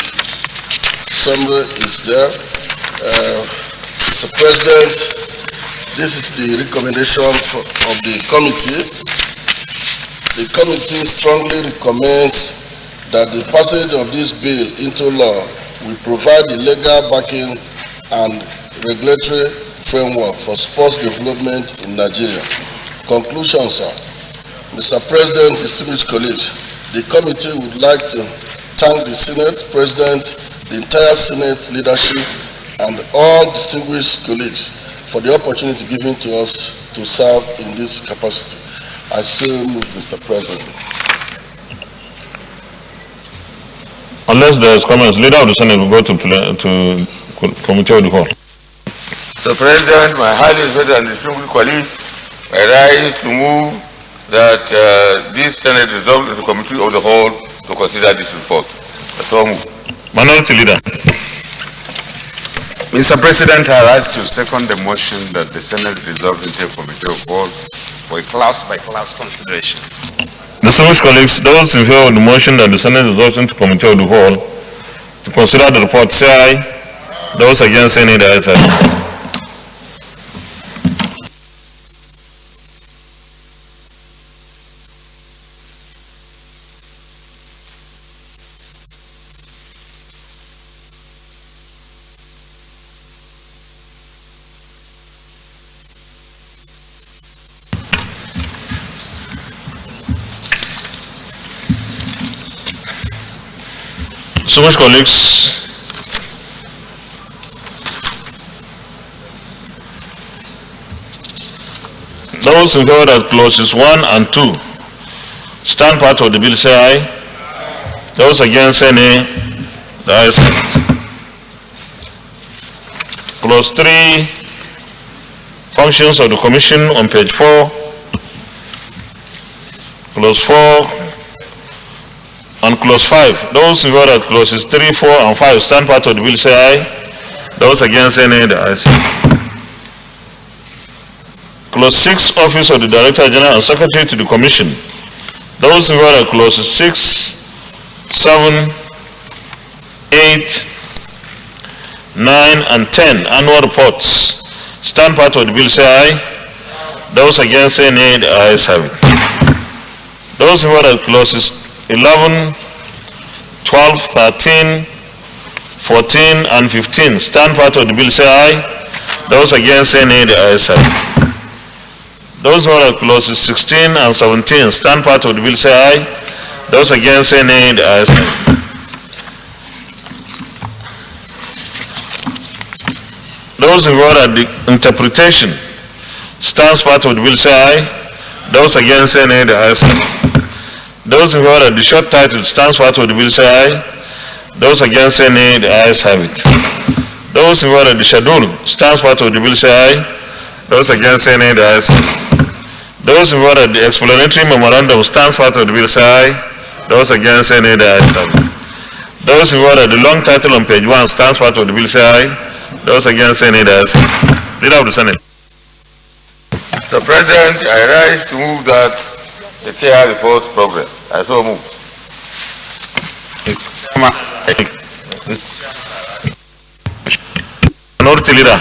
summary is there. Mr. President, this is the recommendation of the committee. The committee strongly recommends that the passage of this bill into law will provide the legal backing and regulatory framework for sports development in Nigeria. Conclusion, sir. Mr. President, distinguished colleagues, the committee would like to thank the Senate President, the entire Senate leadership, and all distinguished colleagues for the opportunity given to us to serve in this capacity. I so move, Mr. President.
Unless there is comments, leader of the Senate will go to committee of the whole.
Mr. President, my highly respected and distinguished colleagues, I rise to move that this Senate resolve the committee of the whole to consider this report. So move.
Minority Leader.
Mr. President, I rise to second the motion that the Senate resolve into a committee of whole for a class-by-class consideration.
Distinguished colleagues, those in favor of the motion that the Senate resolves into committee of the whole to consider the report, say aye. Those against, say nay. The ayes have it. So much, colleagues. Those in favor that clauses 1 and 2 stand part of the bill, say aye. Those against, say nay. The ayes have it. Clause 3, functions of the commission on page 4. Clause 4 and clause 5. Those in favor that clauses 3, 4, and 5 stand part of the bill, say aye. Those against, say nay. The ayes have it. Clause 6, office of the Director General and Secretary to the Commission. Those in favor that clauses 6, 7, 8, 9, and 10 annual reports stand part of the bill, say aye. Those against say nay. The ayes have it. Those in favor of clauses 11, 12, 13, 14, and 15 stand part of the bill say aye. Those against say nay. The ayes have it. Those in favor of clauses 16 and 17 stand part of the bill say aye. Those against say nay. The ayes have it. Those in favor of the interpretation stands part of the bill say aye. Those against say nay. The ayes have it. Those in favor of the short title stands part of the bill say aye. Those against say nay. The ayes have it. Those in favor of the schedule stands part of the bill say aye. Those against say nay. The ayes have it. Those in favor of the explanatory memorandum stands part of the bill say aye. Those against say nay. The ayes have it. Those in favor of the long title on page 1 stands part of the bill say aye. Those against say nay. The ayes have it. Leader of the Senate.
Mr. President, I rise to move that the chair reports progress. I so move.
Minority Leader.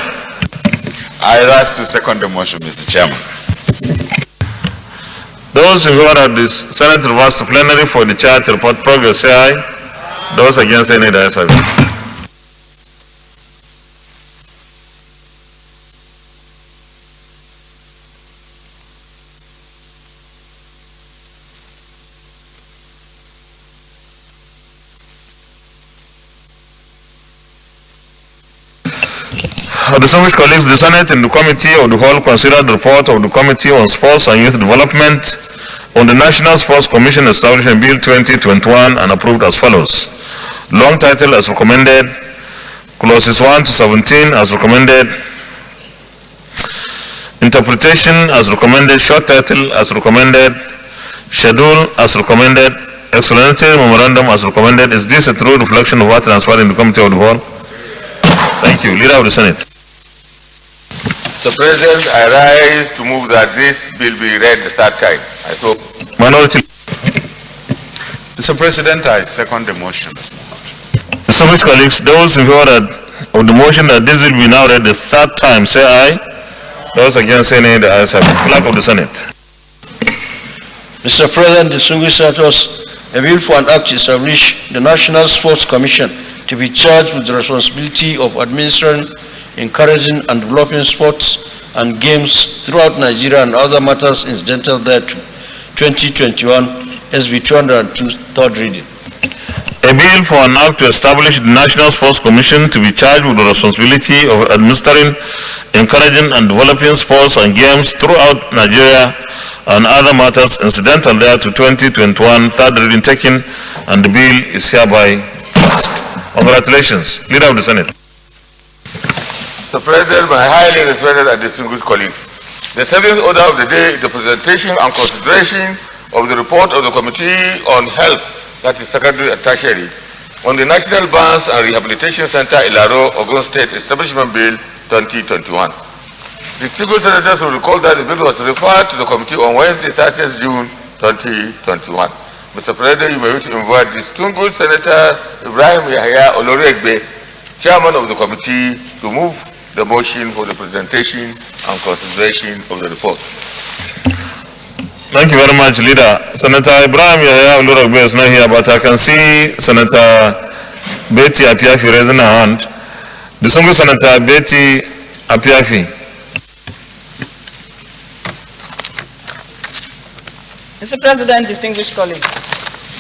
I rise to second the motion, Mr. Chairman.
Those in favor of the Senate reverse to plenary for the chair to report progress say aye. Those against say nay. The ayes have it. Distinguished colleagues, the Senate and the Committee of the Whole considered the report of the Committee on Sports and Youth Development on the National Sports Commission Establishment Bill 2021 and approved as follows. Long title as recommended, clauses 1 to 17 as recommended, interpretation as recommended, short title as recommended, schedule as recommended, explanatory memorandum as recommended. Is this a true reflection of what transpired in the Committee of the Whole? Thank you. Leader of the Senate.
Mr. President, I rise to move that this bill be read the third time. I so.
Minority.
Mr. President, I second the motion.
Distinguished colleagues, those in favor of the motion that this will be now read the third time say aye. Those against say nay. The ayes have it. Clerk of the Senate.
Mr. President, distinguished senators, a bill for an act to establish the National Sports Commission to be charged with the responsibility of administering, encouraging and developing sports and games throughout Nigeria and other matters incidental thereto. 2021 SB 202, third reading.
A bill for an act to establish the National Sports Commission to be charged with the responsibility of administering, encouraging and developing sports and games throughout Nigeria and other matters incidental thereto. 2021 third reading taken, and the bill is hereby passed. Congratulations. Leader of the Senate.
Mr. President, my highly respected and distinguished colleagues, the seventh order of the day is the presentation and consideration of the report of the Committee on Health, that is Secondary and Tertiary, on the National Burns and Rehabilitation Center, Ilaro, Ogun State Establishment Bill 2021. Distinguished senators will recall that the bill was referred to the committee on Wednesday, 30th June 2021. Mr. President, you may wish to invite distinguished Senator Ibrahim Yahya Oloregbe, Chairman of the committee, to move the motion for the presentation and consideration of the report.
Thank you very much, Leader. Senator Ibrahim Yahya Oloregbe is not here, but I can see Senator Betty Apiafi raising her hand. Distinguished Senator Betty Apiafi.
Mr. President, distinguished colleagues,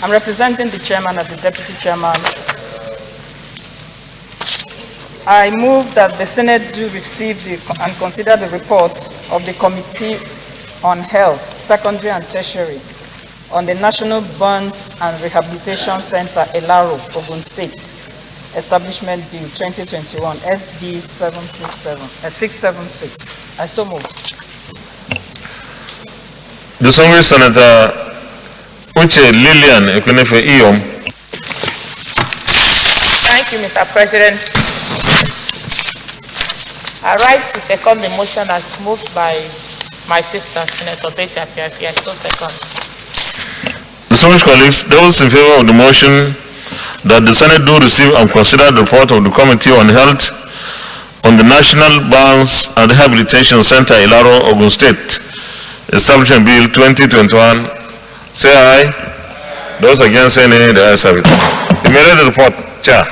I'm representing the chairman and the deputy chairman. I move that the Senate do receive and consider the report of the Committee on Health, Secondary and Tertiary on the National Burns and Rehabilitation Center, Ilaro, Ogun State, Establishment Bill 2021, SB 676. I so move.
Distinguished Senator Uche Lillian Ekunefe Iyom.
Thank you, Mr. President. I rise to second the motion as moved by my sister, Senator Betty Apiafi. I so second.
Distinguished colleagues, those in favor of the motion that the Senate do receive and consider the report of the Committee on Health on the National Burns and Rehabilitation Center, Ilaro, Ogun State, Establishment Bill 2021, say aye. Those against say nay, the ayes have it. You may read the report, Chair.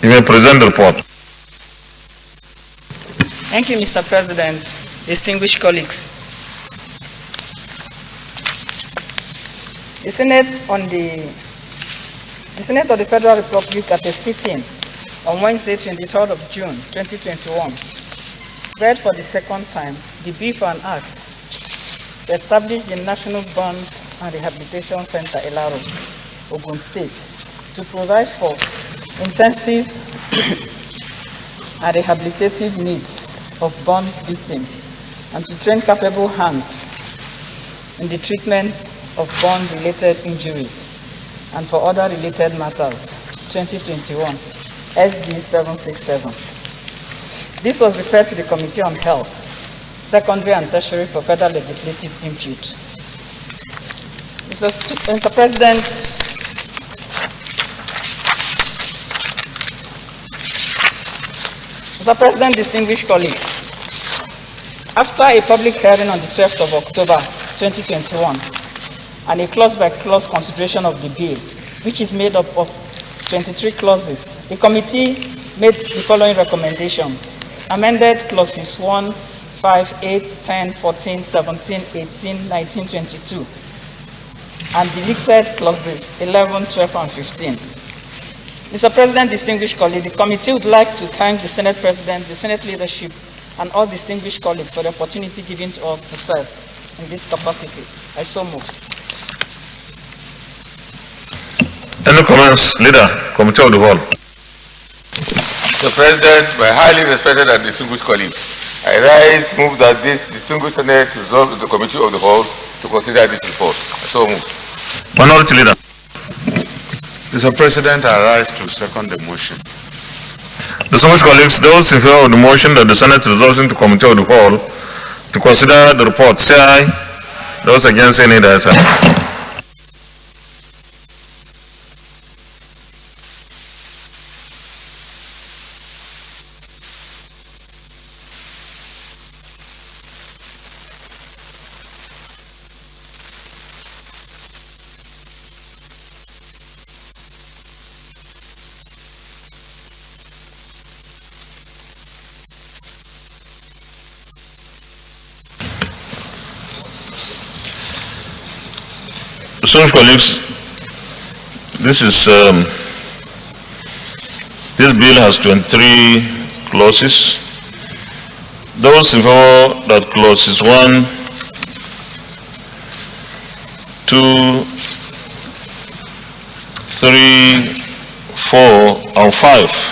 You may present the report.
Thank you, Mr. President, distinguished colleagues. The Senate of the Federal Republic at a sitting on Wednesday, 23rd of June, 2021, read for the second time the bill for an act to establish the National Burns and Rehabilitation Center, Elaro, Ogun State, to provide for intensive and rehabilitative needs of burn victims and to train capable hands in the treatment of burn-related injuries and for other related matters, 2021, SB 767. This was referred to the Committee on Health, Secondary and Tertiary for further legislative input. Mr. President, Mr. President, distinguished colleagues, after a public hearing on the 12th of October 2021 and a clause-by-clause consideration of the bill, which is made up of 23 clauses, the committee made the following recommendations: amended clauses 1, 5, 8, 10, 14, 17, 18, 19, 22, and deleted clauses 11, 12, and 15. Mr. President, distinguished colleagues, the committee would like to thank the Senate President, the Senate leadership, and all distinguished colleagues for the opportunity given to us to serve in this capacity. I so move.
Any comments, Leader, Committee of the Whole?
Mr. President, my highly respected and distinguished colleagues, I rise, move that this distinguished Senate resolve the Committee of the Whole to consider this report. I so move.
Minority Leader.
Mr. President, I rise to second the motion.
Distinguished colleagues, those in favor of the motion that the Senate resolves into Committee of the Whole to consider the report, say aye. Those against, say nay, the ayes have it. Distinguished colleagues, this bill has 23 clauses. Those in favor that clauses 1, 2, 3, 4, and 5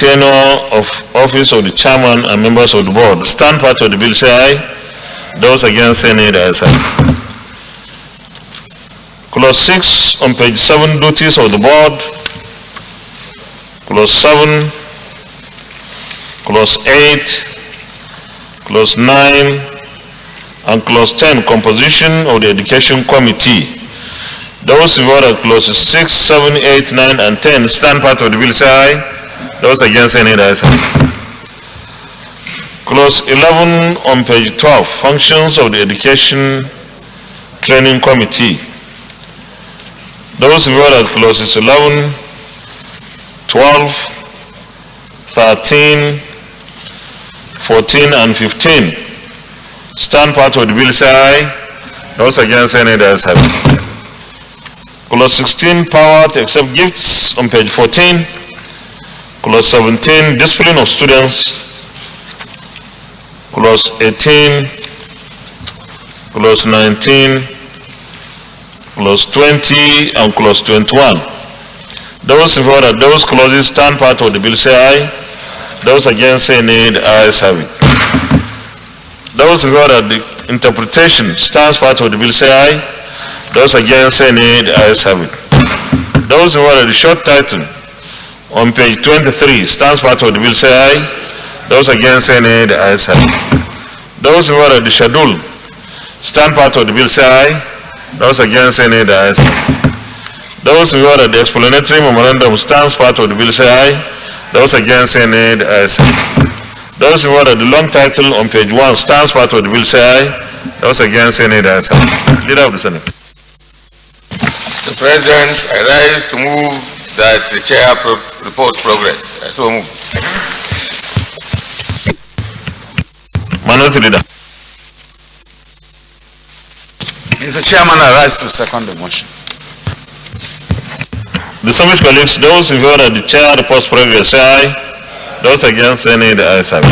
tenure of office of the chairman and members of the board stand part of the bill, say aye. Those against, say nay, the ayes have it. Clause 6 on page 7, duties of the board. Clause 7, Clause 8, Clause 9, and Clause 10, composition of the Education Committee. Those in favor of clauses 6, 7, 8, 9, and 10 stand part of the bill, say aye. Those against, say nay, the ayes have it. Clause 11 on page 12, functions of the Education Training Committee. Those in favor of clauses 11, 12, 13, 14, and 15 stand part of the bill, say aye. Those against, say nay, the ayes have it. Clause 16, power to accept gifts on page 14. Clause 17, discipline of students. Clause 18, Clause 19, clause 20, and clause 21. Those in favor that those clauses stand part of the bill say aye. Those against say nay. The ayes have it. Those in favor that the interpretation stands part of the bill say aye. Those against say nay. The ayes have it. Those in favor that the short title on page 23 stands part of the bill say aye. Those against say nay. The ayes have it. Those in favor that the schedule stand part of the bill say aye. Those against say nay. The ayes have it. Those in favor that the explanatory memorandum stands part of the bill say aye. Those against say nay. The ayes have it. Those in favor that the long title on page 1 stands part of the bill say aye. Those against say nay. The ayes have it. Leader of the Senate.
Mr. President, I rise to move that the chair reports progress. I so move.
Minority Leader.
Mr. Chairman, I rise to second the motion.
Distinguished colleagues, those in favor that the chair reports progress say aye. Those against say nay. The ayes have it.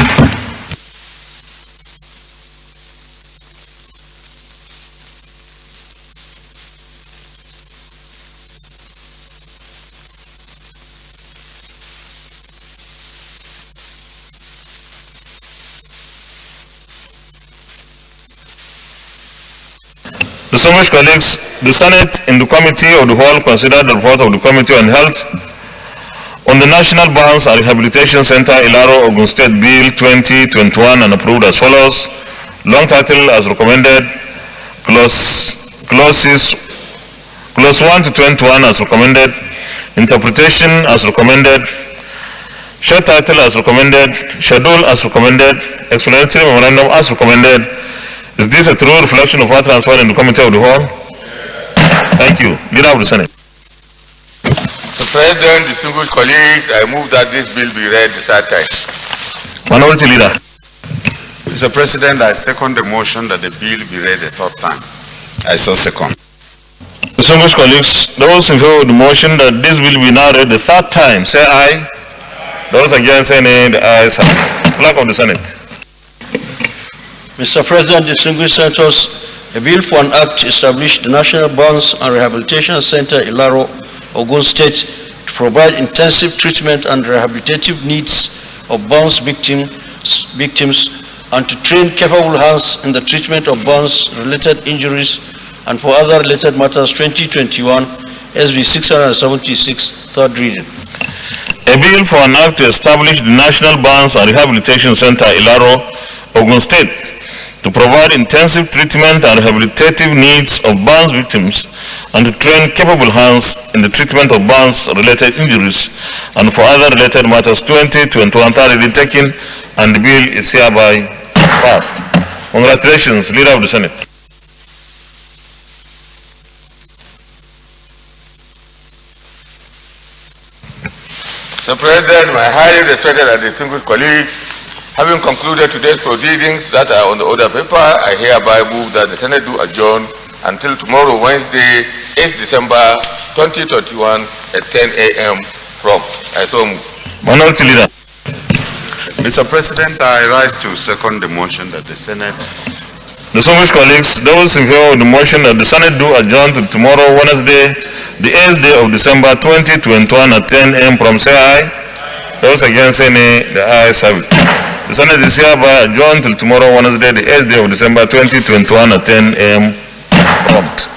Distinguished colleagues, the Senate in the Committee of the Whole considered the report of the Committee on Health on the National Burns and Rehabilitation Center, Ilaro, Ogun State Bill 2021 and approved as follows. Long title as recommended, clause 1 to 21 as recommended, interpretation as recommended, short title as recommended, schedule as recommended, explanatory memorandum as recommended. Is this a true reflection of what transpired in the Committee of the Whole? Thank you. Leader of the Senate.
Mr. President, distinguished colleagues, I move that this bill be read the third time.
Minority Leader.
Mr. President, I second the motion that the bill be read a third time. I so second.
Distinguished colleagues, those in favor of the motion that this bill be now read the third time, say aye. Those against say nay. The ayes have it. Clerk of the Senate.
Mr. President, distinguished senators, a bill for an act to establish the National Burns and Rehabilitation Center, Ilaro, Ogun State, to provide intensive treatment and rehabilitative needs of burns victims and to train capable hands in the treatment of burns-related injuries and for other related matters, 2021, SB 676, third reading.
A bill for an act to establish the National Burns and Rehabilitation Center, Ilaro, Ogun State, to provide intensive treatment and rehabilitative needs of burns victims and to train capable hands in the treatment of burns-related injuries and for other related matters, 2021, third reading taken, and the bill is hereby passed. Congratulations, Leader of the Senate.
Mr. President, my highly respected and distinguished colleagues, having concluded today's proceedings that are on the order paper, I hereby move that the Senate do adjourn until tomorrow, Wednesday, 8th December 2021 at 10 a.m. prompt. I so move.
Minority Leader.
Mr. President, I rise to second the motion that the Senate.
Distinguished colleagues, those in favor of the motion that the Senate do adjourn to tomorrow, Wednesday, the 8th day of December 2021 at 10 a.m. prompt say aye. Those against say nay. The ayes have it. The Senate is hereby adjourned till tomorrow, Wednesday, the 8th day of December 2021 at 10 a.m. prompt.